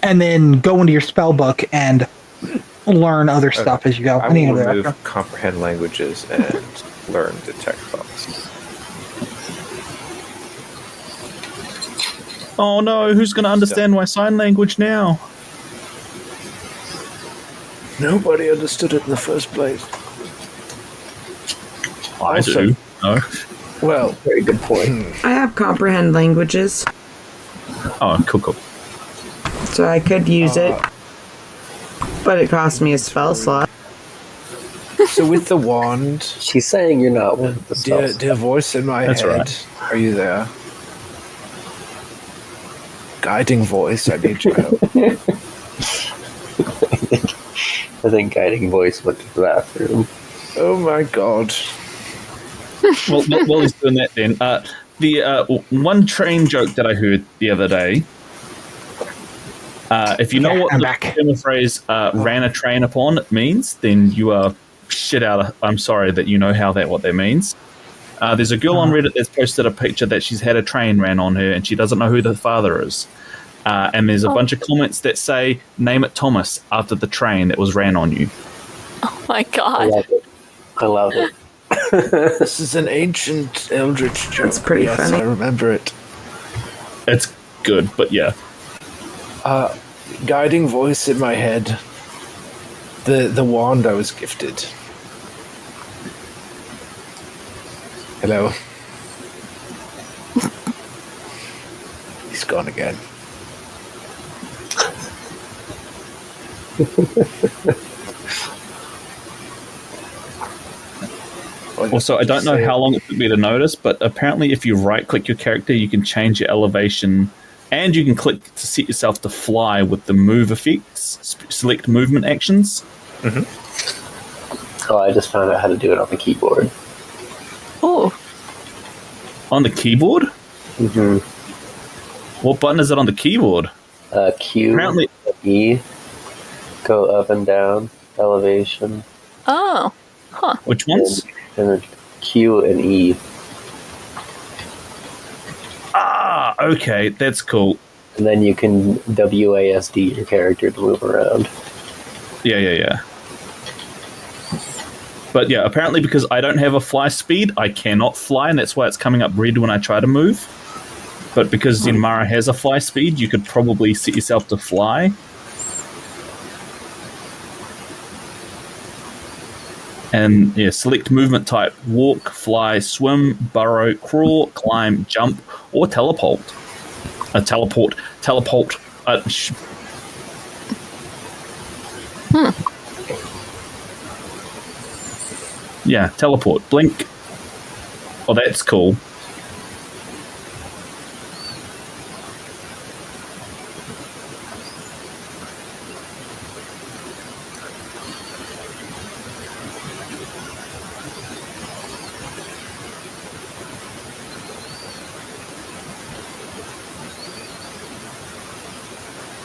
and then go into your spell book and learn other stuff as you go. I will remove comprehend languages and learn detect thoughts. Oh no, who's going to understand my sign language now? Nobody understood it in the first place. I Also- do. No. Well, Very good point. I have comprehend languages, Oh, cool. so I could use it. But it cost me a spell slot. so with the wand, She's saying you're not one of the spells. dear voice in my That's head, right. are you there? Guiding voice, I need your help. I think guiding voice went to the bathroom. Oh my god. Well, while he's doing that, then the one train joke that I heard the other day. If you know what I'm the back. German phrase "ran a train upon" means, then you are shit out of. I'm sorry that you know what that means. There's a girl on Reddit that's posted a picture that she's had a train ran on her, and she doesn't know who the father is. And there's a bunch of comments that say, "Name it Thomas," after the train that was ran on you. Oh my I god. love it. I love it. This is an ancient eldritch joke. That's pretty yes, funny. I remember it. It's good, but yeah. Guiding voice in my head. The wand I was gifted. Hello. He's gone again. Also, I don't know how long it took me to notice, but apparently if you right-click your character, you can change your elevation, and you can click to set yourself to fly with the move effects, select movement actions. Oh, I just found out how to do it on the keyboard. Oh, On the keyboard? Mm-hmm. What button is it on the keyboard? Q, Apparently- E, go up and down, elevation, oh, huh. Which ones? and then Q and E. Ah, okay, that's cool. And then you can WASD your character to move around. Yeah. But yeah, apparently because I don't have a fly speed, I cannot fly, and that's why it's coming up red when I try to move. But because Zenmara has a fly speed, you could probably set yourself to fly. And yeah, select movement type: walk, fly, swim, burrow, crawl, climb, jump, or teleport. Teleport. Yeah, teleport. Blink. Oh, that's cool.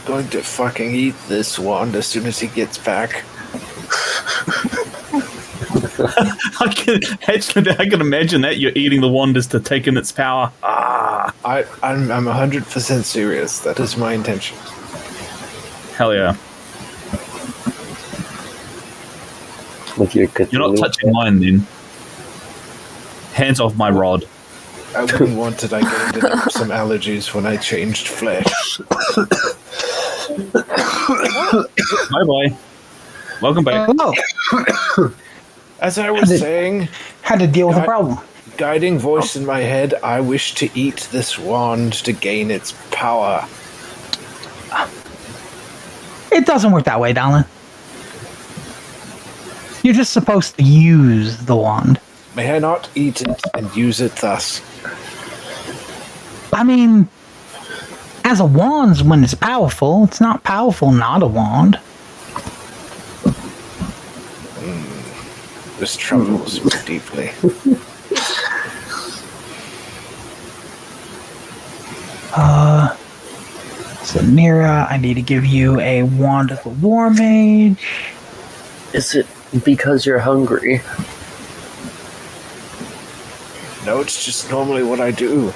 Going to fucking eat this wand as soon as he gets back. I can imagine that you're eating the wand is to take in its power. I'm 100% serious. That is my intention. Hell yeah. With your You're not Cthulhu. touching mine then. Hands off my rod. I wouldn't want it. I gained some allergies when I changed flesh. Bye bye. Welcome back. Hello. As I was saying, Had to deal with a God. problem. guiding voice in my head, I wish to eat this wand to gain its power. It doesn't work that way, darling. You're just supposed to use the wand. May I not eat it and use it thus? I mean, as a wand, when it's powerful, it's not powerful not a wand. This troubles me deeply. So, Mira, I need to give you a wand of the War Mage. Is it because you're hungry? No, it's just normally what I do.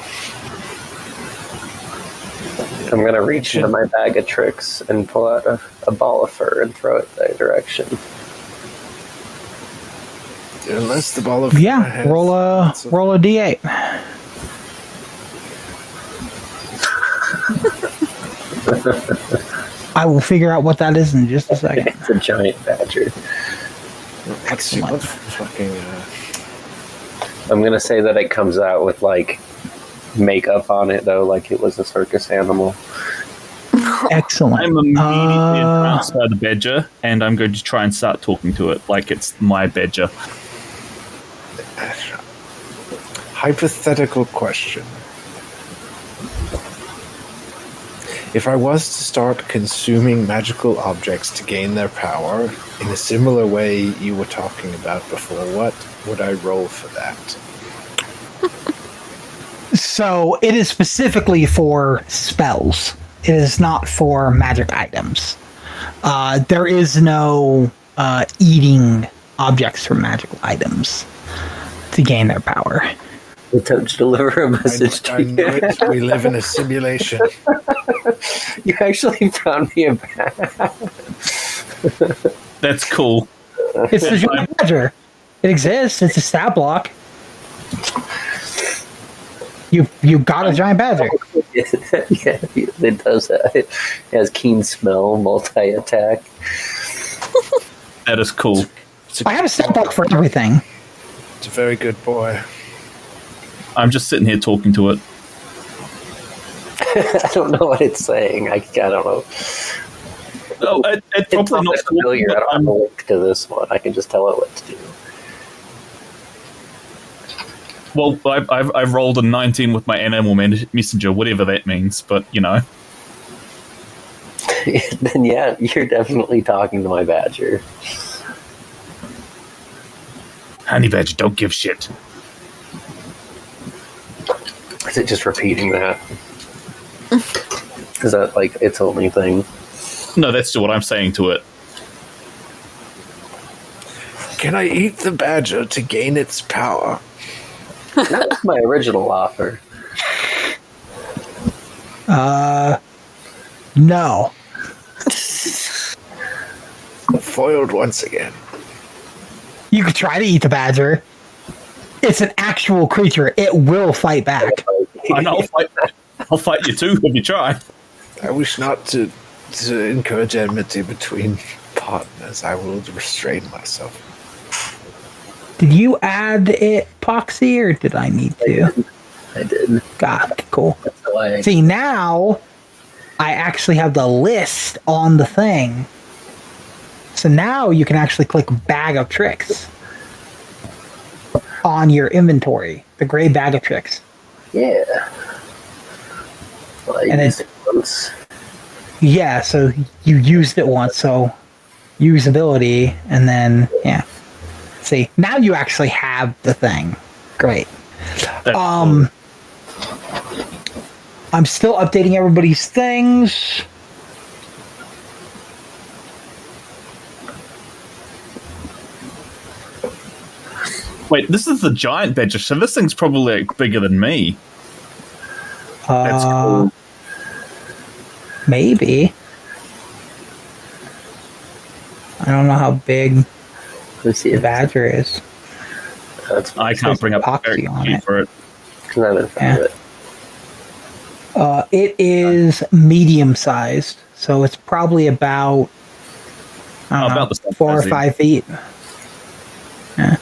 I'm gonna reach into my bag of tricks and pull out a ball of fur and throw it that direction. Unless the ball of Yeah, has- roll a d8. I will figure out what that is in just a second. It's a giant bag badger. Let's see what fucking. I'm gonna say that it comes out with like makeup on it though, like it was a circus animal. Excellent. I'm immediately entranced by the badger, and I'm going to try and start talking to it like it's my badger. Hypothetical question. If I was to start consuming magical objects to gain their power in a similar way you were talking about before, what would I roll for that? So it is specifically for spells. It is not for magic items. There is no eating objects from magical items to gain their power. Attempt to deliver a message I to know you. it. We live in a simulation. You actually found me a bag. That's cool. It's the giant badger. It exists. It's a stat block. You got a giant badger. Yeah, it does that. It has keen smell, multi-attack. That is cool. I have a stat block for everything. It's a very good boy. I'm just sitting here talking to it. I don't know what it's saying. I don't know. Oh, it's It's probably not familiar. I don't have a link to this one. I can just tell it what to do. Well, I've rolled a 19 with my animal messenger, whatever that means. But you know, Then yeah, you're definitely talking to my badger. honey badger, don't give shit. Is it just repeating that? Is that like its only thing? No, that's what I'm saying to it. Can I eat the badger to gain its power? That was my original offer. No. Foiled once again. You could try to eat the badger. It's an actual creature. It will fight back. And I'll fight you too if you try. I wish not to encourage enmity between partners. I will restrain myself. Did you add it, Poxii, or did I need to? I did. Got it. Cool. That's why I See, now I actually have the list on the thing. So now you can actually click Bag of Tricks on your inventory, the gray Bag of Tricks. yeah. Well, I And used it- it once. Yeah, so you used it once, so usability, and then, yeah. See, now you actually have the thing. Great. That's I'm still updating everybody's things. Wait, this is the giant badger, so this thing's probably like bigger than me. That's cool. Maybe. I don't know how big Let's see the if badger is. that's I can't bring up Poxii the on sheet it. for it. because I'm in front of it. It is medium sized, so it's probably about, I don't know, About the same 4 or size, 5 feet. Yeah.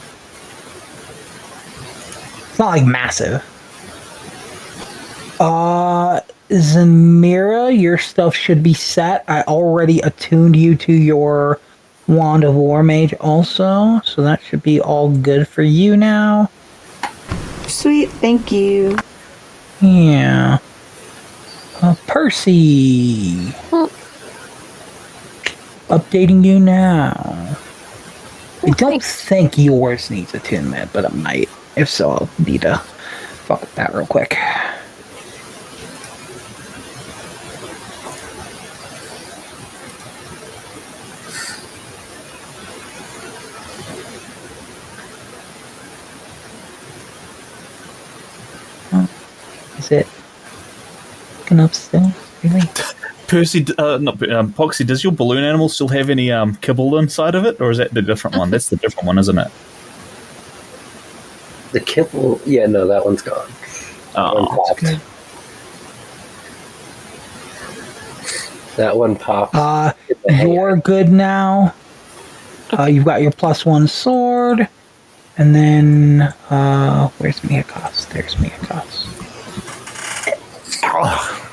It's not like massive. Zamira, your stuff should be set. I already attuned you to your Wand of War Mage also, so that should be all good for you now. Sweet, thank you. Yeah. Percy. Updating you now. I don't think yours needs attunement, but it might. If so, I'll need to fuck with that real quick. Is it looking up still? Really? Percy, Poxie, does your balloon animal still have any kibble inside of it, or is that the different one? That's the different one, isn't it? The kibble, yeah, no, that one's gone. Oh, Popped. That one popped. in the hand. You're good now. You've got your +1 sword, and then where's Miyakos? There's Miyakos. Oh,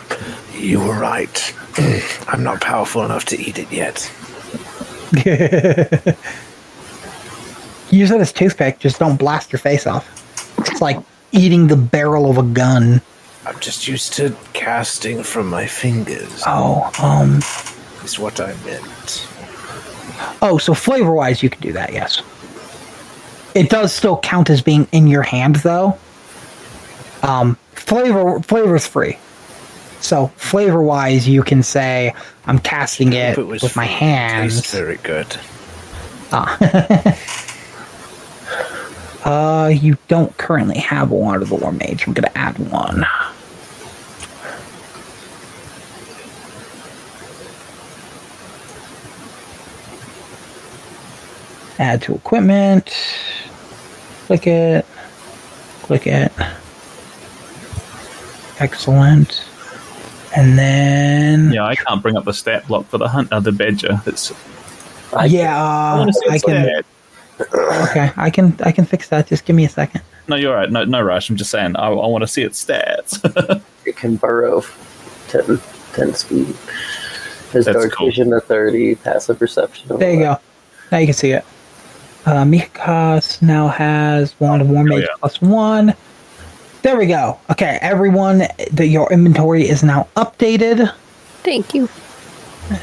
you were right. I'm not powerful enough to eat it yet. Use it as toothpick. Just don't blast your face off. It's like eating the barrel of a gun. I'm just used to casting from my fingers. Oh, Is what I meant. Oh, so flavor-wise, you can do that, yes. It does still count as being in your hand, though. Flavor's free. So flavor-wise, you can say, I'm casting it with my hands. Tastes very good. You don't currently have a Water the War Mage. I'm going to add one. Add to equipment. Click it. Click it. Excellent. And then... Yeah, I can't bring up the stat block for the hunt. The badger. It's... I can... Okay, I can fix that. Just give me a second. No, you're right. No rush. I'm just saying. I want to see its stats. It can burrow 10 speed. Has That's dark cool. vision to 30, passive perception. There you go. Now you can see it. Miyakos now has Wand of War Mage +1. There we go. Okay, everyone, your inventory is now updated. Thank you.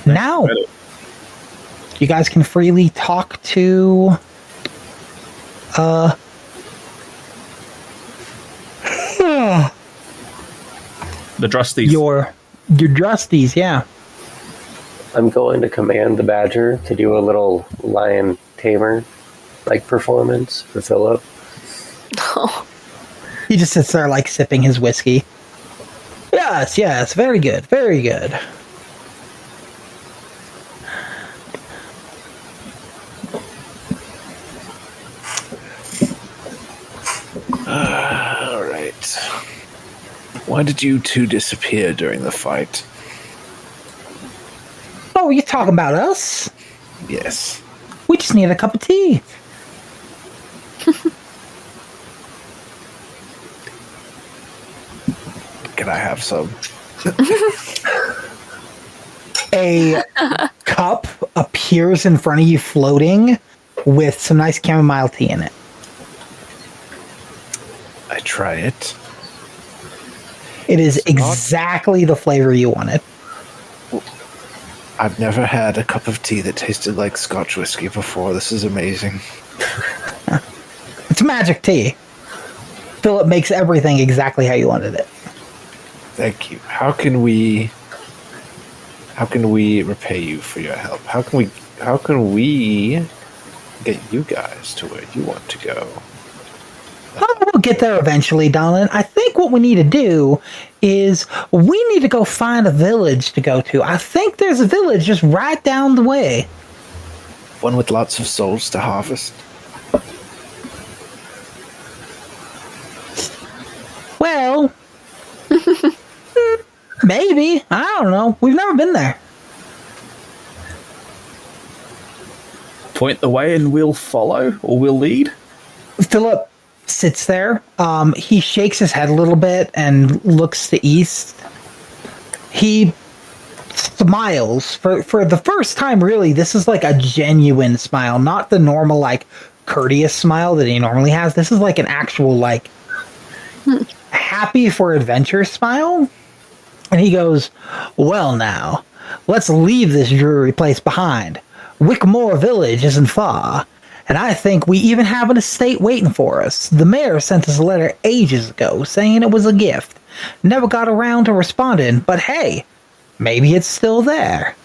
Now, you guys can freely talk to The Drusties. your Drusties, yeah. I'm going to command the badger to do a little lion tamer like performance for Philip. Oh, He just sits there like sipping his whiskey. Yes, very good, very good. All right. Why did you two disappear during the fight? Oh, you talking about us? Yes. We just need a cup of tea. Can I have some? A cup appears in front of you floating with some nice chamomile tea in it. I try it. It is It's not- exactly the flavor you wanted. I've never had a cup of tea that tasted like Scotch whiskey before. This is amazing. It's magic tea. Philip makes everything exactly how you wanted it. Thank you. How can we repay you for your help? How can we get you guys to where you want to go? Oh, we'll get there eventually, darling. I think what we need to do is we need to go find a village to go to. I think there's a village just right down the way. One with lots of souls to harvest. Well, maybe. I don't know. We've never been there. Point the way and we'll follow, or we'll lead. Philip sits there. He shakes his head a little bit and looks to east. He smiles for the first time. Really, this is like a genuine smile, not the normal like courteous smile that he normally has. This is like an actual like happy for adventure smile. And he goes, "Well, now let's leave this dreary place behind. Wickmore Village isn't far, and I think we even have an estate waiting for us. The mayor sent us a letter ages ago saying it was a gift. Never got around to responding, but hey, maybe it's still there."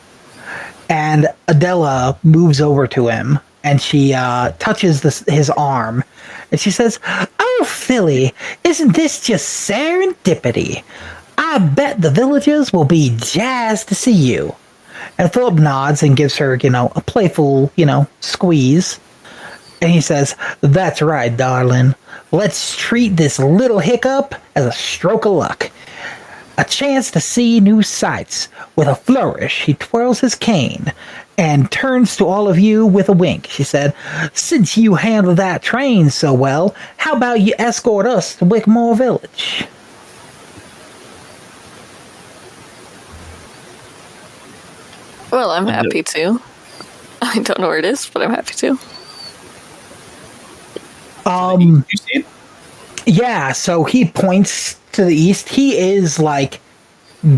And Adela moves over to him, and she touches his arm, and she says, "Oh, Philly, isn't this just serendipity? I bet the villagers will be jazzed to see you." And Philip nods and gives her, a playful, squeeze. And he says, "That's right, darling. Let's treat this little hiccup as a stroke of luck. A chance to see new sights." With a flourish, he twirls his cane and turns to all of you with a wink. She said, "Since you handle that train so well, how about you escort us to Wickmore Village?" Well, I'm happy to. I don't know where it is, but I'm happy to. You see it? Yeah, so he points to the east. He is like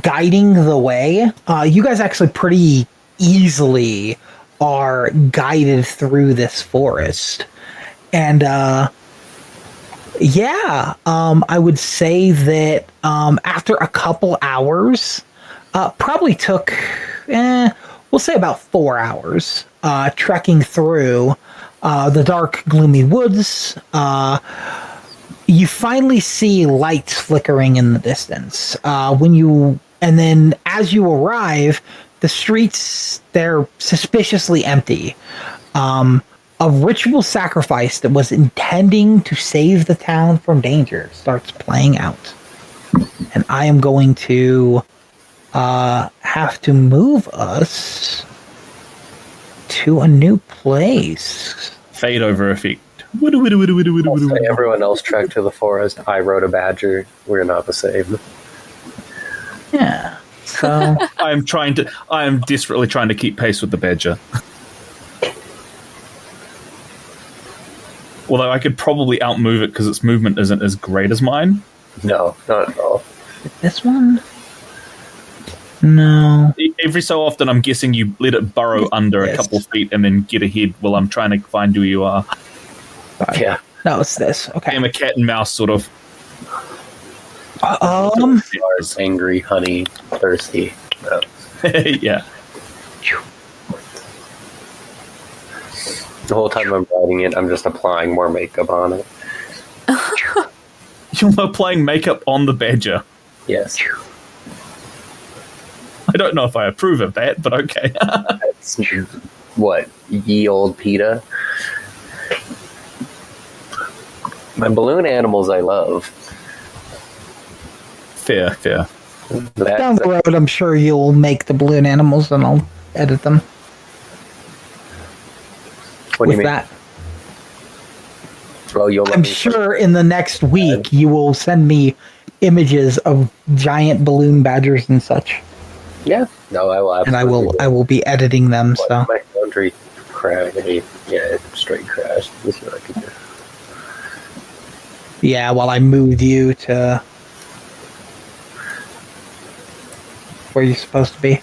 guiding the way. You guys actually pretty easily are guided through this forest. And I would say that after a couple hours, probably took, we'll say about 4 hours, trekking through the dark, gloomy woods. You finally see lights flickering in the distance. And then as you arrive, the streets, they're suspiciously empty. A ritual sacrifice that was intending to save the town from danger starts playing out. And I am going to have to move us to a new place. Fade over effect. Everyone else trekked to the forest. I rode a badger. We're not the same. Yeah. So I am desperately trying to keep pace with the badger. Although I could probably outmove it because its movement isn't as great as mine. No, not at all. this one? No. Every so often, I'm guessing you let it burrow under a couple of feet and then get ahead while I'm trying to find who you are. Yeah. No, it's this. Okay. I'm a cat and mouse sort of. Angry, honey, thirsty. No. Yeah. The whole time I'm riding it, I'm just applying more makeup on it. You're applying makeup on the badger. Yes. I don't know if I approve of that, but okay. That's, what, ye old PETA? My balloon animals I love. Fair. Down the road, I'm sure you'll make the balloon animals and I'll edit them. What do you mean? That. Well, I'm sure in the next week you will send me images of giant balloon badgers and such. Yeah. No, I will. And I will be editing them. What, So my laundry crashed. Yeah, it straight crashed. Let's see what I can do. yeah, while I moved you to where you're supposed to be.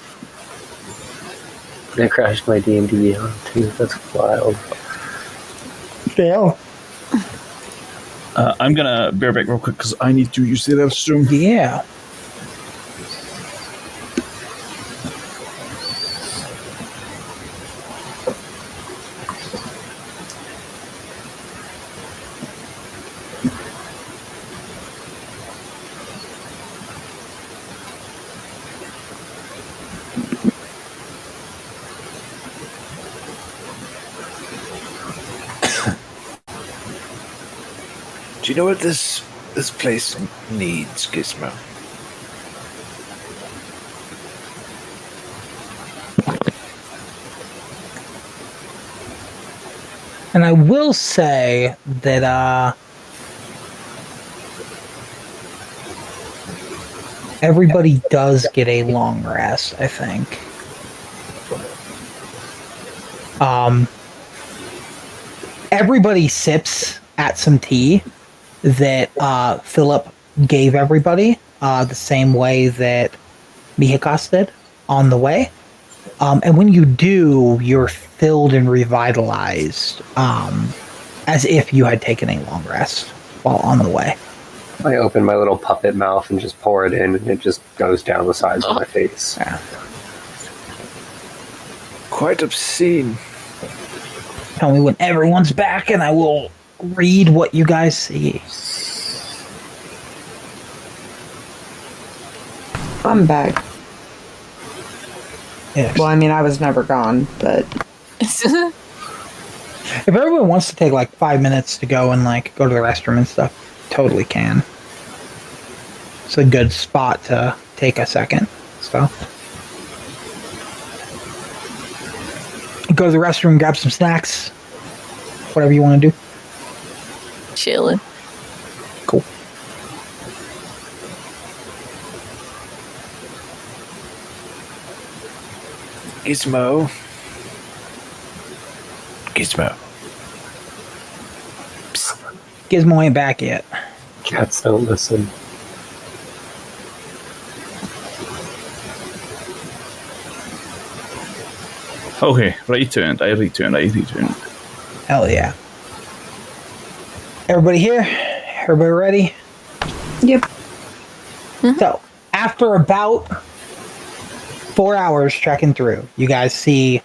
I crashed my D&D too. That's wild. Yeah. I'm gonna bear back real quick because I need to use the restroom. Yeah. Do you know what this place needs, Gizmo? And I will say that everybody does get a long rest, I think. Everybody sips at some tea that Philip gave everybody, the same way that Mihikos did on the way. And when you do, you're filled and revitalized, as if you had taken a long rest while on the way. I open my little puppet mouth and just pour it in, and it just goes down the sides of my face. Yeah. Quite obscene. Tell me when everyone's back, and I will read what you guys see. I'm back. Yes. Well, I mean, I was never gone, but If everyone wants to take like 5 minutes to go and like go to the restroom and stuff, totally can. It's a good spot to take a second. So go to the restroom, grab some snacks, whatever you want to do. Chilling. Cool. Gizmo. Gizmo ain't back yet. Cats don't listen. Okay, returned. I returned. Hell yeah. Everybody here? Everybody ready? Yep. So, after about 4 hours trekking through, you guys see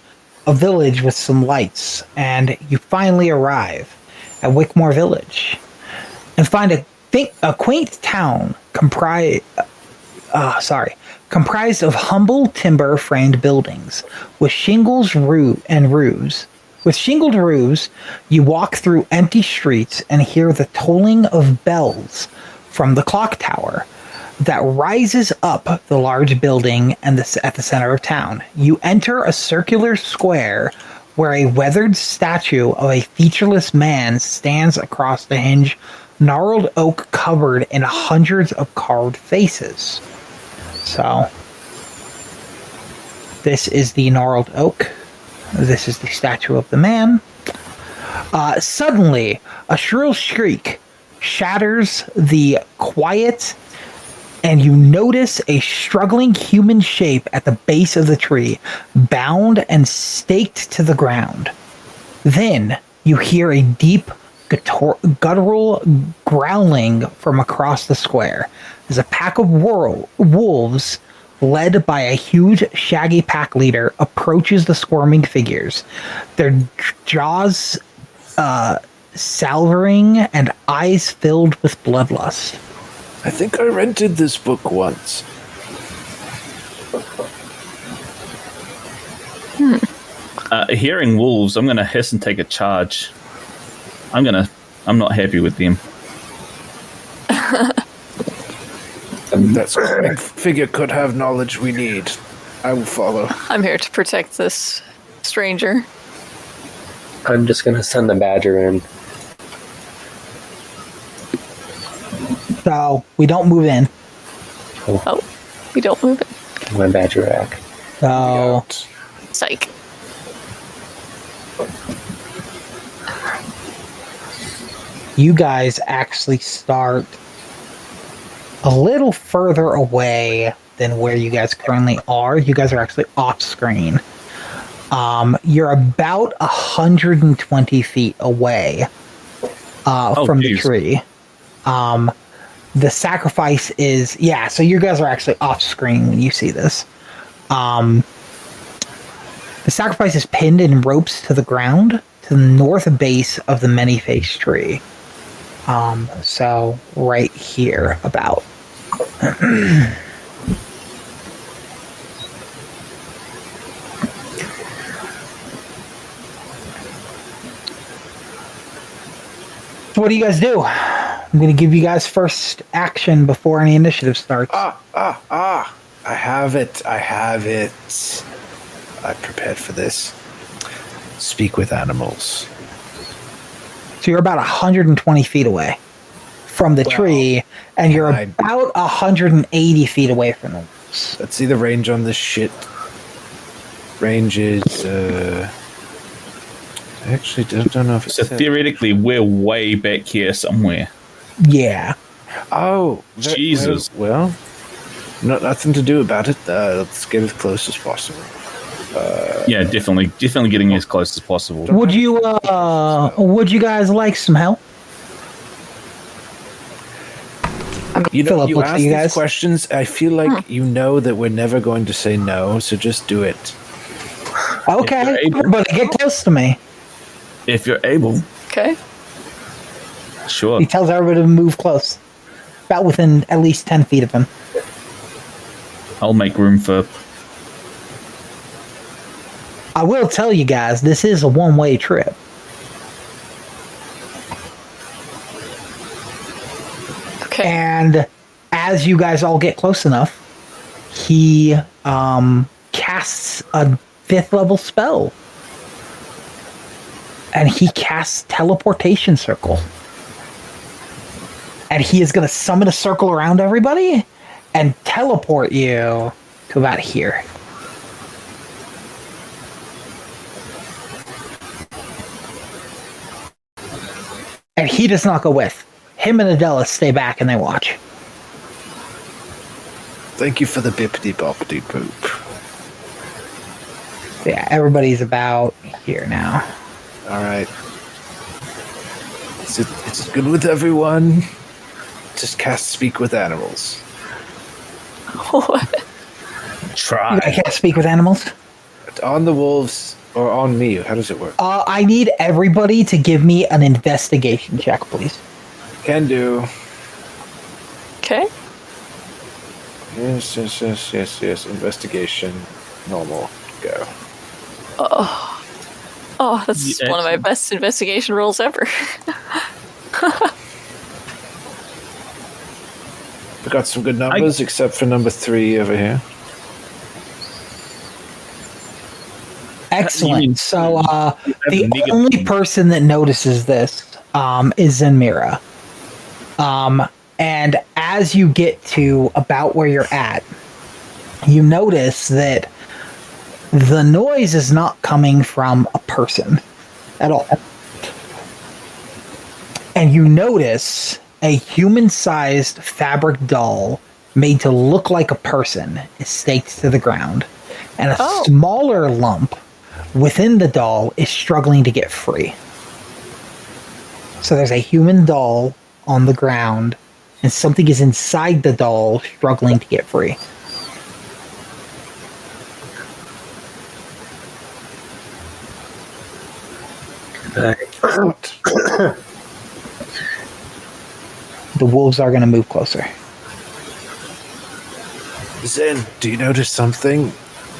a village with some lights, and you finally arrive at Wickmore Village and find a quaint town comprised of humble timber framed buildings with shingles and roofs. With shingled roofs, you walk through empty streets and hear the tolling of bells from the clock tower that rises up the large building at the center of town. You enter a circular square where a weathered statue of a featureless man stands across the hinged gnarled oak covered in hundreds of carved faces. So, this is the gnarled oak. This is the statue of the man. Suddenly, a shrill shriek shatters the quiet, and you notice a struggling human shape at the base of the tree, bound and staked to the ground. Then, you hear a deep, guttural growling from across the square as a pack of wolves led by a huge, shaggy pack leader, approaches the squirming figures, their jaws salvering and eyes filled with bloodlust. I think I rented this book once. Hearing wolves, I'm going to hiss and take a charge. I'm not happy with them. That squirming figure could have knowledge we need. I will follow. I'm here to protect this stranger. I'm just going to send the badger in. So, we don't move in. Oh, we don't move it. Get my badger back. So, Psych. you guys actually start a little further away than where you guys currently are. You guys are actually off screen. You're about 120 feet away from the tree. The sacrifice is, so you guys are actually off screen when you see this. The sacrifice is pinned in ropes to the ground to the north base of the many-faced tree. So right here about. So what do you guys do? I'm going to give you guys first action before any initiative starts. I have it. I prepared for this. Speak with animals. So you're about 120 feet away from the tree, and you're about 180 feet away from them. Let's see the range on this shit. Range is, I actually don't know if it's... So theoretically, we're way back here somewhere. Yeah. Oh. Jesus. Well, nothing to do about it. Let's get as close as possible. Yeah, definitely getting as close as possible. Would you guys like some help? You know, Philip, you looks ask at you these guys. questions, I feel like you know that we're never going to say no, so just do it. Okay, but get close to me. If you're able. Okay. Sure. He tells everybody to move close. About within at least 10 feet of him. I'll make room for... I will tell you guys, this is a one-way trip. Okay. And as you guys all get close enough, he casts a 5th level spell and he casts teleportation circle. And he is going to summon a circle around everybody and teleport you to about here. And he does not go with. Him and Adela stay back and they watch. Thank you for the bippity boppity boop. Yeah, everybody's about here now. All right. Is it good with everyone? Just cast Speak with Animals. What? Try. I can't speak with animals. On the wolves or on me? How does it work? I need everybody to give me an investigation check, please. Can do. Okay. Yes. Investigation. Normal. Go. Oh, that's Yeah, one of my best investigation rolls ever. We got some good numbers, except for number 3 over here. Excellent. So the negative- only person that notices this is Zenmira. And as you get to about where you're at, you notice that the noise is not coming from a person at all. And you notice a human-sized fabric doll made to look like a person is staked to the ground. And a smaller lump within the doll is struggling to get free. So there's a human doll on the ground, and something is inside the doll struggling to get free. The wolves are going to move closer. Zen, do you notice something?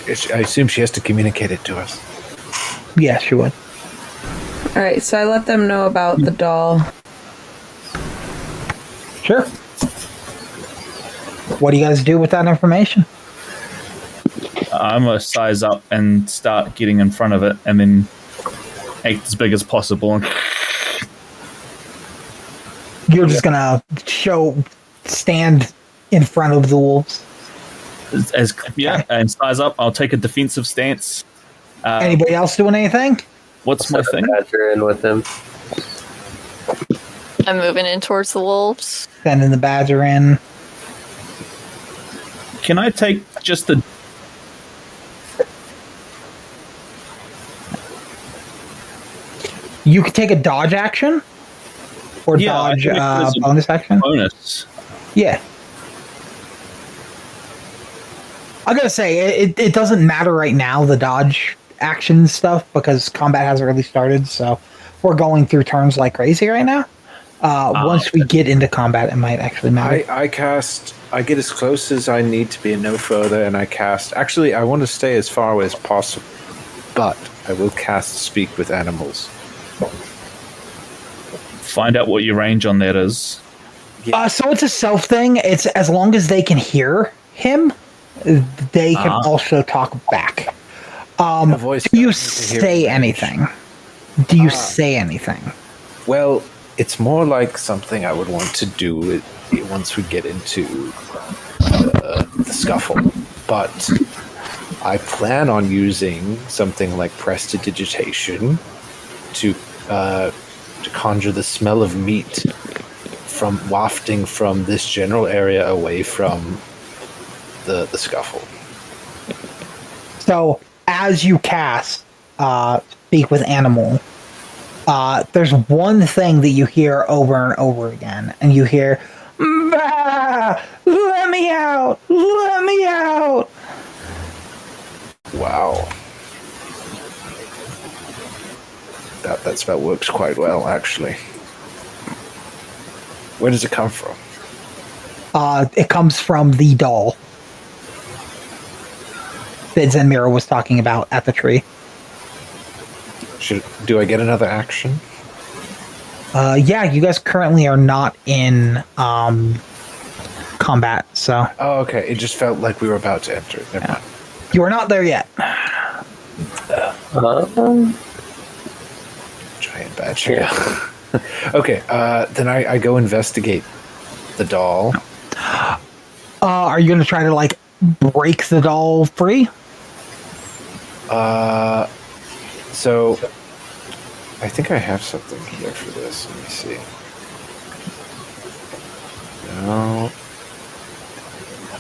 I assume she has to communicate it to us. Yeah, she would. All right, so I let them know about the doll. Sure. What do you guys do with that information? I'm going to size up and start getting in front of it and then act as big as possible. You're just going to stand in front of the wolves. And size up. I'll take a defensive stance. Anybody else doing anything? What's my thing? Badger in with him. I'm moving in towards the wolves. Sending the badger in. Can I take just the... You could take a dodge action? Or dodge bonus action? Bonus. Yeah. I gotta say, it doesn't matter right now, the dodge action stuff, because combat hasn't really started, so we're going through turns like crazy right now. Once we get into combat, it might actually matter. I get as close as I need to be and no further, and I cast... Actually, I want to stay as far away as possible, but I will cast Speak with Animals. Find out what your range on that is. So it's a self thing. It's as long as they can hear him, they can also talk back. Do you say anything? Do you say anything? Well, it's more like something I would want to do once we get into the scuffle. But I plan on using something like prestidigitation to conjure the smell of meat from wafting from this general area away from the scuffle. So as you cast Speak with Animal, there's one thing that you hear over and over again, and you hear, "Bah! Let me out! Let me out!" Wow. That spell works quite well, actually. Where does it come from? It comes from the doll that Zenmira was talking about at the tree. Do I get another action? Yeah, you guys currently are not in combat, so... Oh, okay. It just felt like we were about to enter it. Never mind. You are not there yet. Bad trigger. Okay, then I go investigate the doll. Are you going to try to, like, break the doll free? So I think I have something here for this. Let me see. No.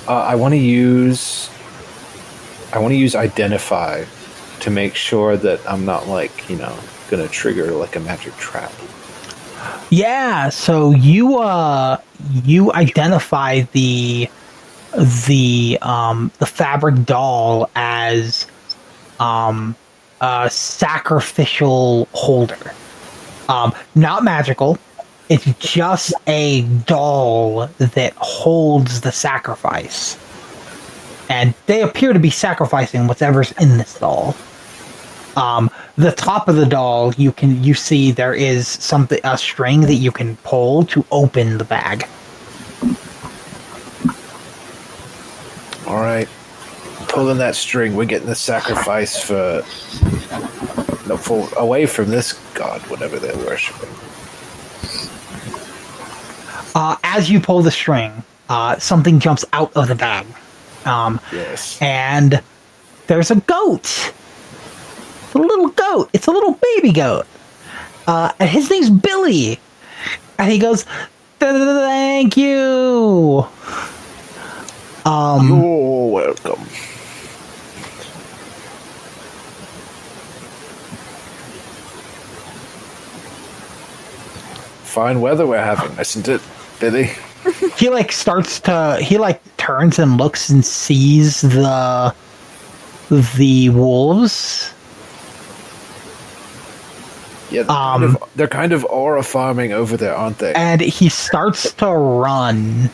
I want to use identify to make sure that I'm not, like, gonna trigger like a magic trap. Yeah, so you identify the fabric doll as a sacrificial holder. Not magical. It's just a doll that holds the sacrifice. And they appear to be sacrificing whatever's in this doll. The top of the doll, you see there is a string that you can pull to open the bag. All right, pulling that string. We're getting the sacrifice for away from this god, whatever they're worshiping. As you pull the string, something jumps out of the bag. Yes. And there's a goat. A little goat. It's a little baby goat. And his name's Billy. And he goes, "Thank you." You're welcome. Fine weather we're having, isn't it, Billy? He turns and looks and sees the wolves. Yeah, they're kind of aura farming over there, aren't they? And he starts to run.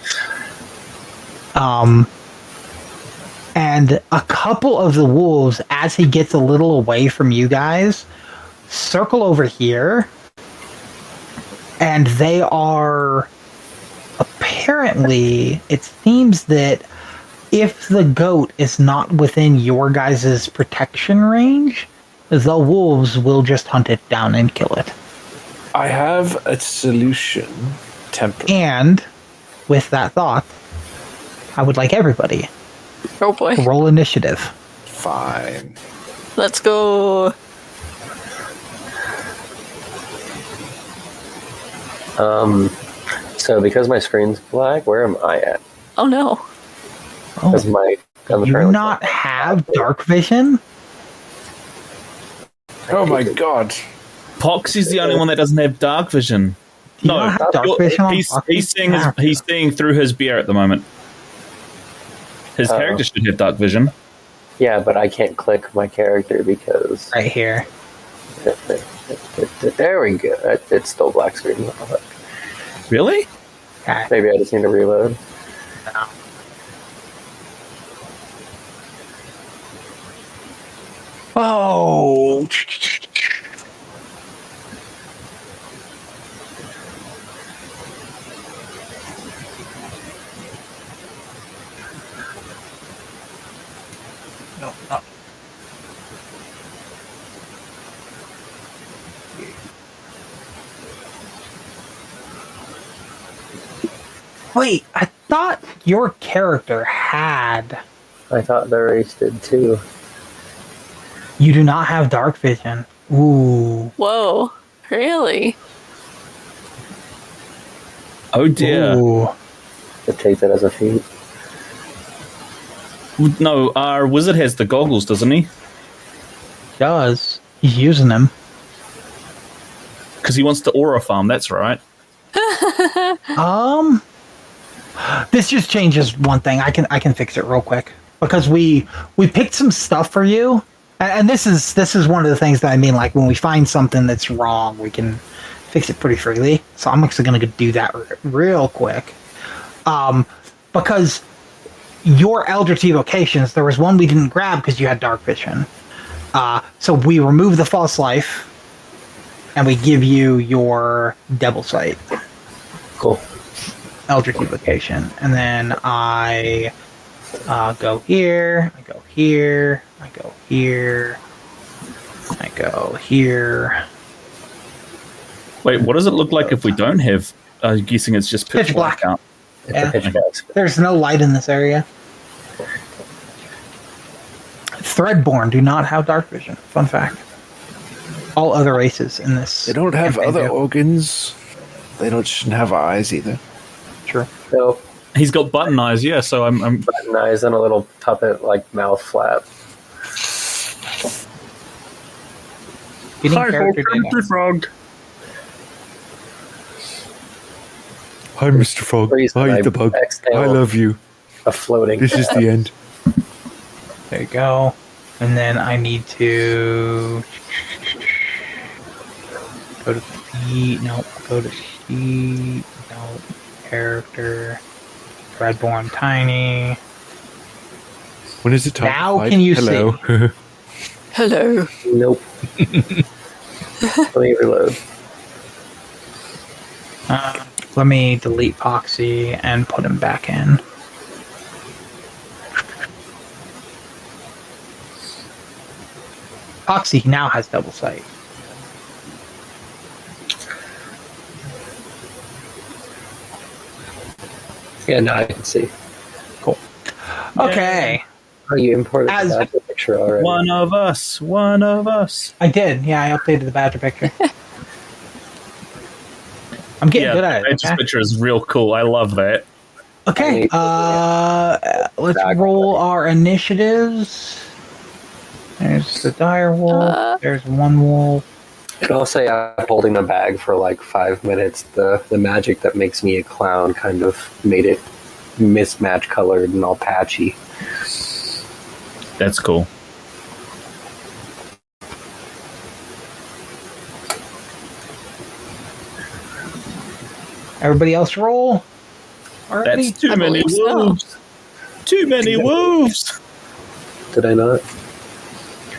And a couple of the wolves, as he gets a little away from you guys, circle over here. And they are apparently, it seems that if the goat is not within your guys' protection range, the wolves will just hunt it down and kill it. I have a solution. Temper. And with that thought, I would like everybody Oh boy. to roll initiative. Fine. Let's go. So because my screen's black, where am I at? Oh no. Because Oh, I'm do you apparently- not have dark vision? Oh my god. Poxie's the only one that doesn't have dark vision. Do you No, not have dark vision on he's Poxii? seeing through his beer at the moment. His character should have dark vision. Yeah, but I can't click my character because Right here. there we go. It's still black screen. Really? Okay. Maybe I just need to reload. Oh. No, no. Wait, I thought your character had. I thought the race did too. You do not have dark vision. Ooh. Whoa. Really? Oh dear. Ooh. To take that as a feat. No, our wizard has the goggles, doesn't he? Does. He's using them. Because he wants to aura farm, that's right. This just changes one thing. I can fix it real quick. Because we picked some stuff for you. And this is one of the things that I mean, like when we find something that's wrong, we can fix it pretty freely. So I'm actually going to do that real quick. Because your Eldritch evocations, there was one we didn't grab because you had dark vision. So we remove the false life, and we give you your Devil Sight. Cool. Eldritch evocation. And then I go here, I go here, I go here, I go here. Wait, what does it look like if we don't have? I'm guessing it's just pitch black out. It's Yeah. a pitch black space. There's no light in this area. Threadborn do not have dark vision. Fun fact. All other races in this. They don't have campaign other do. organs. They shouldn't have eyes either. True. No, He's got button eyes, yeah. So I'm button eyes and a little puppet like mouth flap. Getting character data. Frog. Hi, Mr. Frog. Reason Hi, I the bug. exhale I love you. A floating. This is the end. There you go. And then I need to go to feet. No, go to sheet. No, character. Threadborn tiny. When is it time? Now to fight? can you Hello. Hello. Nope. Let me reload. Let me delete Poxii and put him back in. Poxii now has double sight. Yeah, now I can see. Cool. Okay. Oh, you imported As- that picture already. One of us. One of us. I did. Yeah, I updated the badger picture. I'm getting good at it. Badger's Okay. picture is real cool. I love that. Okay. Let's roll our initiatives. There's the dire wolf. There's one wolf. And I'll say I'm holding the bag for like 5 minutes. The magic that makes me a clown kind of made it mismatch colored and all patchy. That's cool. Everybody else roll. Already? That's too many believe so. wolves. Too many wolves. Did I not?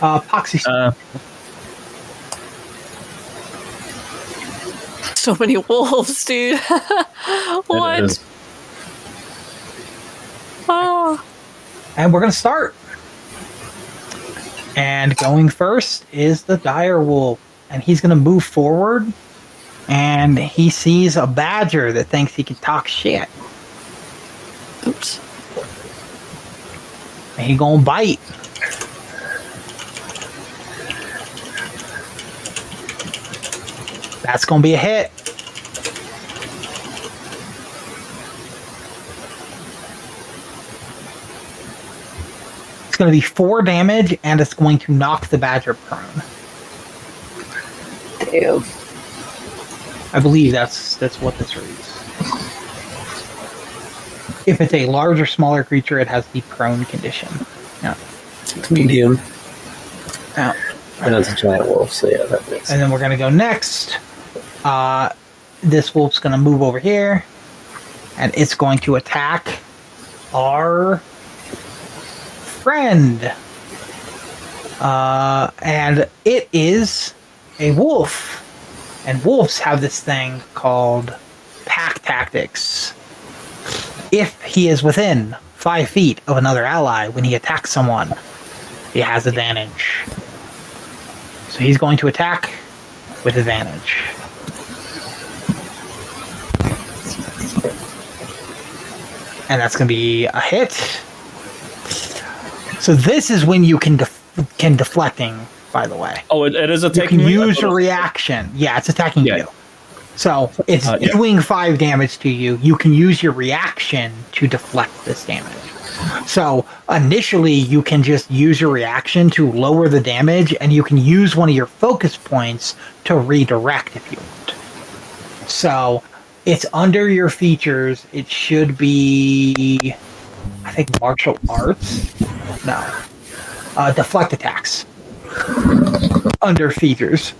Poxie. So many wolves, dude. What? It is. Oh. And we're going to start. And going first is the dire wolf. And he's going to move forward. And he sees a badger that thinks he can talk shit. Oops. And he going to bite. That's going to be a hit. It's going to be 4 damage, and it's going to knock the badger prone. Damn. I believe that's what this reads. If it's a large or smaller creature, it has the prone condition. Yeah. It's medium. Now, And it's a giant wolf, so yeah, that makes and sense. then we're going to go next. This wolf's going to move over here, and it's going to attack our friend. And it is a wolf. And wolves have this thing called pack tactics. If he is within 5 feet of another ally when he attacks someone, he has advantage. So he's going to attack with advantage. And that's going to be a hit. So this is when you can deflecting, by the way. Oh, it is You attacking can me? use your reaction. Yeah, it's attacking Yeah. you. So it's Yeah. doing 5 damage to you. You can use your reaction to deflect this damage. So initially, you can just use your reaction to lower the damage, and you can use one of your focus points to redirect if you want. So it's under your features. It should be, I think, martial arts. No, deflect attacks under features.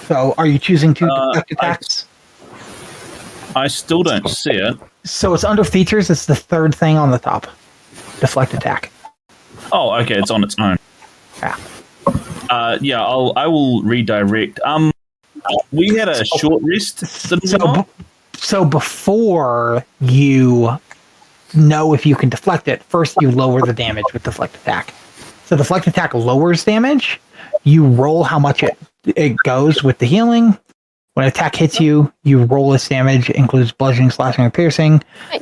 So, are you choosing to deflect attacks? I still don't see it. So it's under features. It's the 3rd thing on the top. Deflect attack. Oh, okay, it's on its own. Yeah. Yeah, I will redirect. We had a short rest. Didn't we not? So before you know if you can deflect it. First, you lower the damage with deflect attack. So deflect attack lowers damage. You roll how much it goes with the healing. When an attack hits you, you roll its damage, includes bludgeoning, slashing, or piercing.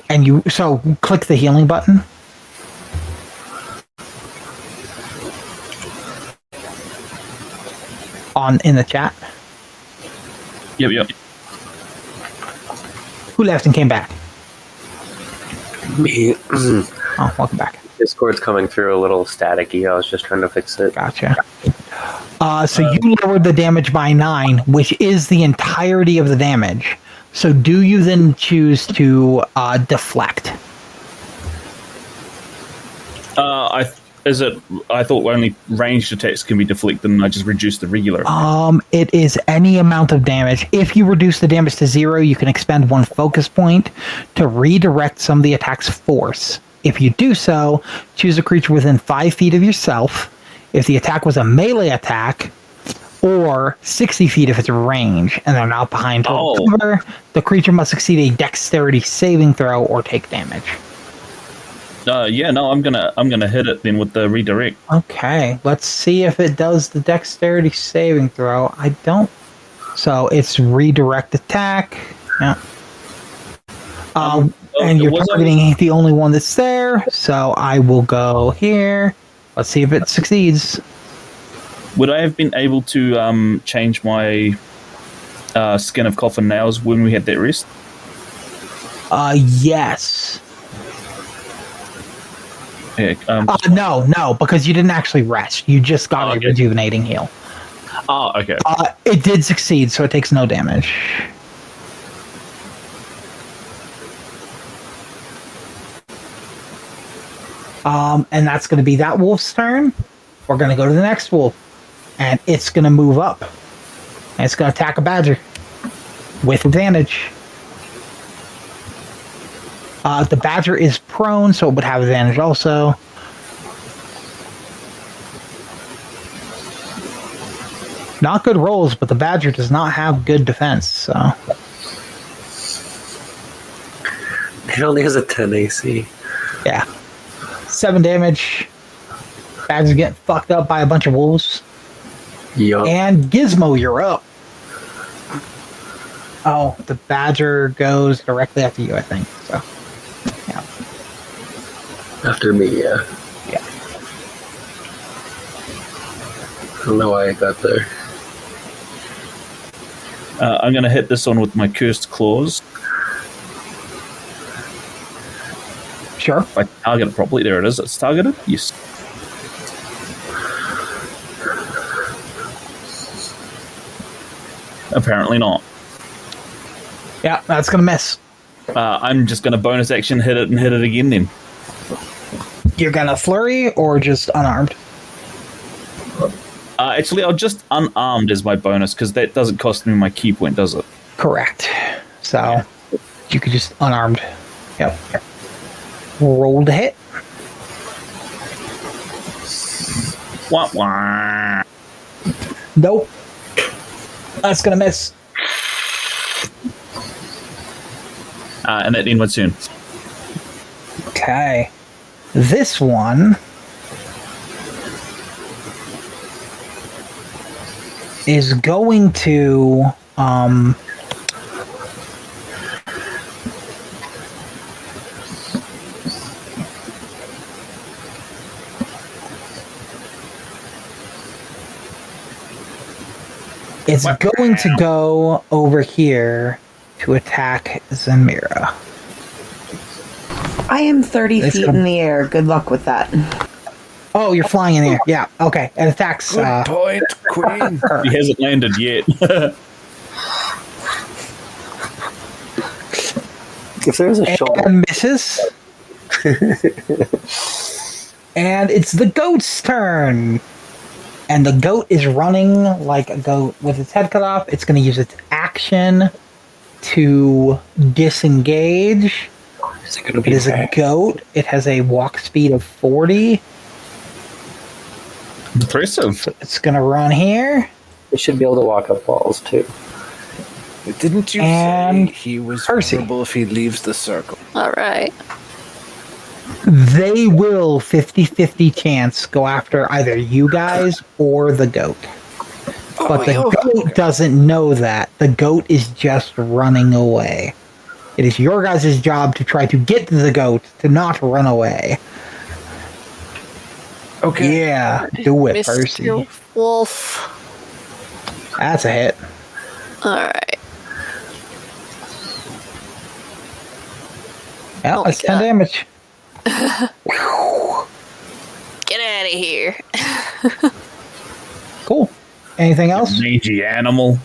And you click the healing button. In the chat. Yep. Who left and came back? Me. Oh, welcome back. Discord's coming through a little staticky. I was just trying to fix it. Gotcha. So you lowered the damage by 9, which is the entirety of the damage. So do you then choose to deflect? I thought only ranged attacks can be deflected, and I just reduced the regular. It is any amount of damage. If you reduce the damage to 0, you can expend 1 focus point to redirect some of the attack's force. If you do so, choose a creature within 5 feet of yourself. If the attack was a melee attack, or 60 feet if it's range, and they're not behind total cover, the creature must succeed a dexterity saving throw or take damage. I'm gonna hit it then with the redirect. Okay, let's see if it does the dexterity saving throw. I don't. So it's redirect attack. Yeah. And you're targeting ain't the only one that's there, so I will go here. Let's see if it succeeds. Would I have been able to change my skin of coffin nails when we had that rest? Yes. Yeah, No, because you didn't actually rest. You just got a rejuvenating heal. Oh, okay. It did succeed, so it takes no damage. And that's going to be that wolf's turn. We're going to go to the next wolf. And it's going to move up. And it's going to attack a badger. With advantage. The badger is prone, so it would have advantage also. Not good rolls, but the badger does not have good defense, so... It only has a 10 AC. Yeah. 7 damage. Badger's getting fucked up by a bunch of wolves. Yup. And Gizmo, you're up. Oh, the badger goes directly after you, I think. So, yeah. After me, yeah. Yeah. I don't know why I got there. I'm going to hit this one with my cursed claws. Sure. If I target it properly, there it is. It's targeted. Yes. Apparently not. Yeah, that's going to miss. I'm just going to bonus action hit it and hit it again then. You're going to flurry or just unarmed? Actually, I'll just unarmed as my bonus because that doesn't cost me my key point, does it? Correct. So, you could just unarmed. Yep. Roll to hit. Wah, wah. Nope. That's going to miss. And that end soon. Okay. This one is going to it's going to go over here to attack Zemira. I am 30 feet in the air. Good luck with that. Oh, you're flying in the air. Yeah, okay. It attacks... Good point, Queen. He hasn't landed yet. If there's a shoulder... And misses. And it's the goat's turn. And the goat is running like a goat with its head cut off. It's going to use its action to disengage. Is it going to be It is a goat. It has a walk speed of 40. Impressive. So it's going to run here. It should be able to walk up walls, too. Didn't you And say he was Percy. vulnerable if he leaves the circle? All right. They will 50-50 chance go after either you guys or the goat. But the goat doesn't know that. The goat is just running away. It is your guys' job to try to get the goat to not run away. Okay. Yeah, do it, Mr. Percy. Wolf. That's a hit. Alright. Yeah, Oh that's my 10 God. damage. Get out of here. Cool. Anything else? Mangy animal.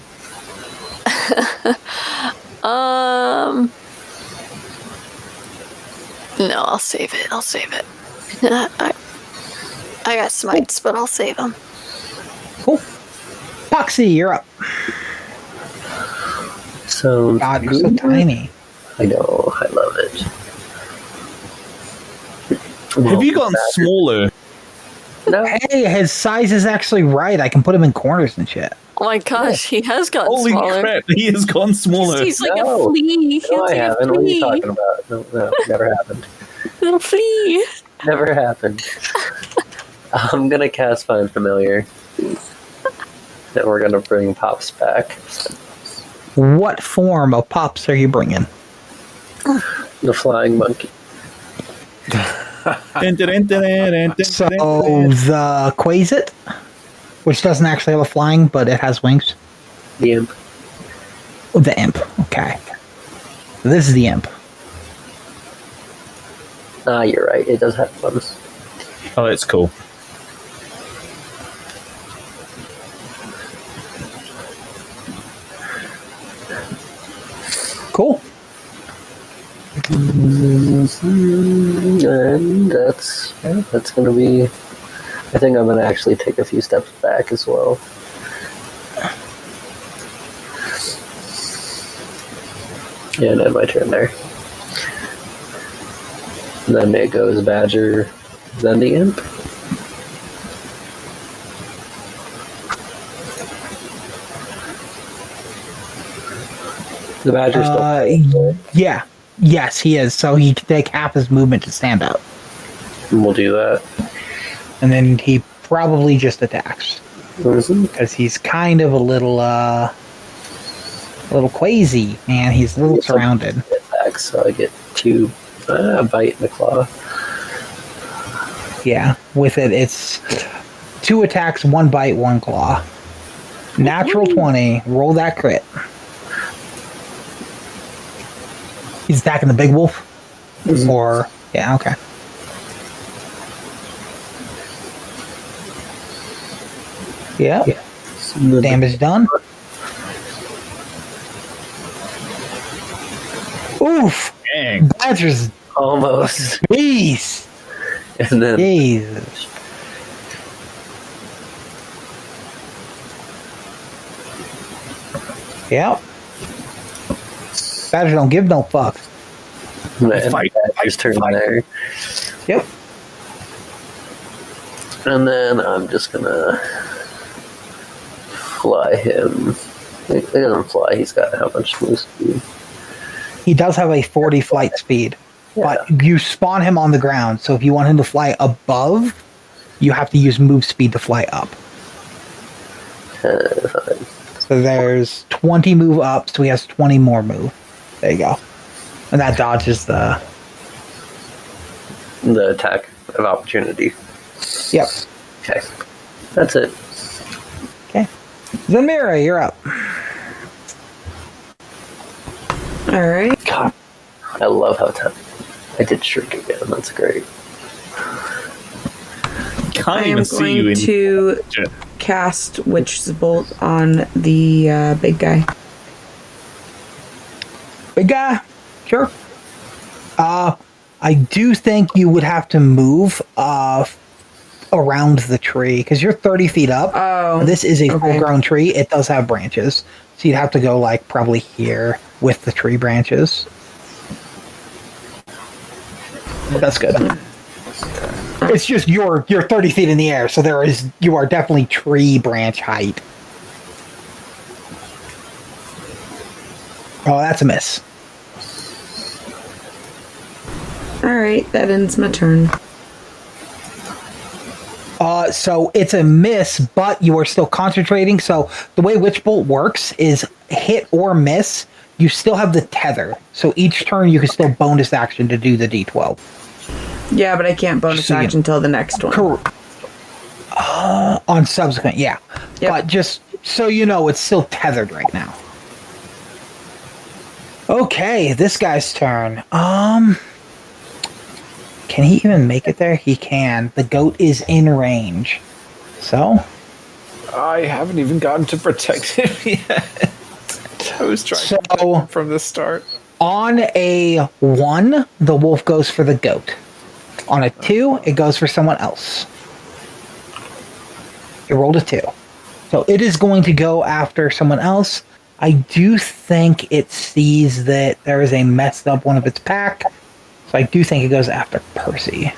No, I'll save it. I got smites, but I'll save them. Cool. Poxie, you're up. So God, you're so tiny. I know, I love it. Have you gotten smaller? No, Hey, his size is actually right. I can put him in corners and shit. Oh my gosh, he has gotten Holy smaller. crap, he has gone smaller. He's like a No. flea. no, I He's like a haven't. What are you flea. talking about? No, never happened. Little flea. Never happened. I'm gonna cast Find Familiar. And we're gonna bring Pops back. What form of pops are you bringing? The flying monkey. So the Quasit, which doesn't actually have a flying, but it has wings. The imp. Oh, the imp. Okay. This is the imp. Ah, you're right. It does have ones. Oh, that's cool. Cool. And that's gonna be. I think I'm gonna actually take a few steps back as well. Yeah, and end my turn there. And then it goes Badger, then the imp. The Badger's still. Yeah. Yes, he is. So he can take half his movement to stand up. We'll do that. And then he probably just attacks. Mhm. Because he's kind of a little quazy, man. He's a little surrounded. Attack, so I get two bite and a claw. Yeah, with it, it's 2 attacks, 1 bite, 1 claw. Natural 20. Roll that crit. He's attacking the big wolf? Mhm. Or, yeah, okay. Yeah. Damage done. Oof! Dang. Badger's Almost. beast! And then Jesus. Yep. Badger don't give no fucks. Fight, Badger's turn there. Yep. And then I'm just gonna fly him. He doesn't fly, he's got how much move speed? He does have a 40 flight speed, but you spawn him on the ground, so if you want him to fly above, you have to use move speed to fly up. Fine. So there's 20 move up, so he has 20 more move. There you go. And that dodges the... The attack of opportunity. Yep. Okay. That's it. Okay. Zanmira, you're up. Alright. God, I love how I did shrink again. That's great. Can't I am even see you going in. to cast Witch's Bolt on the big guy. Big guy? Sure. I do think you would have to move around the tree, because you're 30 feet up. Oh, This is a okay. full-grown tree. It does have branches. So you'd have to go, like, probably here with the tree branches. That's good. It's just you're 30 feet in the air, so you are definitely tree branch height. Oh, that's a miss. Alright, that ends my turn. So it's a miss, but you are still concentrating. So the way Witch Bolt works is hit or miss. You still have the tether. So each turn you can still bonus action to do the D12. Yeah, but I can't bonus So you- action until the next one. On subsequent, yeah. Yep. But just so you know, it's still tethered right now. Okay, this guy's turn. Can he even make it there? He can. The goat is in range. So, I haven't even gotten to protect him yet. I was trying to protect him from the start. on a 1, the wolf goes for the goat. On a 2, it goes for someone else. It rolled a 2. So it is going to go after someone else. I do think it sees that there is a messed up one of its pack. So I do think it goes after Percy.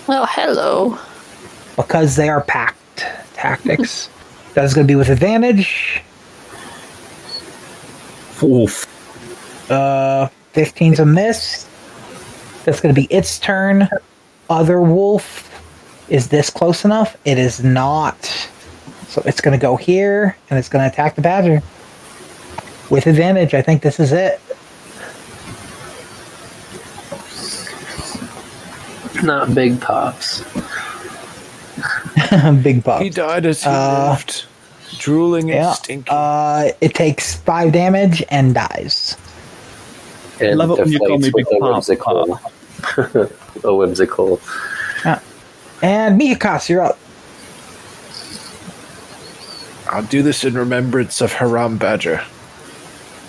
Well, hello. Because they are packed tactics. That's going to be with advantage. Oof. 15's a miss. That's going to be its turn. Other wolf. Is this close enough? It is not. So it's going to go here, and it's going to attack the badger. With advantage, I think this is it. Not big pops. Big buff. He died as he lived, drooling and Yeah. stinking. It takes 5 damage and dies. And Love it when you call me deflates Big with Pop. a whimsical. And Miyakas, you're up. I'll do this in remembrance of Haram Badger.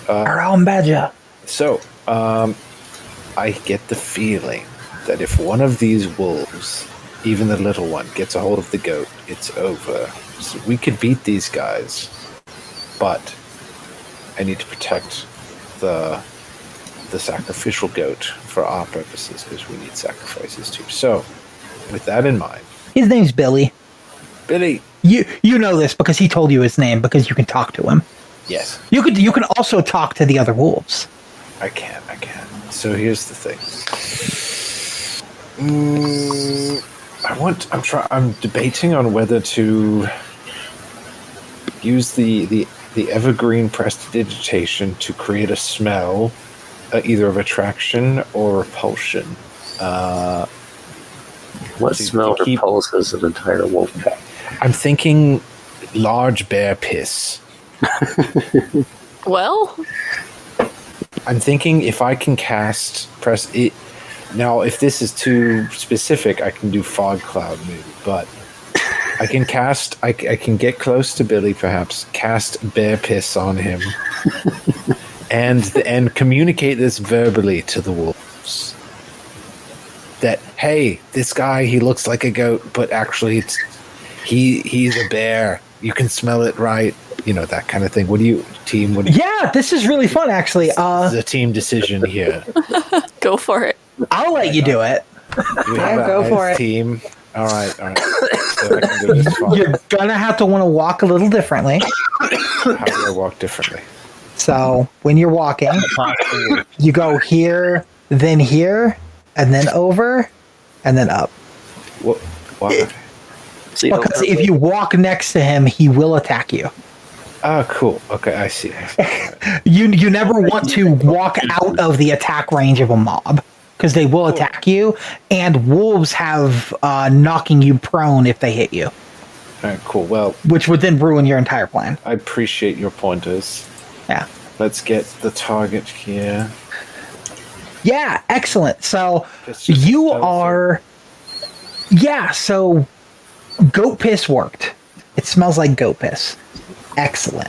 Around badger. So, I get the feeling that if one of these wolves, even the little one, gets a hold of the goat, it's over. So we could beat these guys, but I need to protect the sacrificial goat for our purposes because we need sacrifices too. So, with that in mind, His name's Billy. Billy. You know this because he told you his name because you can talk to him. Yes, You can also talk to the other wolves. I can. So here's the thing. I'm debating on whether to use the evergreen prestidigitation to create a smell, either of attraction or repulsion. What To smell keep- repulses an entire wolf pack? I'm thinking large bear piss. Well, I'm thinking if I can cast press it. Now, if this is too specific, I can do fog cloud maybe, but I can cast. I can get close to Billy, perhaps cast bear piss on him, and communicate this verbally to the wolves. That hey, this guy, he looks like a goat, but actually he's a bear. You can smell it, right? You know, that kind of thing. What do you team? Yeah, this is really fun, actually. This is a team decision here. go for it. I'll let you do it. Do we Yeah, have a go for eyes it. Team. All right. So I can go this far. You're gonna have to want to walk a little differently. How do I walk differently? So when you're walking, you go here, and then over, and then up. What? So you don't Because have if you walk next to him, he will attack you. Oh, cool. Okay, I see. You never want to walk out of the attack range of a mob because they will attack you, and wolves have knocking you prone if they hit you, All right, cool. Well, which would then ruin your entire plan. I appreciate your pointers. Yeah. Let's get the target here. Yeah, excellent. So It's just you so- are. Yeah, so goat piss worked. It smells like goat piss. Excellent.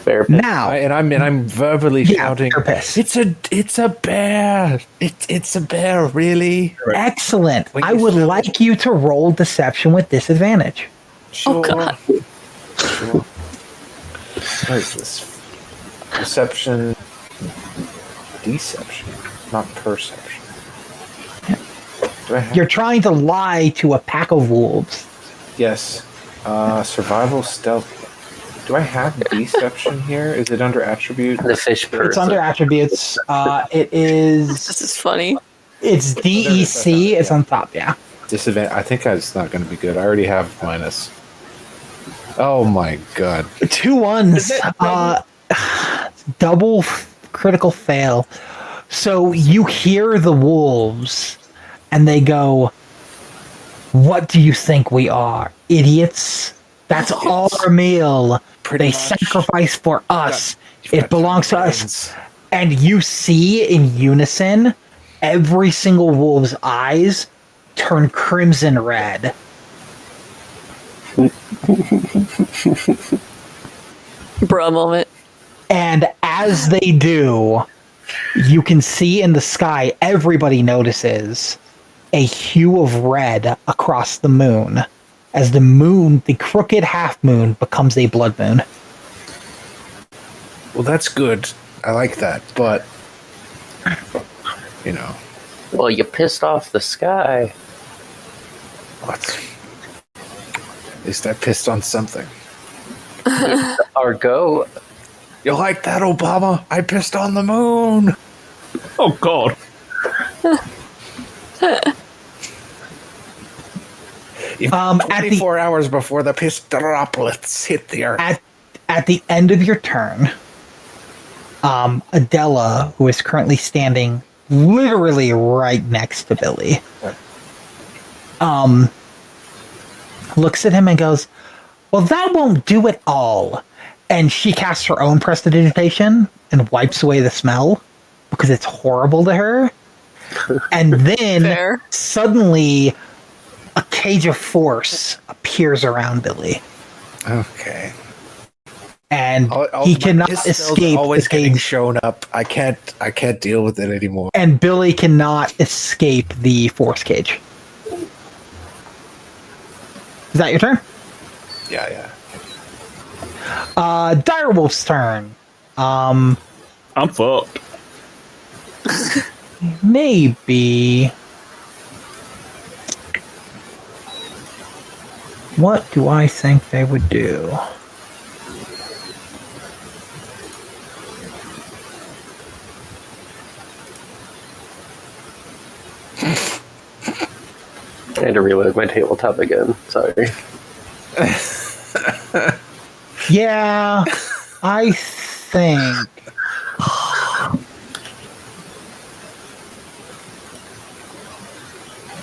bear pit. Now, I'm verbally Yeah, shouting. bear piss. It's a bear. It's a bear. Really? excellent. Wait, I would so- like you to roll deception with disadvantage. Sure. God. Sure. What is this? Deception. Deception, not perception. Do I have? You're trying to lie to a pack of wolves. Yes. Survival stealth. Do I have deception here? Is it under attribute? The fish person. It's under attributes. It is. This is funny. It's DEC. It's on top. Yeah. Disadvantage. I think it's not going to be good. I already have minus. Oh my god. 2 ones. Double critical fail. So you hear the wolves, and they go, "What do you think we are, idiots? That's all our meal. They sacrifice for us. It belongs to us." And you see in unison, every single wolf's eyes turn crimson red. Bruh moment. And as they do, you can see in the sky, everybody notices a hue of red across the moon. As the moon, the crooked half moon, becomes a blood moon. Well, that's good. I like that, but you know, Well, you pissed off the sky. what? At least I pissed on something. Argo. You like that, Obama? I pissed on the moon. Oh God! At 24 hours before the piss droplets hit the earth. at the end of your turn, Adela, who is currently standing literally right next to Billy, looks at him and goes, "Well, that won't do it all." And she casts her own prestidigitation and wipes away the smell because it's horrible to her. And then Fair. suddenly a cage of force appears around Billy. Okay. And All he my cannot piss smells escape always the getting cage. shown up. I can't deal with it anymore. And Billy cannot escape the force cage. Is that your turn? Yeah. Direwolf's turn. I'm fucked. Maybe. What do I think they would do? I had to reload my tabletop again. Sorry. Yeah, I think.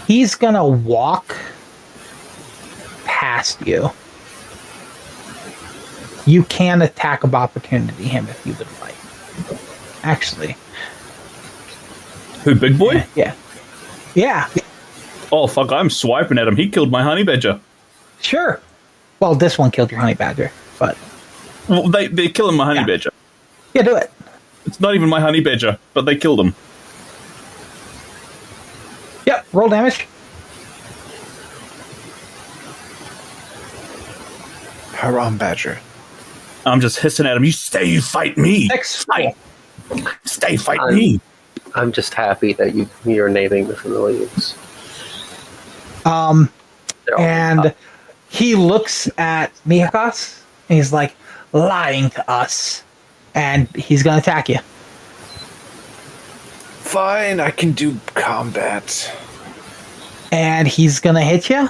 He's gonna walk past you. You can attack of opportunity him if you would like. Actually, Who, Big Boy? yeah. Yeah, Oh fuck! I'm swiping at him. He killed my honey badger. sure. Well, this one killed your honey badger, but Well, they're killing my honey Yeah. badger. yeah, do it. It's not even my honey badger, but they killed him. Yep, roll damage. Haram Badger. I'm just hissing at him. You fight me. Six. Fight. Fight I'm- me. I'm just happy that you're naming the familiars. They're all And he looks at Miyakas and he's like, lying to us. And he's gonna attack you. Fine, I can do combat. And he's gonna hit you.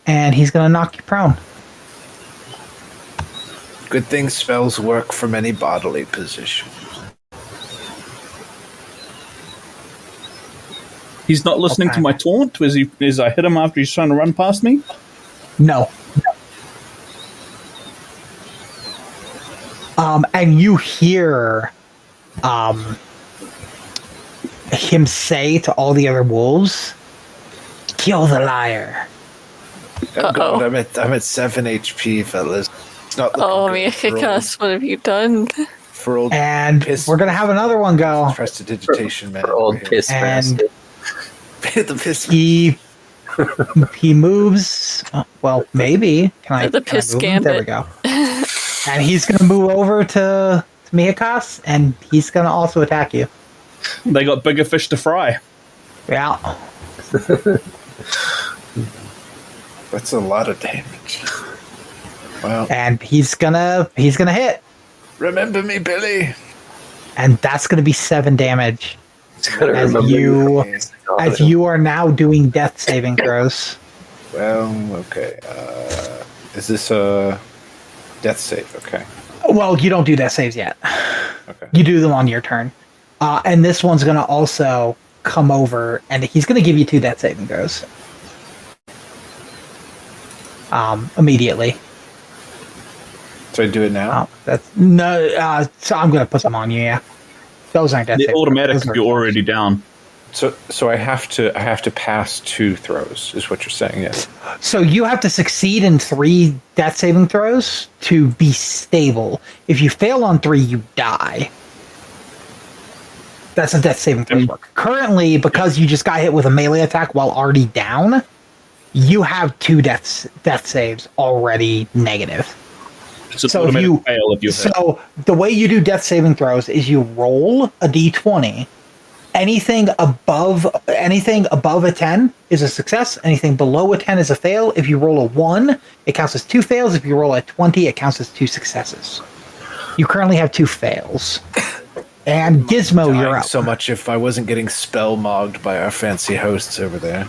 And he's gonna knock you prone. Good thing spells work from any bodily position. He's not listening Okay. to my taunt. As I hit him after he's trying to run past me? No. And you hear him say to all the other wolves, "Kill the liar." Oh god, I'm at 7 HP, fellas. It's not looking Oh, good for old- Miyakas, what have you done? for old And Piss. we're gonna have another one go. prestidigitation, man. for old over piss And- bastard. here. The piss. He moves. Well, maybe. The can I piss move him? There we gambit. go. And he's gonna move over to Miyakas, and he's gonna also attack you. They got bigger fish to fry. Yeah. That's a lot of damage. Well, And he's gonna hit. remember me, Billy. And that's gonna be 7 damage. Gotta as remember you are now doing death saving throws. Well, okay. Is this a death save? Okay. Well, you don't do death saves yet. Okay. You do them on your turn. And this one's going to also come over, and he's going to give you 2 death saving throws. Immediately. So I do it now? That's no. So I'm going to put them on you. Yeah, those aren't death They're saving automatic throws. if you're already down. So I have to pass 2 throws, is what you're saying, yes. So you have to succeed in 3 death saving throws to be stable. If you fail on 3, you die. That's a death saving throw work. Currently, because you just got hit with a melee attack while already down, you have 2 death saves already negative. It's an So if automatic you fail if you hit. so the way you do death saving throws is you roll a d20. Anything above a 10 is a success. Anything below a 10 is a fail. If you roll a 1, it counts as 2 fails. If you roll a 20, it counts as 2 successes. You currently have 2 fails. And Gizmo, you're Dying up. so much if I wasn't getting spell mogged by our fancy hosts over there.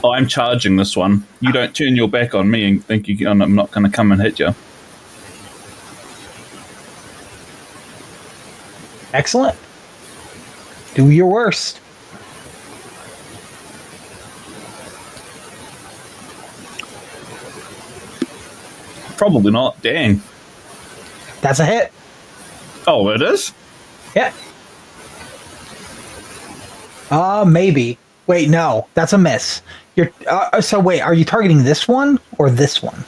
Oh, I'm charging this one. You don't turn your back on me and think I'm not going to come and hit you. Excellent. Do your worst. Probably not. Dang. That's a hit. Oh, it is? Yeah. Maybe. Wait, no, that's a miss. You're so wait, are you targeting this one or this one?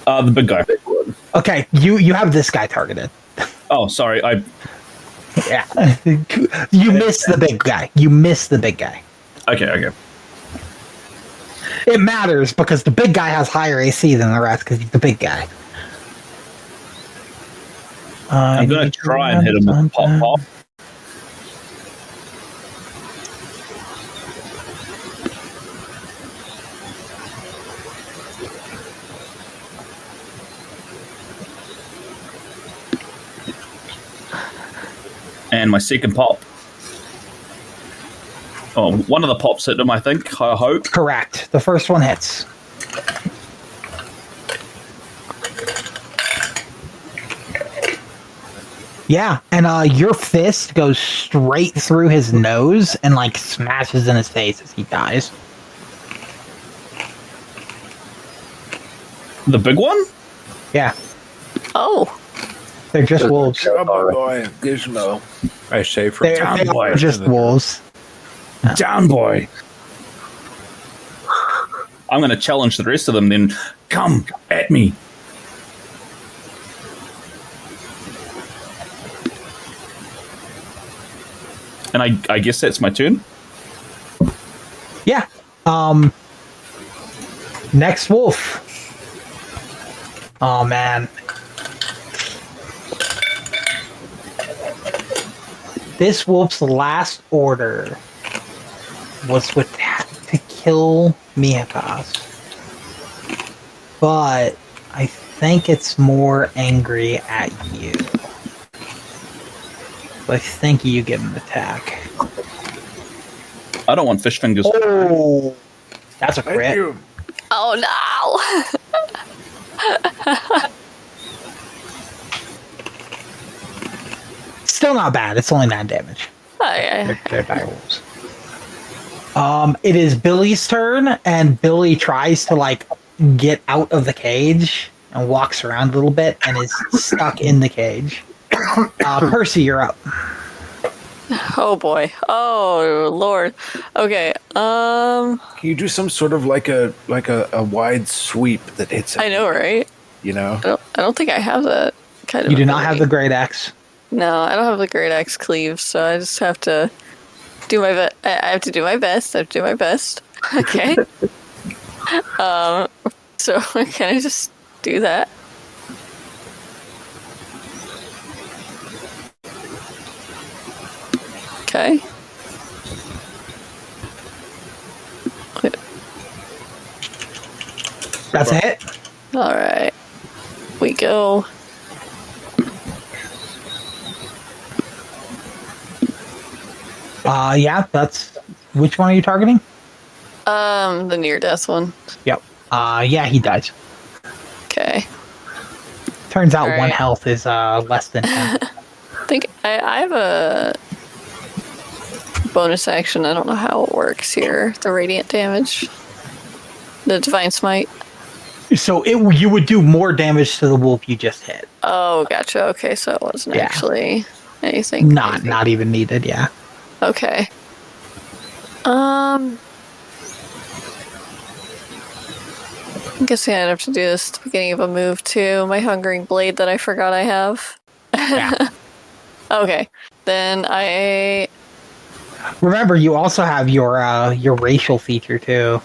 The big guy. Okay, you have this guy targeted. Oh, sorry. Yeah. You missed the big guy. You missed the big guy. Okay. It matters because the big guy has higher AC than the rest because he's the big guy. I'm going to try and hit him with pop. And my second pop. Oh, one of the pops hit him, I think. I hope. Correct. The first one hits. Yeah, and your fist goes straight through his nose and like smashes in his face as he dies. The big one? Yeah, Oh, they're just wolves. Oh, my boy, Gizmo. I say from They town boy. are just wolves. Down, boy. I'm going to challenge the rest of them then. Come at me. And I guess that's my turn. Yeah. Next wolf. Oh man. This wolf's last order was to kill Miakas. But I think it's more angry at you. I think you get an attack. I don't want fish fingers. Oh, that's a crit. oh no! Still not bad. It's only 9 damage. Okay. They're dire wolves. It is Billy's turn, and Billy tries to like get out of the cage and walks around a little bit and is stuck in the cage. Percy, you're up. Oh boy. Oh Lord. Okay. Can you do some sort of like a wide sweep that hits? I know, right? You know. I don't think I have that kind of. You do not have the ability. great axe. No, I don't have the great axe cleave, so I just have to do my best. I have to do my best. I have to do my best. Okay. So can I just do that? Okay. That's a hit. All right. We go. Yeah, that's... Which one are you targeting? The near death one. Yep. Yeah, he dies. Okay. Turns out All one right. health is less than 10. I think I have a bonus action. I don't know how it works here. The radiant damage. The divine smite. So you would do more damage to the wolf you just hit. Oh, gotcha. Okay, so it wasn't Yeah. actually anything. Not even needed, yeah. Okay. I'm guessing I'd have to do this at the beginning of a move too. My hungering blade that I forgot I have. Yeah. Okay. Then I Remember, you also have your racial feature too,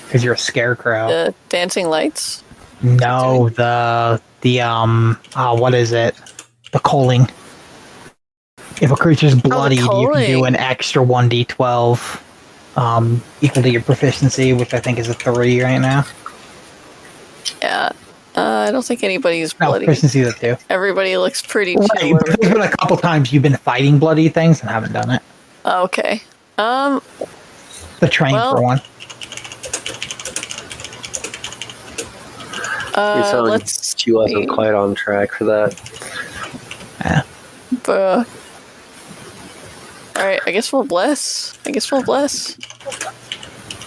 because you're a scarecrow. the dancing lights. No, what is it? The culling. If a creature's bloodied, you can do culling. an extra 1d12, equal to your proficiency, which I think is a 3 right now. Yeah. I don't think anybody's No, bloody. proficiency is a 2. Everybody looks pretty Right, chill. but there's been a couple times you've been fighting bloody things and haven't done it. Okay. The train Well, for one. let's She wasn't see. quite on track for that. Yeah. Alright, I guess we'll bless.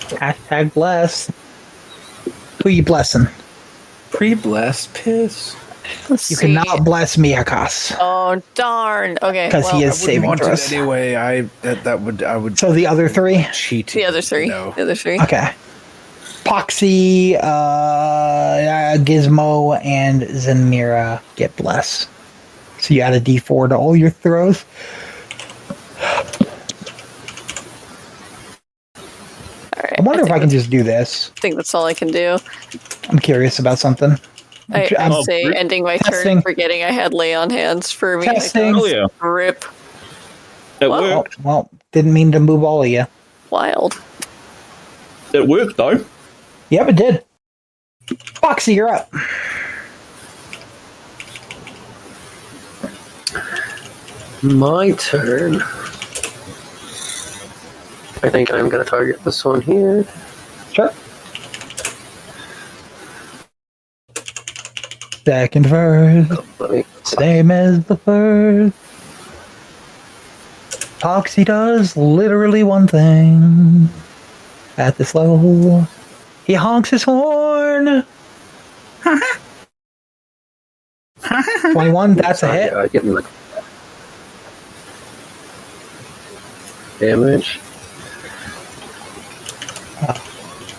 Hashtag bless. Who you blessing? Pre-blast piss. Let's You see. cannot bless Miakas. Oh darn! Okay, Because he well, is saving Want throws. it anyway. I would So the other 3? cheat. the other three. No. The other three. Okay. Poxii, Gizmo, and Zenmira get bless. So you add a d4 to all your throws. Alright. I wonder if I can just do this. I think that's all I can do. I'm curious about something. I I'm say ending my testing. turn, forgetting I had lay on hands for me. Testing. Oh yeah, Rip. it Well, Oh, worked. well, didn't mean to move all of you. Wild. It worked though. Yep, it did. Poxie, you're up. My turn. I think I'm going to target this one here. Sure. Second verse, Let me. same as the first. Poxie does literally one thing. At this level, he honks his horn. 21, that's a hit. Get him the damage.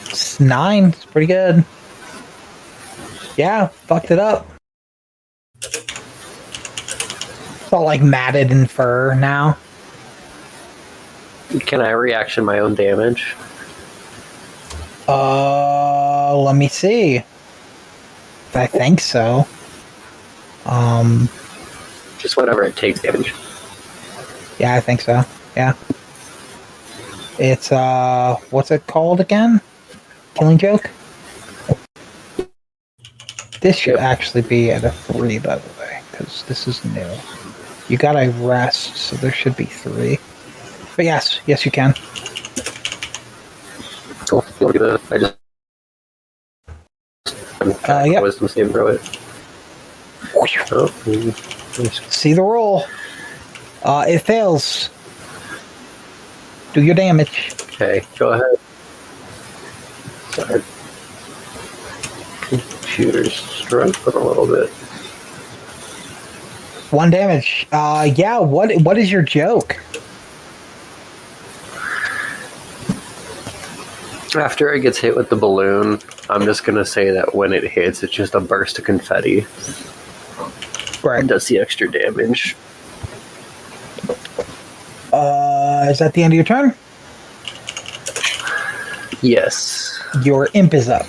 It's 9, it's pretty good. Yeah, fucked it up. It's all like matted in fur now. Can I reaction my own damage? Let me see. I think so. Just whatever it takes damage. Yeah, I think so. Yeah. It's, what's it called again? Killing Joke? This should actually be at a 3, by the way, because this is new. You gotta rest, so there should be 3. But yes, you can. Cool. You want to do that? I just. Yep. Wisdom save throw it. Oh, See the roll. It fails. Do your damage. okay, go ahead. Sorry. Computer's struggling a little bit. 1 damage. Yeah, what is your joke? After it gets hit with the balloon, I'm just gonna say that when it hits, it's just a burst of confetti. Right. It does the extra damage. Is that the end of your turn? Yes. Your imp is up.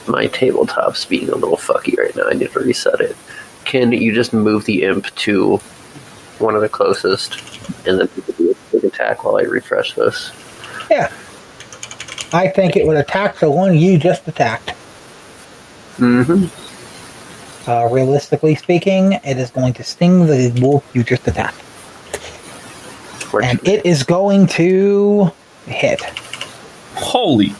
My tabletop's being a little fucky right now. I need to reset it. Can you just move the imp to one of the closest, and then people do a big attack while I refresh this? Yeah. I think it would attack the one you just attacked. Mm-hmm. Realistically speaking, it is going to sting the wolf you just attacked. And it is going to hit. Holy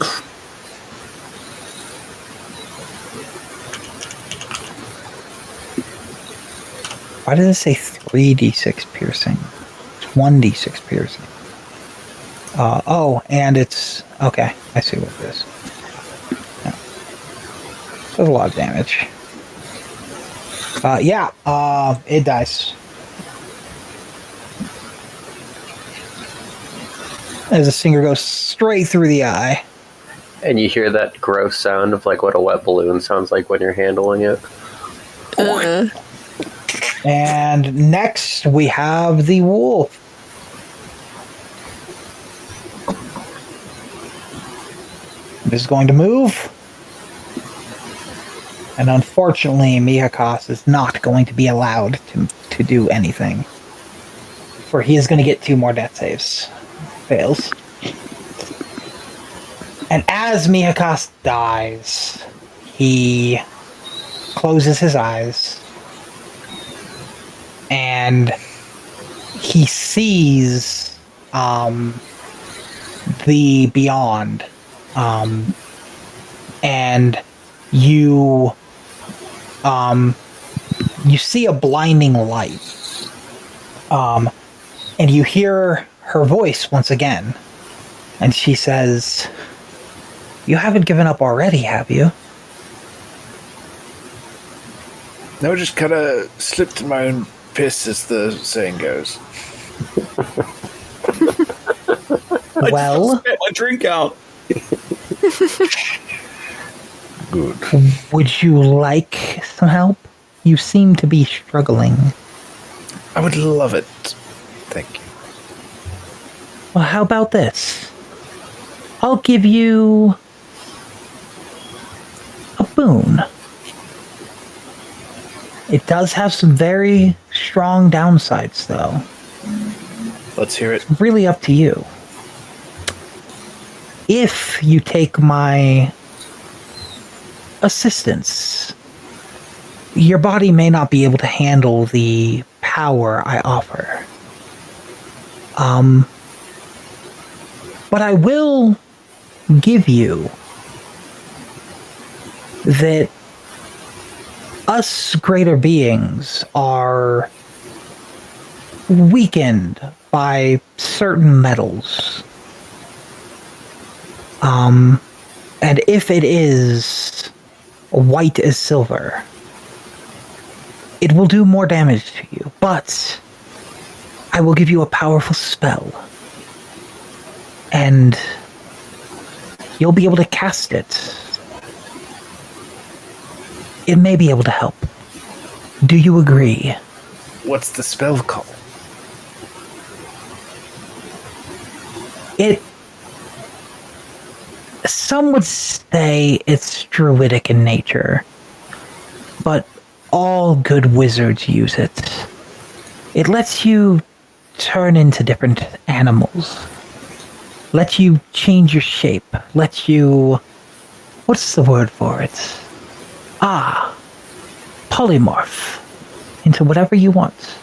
Why does it say 3d6 piercing? It's 1d6 piercing. And it's... Okay, I see what it is. Yeah. That's a lot of damage. It dies. As the stinger goes straight through the eye. And you hear that gross sound of like what a wet balloon sounds like when you're handling it. And next we have the wolf. This is going to move. And unfortunately, Mihakas is not going to be allowed to do anything. For he is going to get 2 more death saves. Fails. And as Mihakas dies, he closes his eyes. And he sees the beyond. And you see a blinding light. And you hear her voice once again. And she says, "You haven't given up already, have you?" No, just kind of slipped in my own piss, as the saying goes. Well, I spit my drink out. Good. would you like some help? You seem to be struggling. I would love it. Thank you. Well, how about this? I'll give you a boon. It does have some very strong downsides, though. Let's hear it. Really up to you. If you take my assistance, your body may not be able to handle the power I offer. But I will give you that us greater beings are weakened by certain metals. And if it is white as silver, it will do more damage to you, but I will give you a powerful spell. And you'll be able to cast it. It may be able to help. Do you agree? What's the spell called? Some would say it's druidic in nature, but all good wizards use it. It lets you turn into different animals. Lets you change your shape. Lets you... What's the word for it? Polymorph into whatever you want.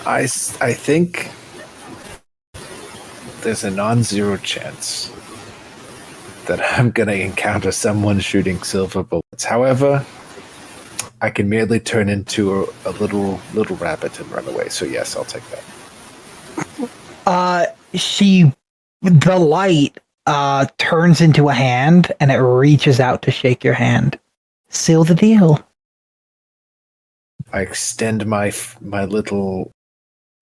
I think there's a non-zero chance that I'm going to encounter someone shooting silver bullets. However, I can merely turn into a little rabbit and run away. So yes, I'll take that. The light turns into a hand and it reaches out to shake your hand. Seal the deal. I extend my little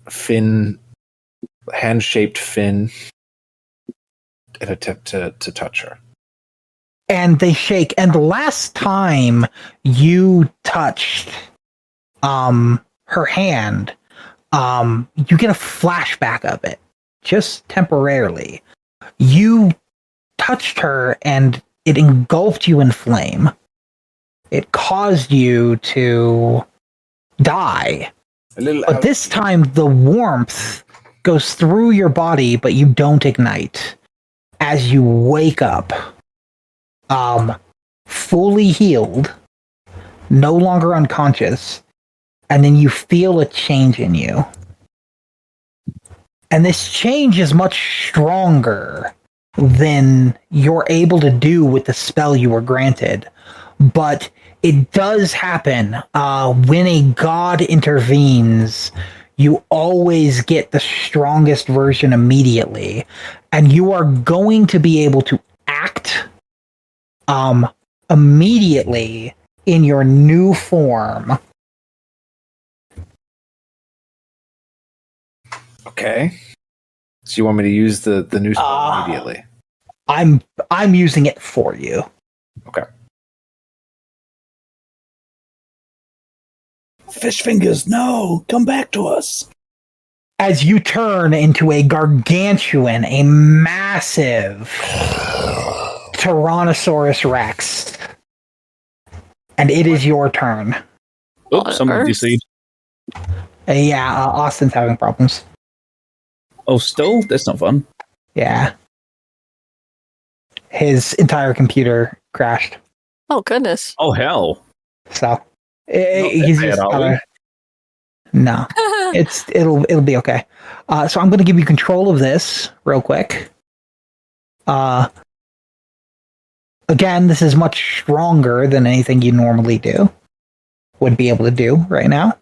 fin, hand-shaped fin, and attempt to touch her. And they shake. And the last time you touched her hand, you get a flashback of it, just temporarily. You touched her and it engulfed you in flame. It caused you to die. But this time the warmth goes through your body, but you don't ignite. As you wake up, fully healed, no longer unconscious, and then you feel a change in you. And this change is much stronger than you're able to do with the spell you were granted. But it does happen. When a god intervenes, you always get the strongest version immediately. And you are going to be able to act immediately in your new form. Okay. So you want me to use the new spell immediately? I'm using it for you. Okay. Fish fingers, no! Come back to us! As you turn into a gargantuan, a massive Tyrannosaurus Rex. And it is your turn. Oops, someone deceived. Yeah, Austin's having problems. Oh, still? That's not fun. Yeah. His entire computer crashed. Oh, goodness. Oh, hell. So bad, he's just are gotta. No, it'll be okay. So I'm going to give you control of this real quick. Again, this is much stronger than anything you normally would be able to do right now.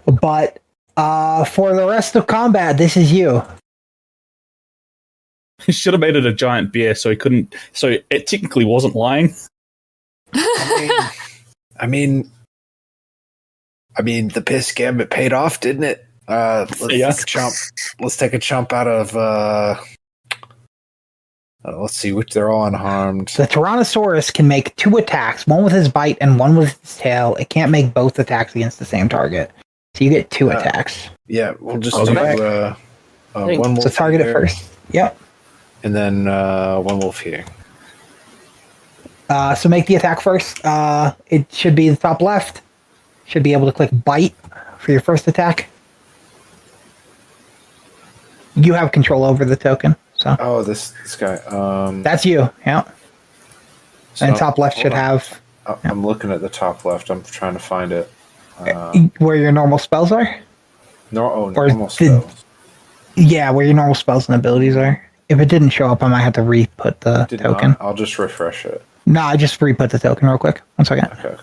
But for the rest of combat, this is you. He should have made it a giant bear so he couldn't. So it technically wasn't lying. I mean, the piss gambit paid off, didn't it? Let's take a chump out of. Let's see, which they're all unharmed. The Tyrannosaurus can make 2 attacks, one with his bite and one with his tail. It can't make both attacks against the same target. So you get 2 attacks. Yeah, we'll just do one wolf. So target here, it first. Yep. And then one wolf here. So make the attack first. It should be the top left. Should be able to click bite for your first attack. You have control over the token. So. Oh, this guy. That's you. Yeah. So, and top left should have. I'm looking at the top left. I'm trying to find it. Where your normal spells are? Normal spells. Yeah, where your normal spells and abilities are. If it didn't show up, I might have to re-put the token. I'll just refresh it. No, I just re-put the token real quick. 1 second. Okay.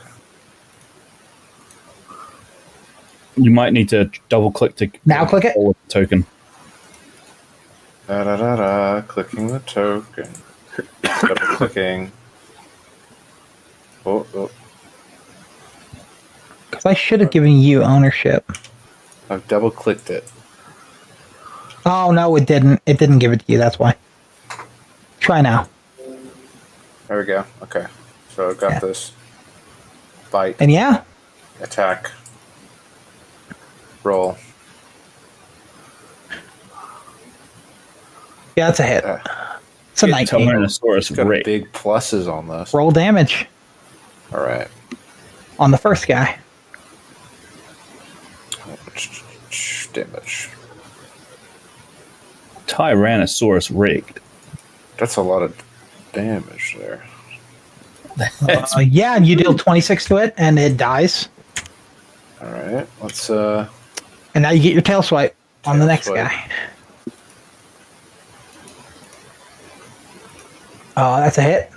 You might need to double click to now click it. The token. Clicking the token. Double clicking. Oh. Because I should have given you ownership. I've double clicked it. Oh no, it didn't. It didn't give it to you. That's why. Try now. There we go. Okay. So I've got this. Bite. And yeah. Attack. Roll. Yeah, that's a hit. It's a 19. Tyrannosaurus got Rex. big pluses on this. Roll damage. All right. On the first guy. Damage. Tyrannosaurus Rex. That's a lot of damage there. Yeah, and you deal 26 to it, and it dies. All right. Let's. And now you get your tail swipe on the next guy. That's a hit.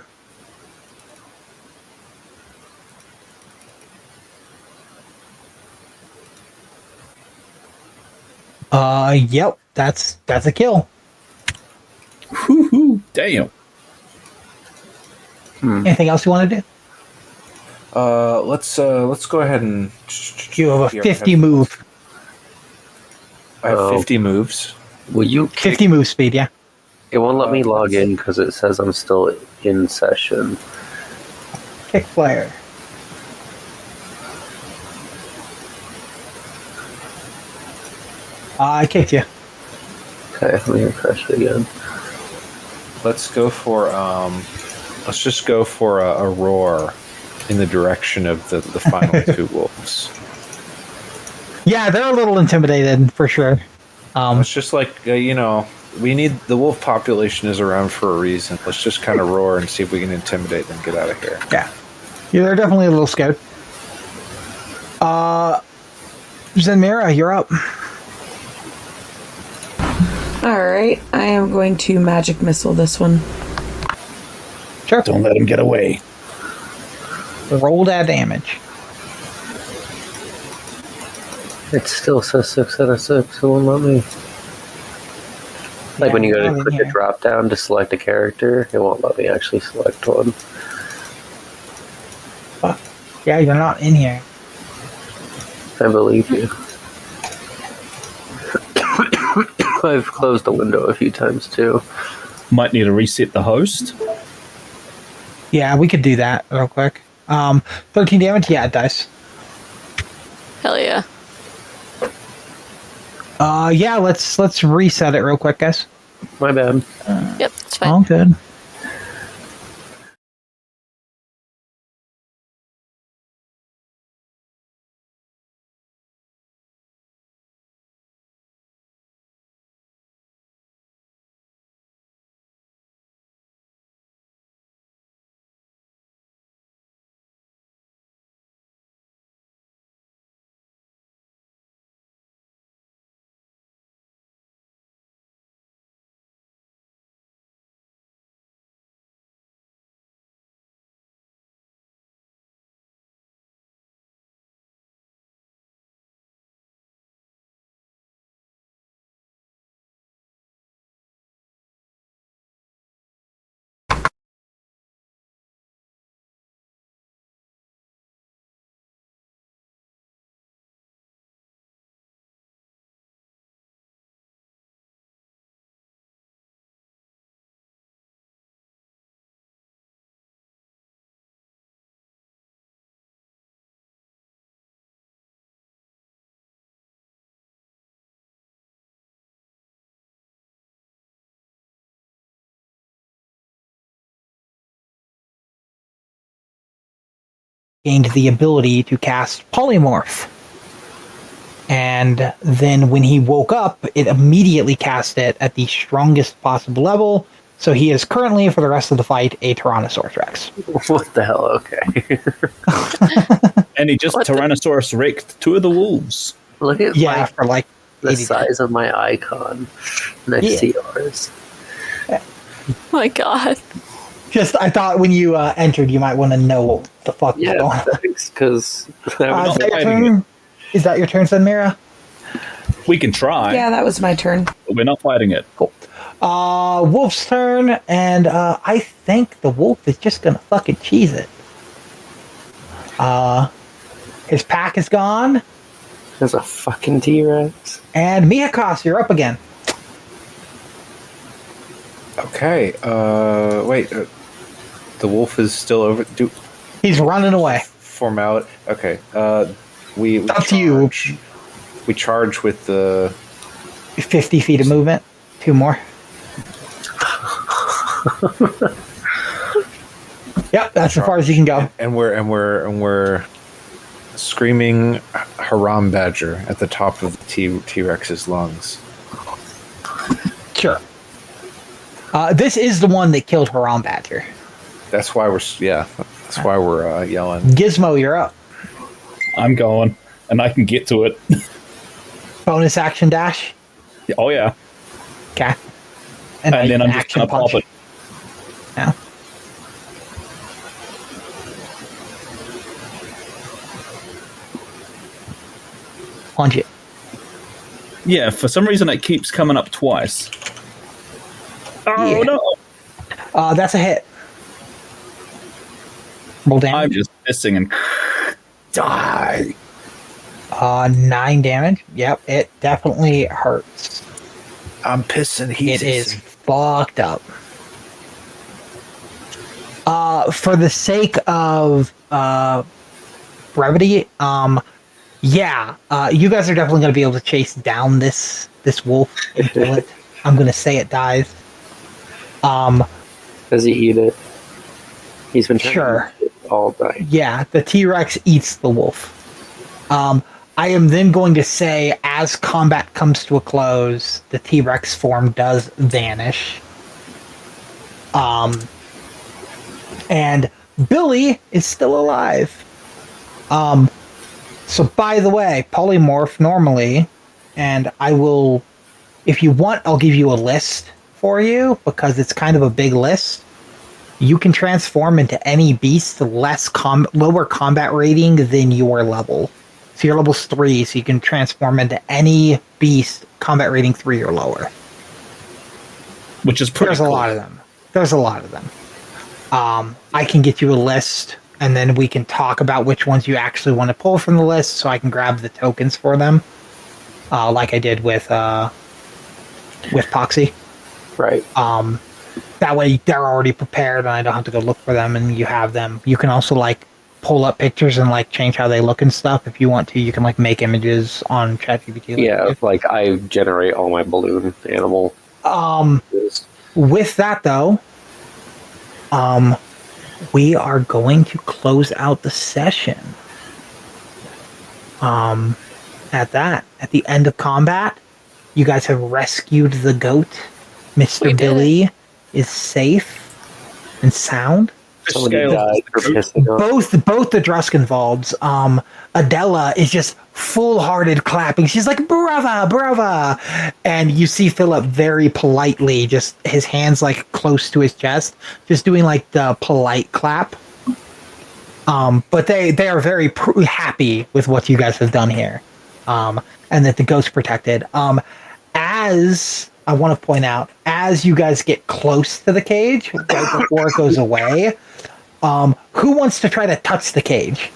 Yep, that's a kill. Whoo-hoo, damn. Anything else you want to do? Let's go ahead and. You have a 50 move. I have 50 moves. Will you 50 move speed, yeah. It won't let me log in because it says I'm still in session. Kick player. I kicked you. Okay, let me refresh it again. Let's go for let's just go for a roar in the direction of the final 2 wolves. Yeah, they're a little intimidated for sure. It's just like we need the wolf population is around for a reason. Let's just kind of roar and see if we can intimidate them. Get out of here. Yeah, they're definitely a little scared. Zenmira, you're up. Alright, I am going to magic missile this one. Sure. Don't let him get away. Roll that damage. It still says 6 out of 6. It won't let me. Like Yeah, when you go to not in click here. the drop down to select a character, it won't let me actually select one. Fuck. Yeah, you're not in here. I believe you. I've closed the window a few times too. Might need to reset the host. Yeah, we could do that real quick. 13 damage? Yeah, it does. Hell yeah. Yeah, let's reset it real quick, guys. My bad. Yep, it's fine. All good. Gained the ability to cast Polymorph. And then when he woke up, it immediately cast it at the strongest possible level. So he is currently, for the rest of the fight, a Tyrannosaurus Rex. What the hell? Okay. And he just Tyrannosaurus wrecked 2 of the wolves. Look at Yeah, for like the 80 size of my icon next to yours. My God. Just, I thought when you entered, you might want to know what the fuck was Yeah, going on. thanks, because Is that your fighting turn? Is that your turn, said Mira? We can try, Yeah, that was my turn. but we're not fighting it. Cool. Wolf's turn, and I think the wolf is just gonna fucking cheese it. His pack is gone, there's a fucking T-Rex. and Miyakos, you're up again. Okay. Wait. The wolf is still over. He's running away. Formality. Okay. We Up to you. We charge with the 50 feet of movement. 2 more. Yep, that's as far as you can go. and we're screaming Haram Badger at the top of the T-Rex's lungs. Sure. This is the one that killed Haram Badger. That's why we're yelling. Gizmo, you're up. I'm going, and I can get to it. Bonus action dash. Oh, yeah. Okay. And you then can I'm just going to pop it. Yeah. Punch it. Yeah, for some reason it keeps coming up twice. Oh, Yeah. no. That's a hit. Roll damage. I'm just missing and die. 9 damage. Yep, it definitely hurts. I'm pissing. He's It is fucked up. For the sake of brevity, yeah, you guys are definitely going to be able to chase down this wolf and kill it. I'm going to say it dies. Does he eat it? He's been trying Sure. to eat it all night. Yeah, the T-Rex eats the wolf. I am then going to say, as combat comes to a close, the T-Rex form does vanish. And Billy is still alive. So by the way, polymorph normally, and I will if you want, I'll give you a list for you because it's kind of a big list. You can transform into any beast lower combat rating than your level. So your level's 3, so you can transform into any beast combat rating 3 or lower. Which is pretty cool. There's a lot of them. I can get you a list, and then we can talk about which ones you actually want to pull from the list, so I can grab the tokens for them, like I did with Poxii. Right. That way they're already prepared, and I don't have to go look for them, and you have them. You can also like pull up pictures and like change how they look and stuff if you want to. You can like make images on ChatGPT. Yeah, like I generate all my balloon animal. With that though, we are going to close out the session. At the end of combat, you guys have rescued the goat. Mr. Billy is safe and sound. Somebody died for pissing off. Both the Druskenwalds. Adela is just full-hearted clapping. She's like, brava, brava. And you see Philip very politely, just his hands like close to his chest, just doing like the polite clap. But they are very happy with what you guys have done here. And that the ghost's protected. As I want to point out, as you guys get close to the cage, right before it goes away, who wants to try to touch the cage?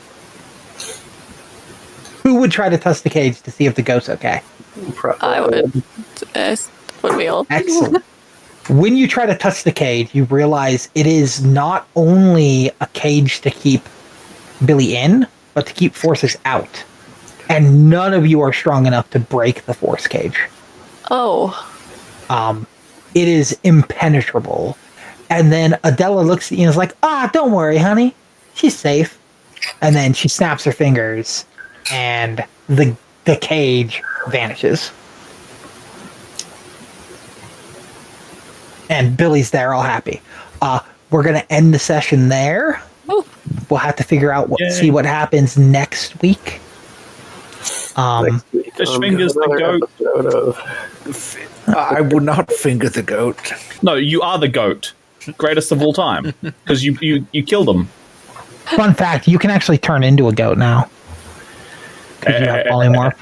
Who would try to touch the cage to see if the ghost's okay? I would. Would we all? Excellent. When you try to touch the cage, you realize it is not only a cage to keep Billy in, but to keep forces out. And none of you are strong enough to break the force cage. Oh. It is impenetrable. And then Adela looks at you and is like, don't worry, honey. She's safe. And then she snaps her fingers and the cage vanishes. And Billy's there all happy. We're going to end the session there. Ooh. We'll have to figure out see what happens next week. Fish fingers the goat. I would not finger the goat. No, you are the goat. Greatest of all time. Because you killed him. Fun fact, you can actually turn into a goat now. Because you have polymorph.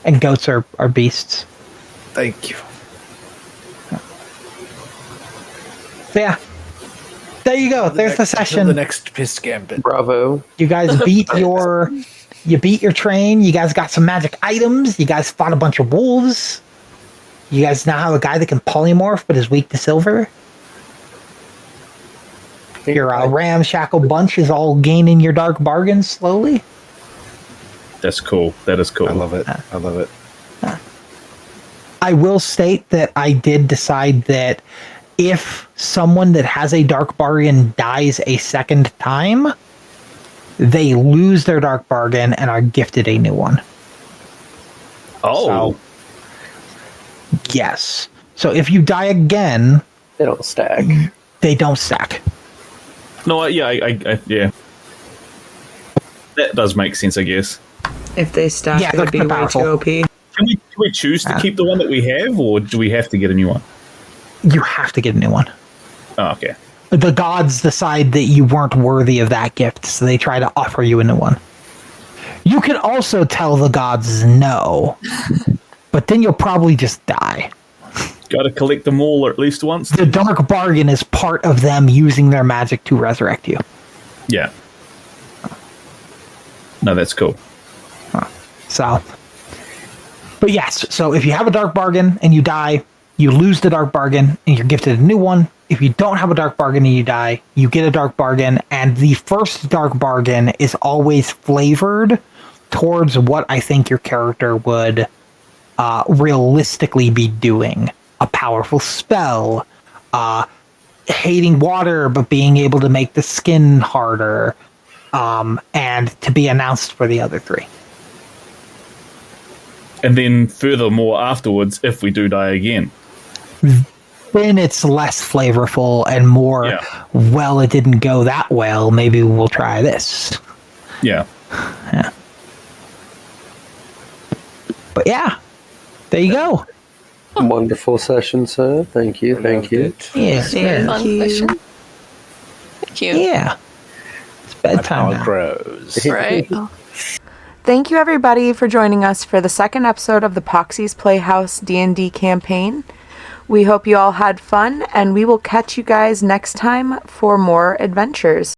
And goats are beasts. Thank you. So yeah. There you go. There's the session. The next piss gambit. Bravo. You guys beat your train. You guys got some magic items. You guys fought a bunch of wolves. You guys now have a guy that can polymorph but is weak to silver. Your ramshackle bunch is all gaining your dark bargains slowly. That's cool. That is cool. I love it. I love it. I will state that I did decide that if someone that has a dark bargain dies a second time, they lose their dark bargain and are gifted a new one. Oh. So, yes. So if you die again, They don't stack. they don't stack. No, yeah, yeah. That does make sense, I guess. If they stack, Yeah, it would be they're way powerful. too OP. Can we choose to keep the one that we have, or do we have to get a new one? You have to get a new one. Oh, okay. The gods decide that you weren't worthy of that gift, so they try to offer you a new one. You can also tell the gods no, but then you'll probably just die. Got to collect them all at least once. The dark bargain is part of them using their magic to resurrect you. Yeah. No, that's cool. So, but yes, so if you have a dark bargain and you die, you lose the dark bargain and you're gifted a new one. If you don't have a dark bargain and you die, you get a dark bargain, and the first dark bargain is always flavored towards what I think your character would realistically be doing. A powerful spell, hating water but being able to make the skin harder, and to be announced for the other three. And then furthermore afterwards, if we do die again. Then it's less flavorful and more, well, it didn't go that well, maybe we'll try this. Yeah. But yeah, there you go. Wonderful session, sir. Thank you. Thank you. Yeah, Very fun session. Thank you. Yeah. It's bedtime Power now. grows. Right. Thank you everybody for joining us for the second episode of the Poxie's Playhouse D&D campaign. We hope you all had fun, and we will catch you guys next time for more adventures.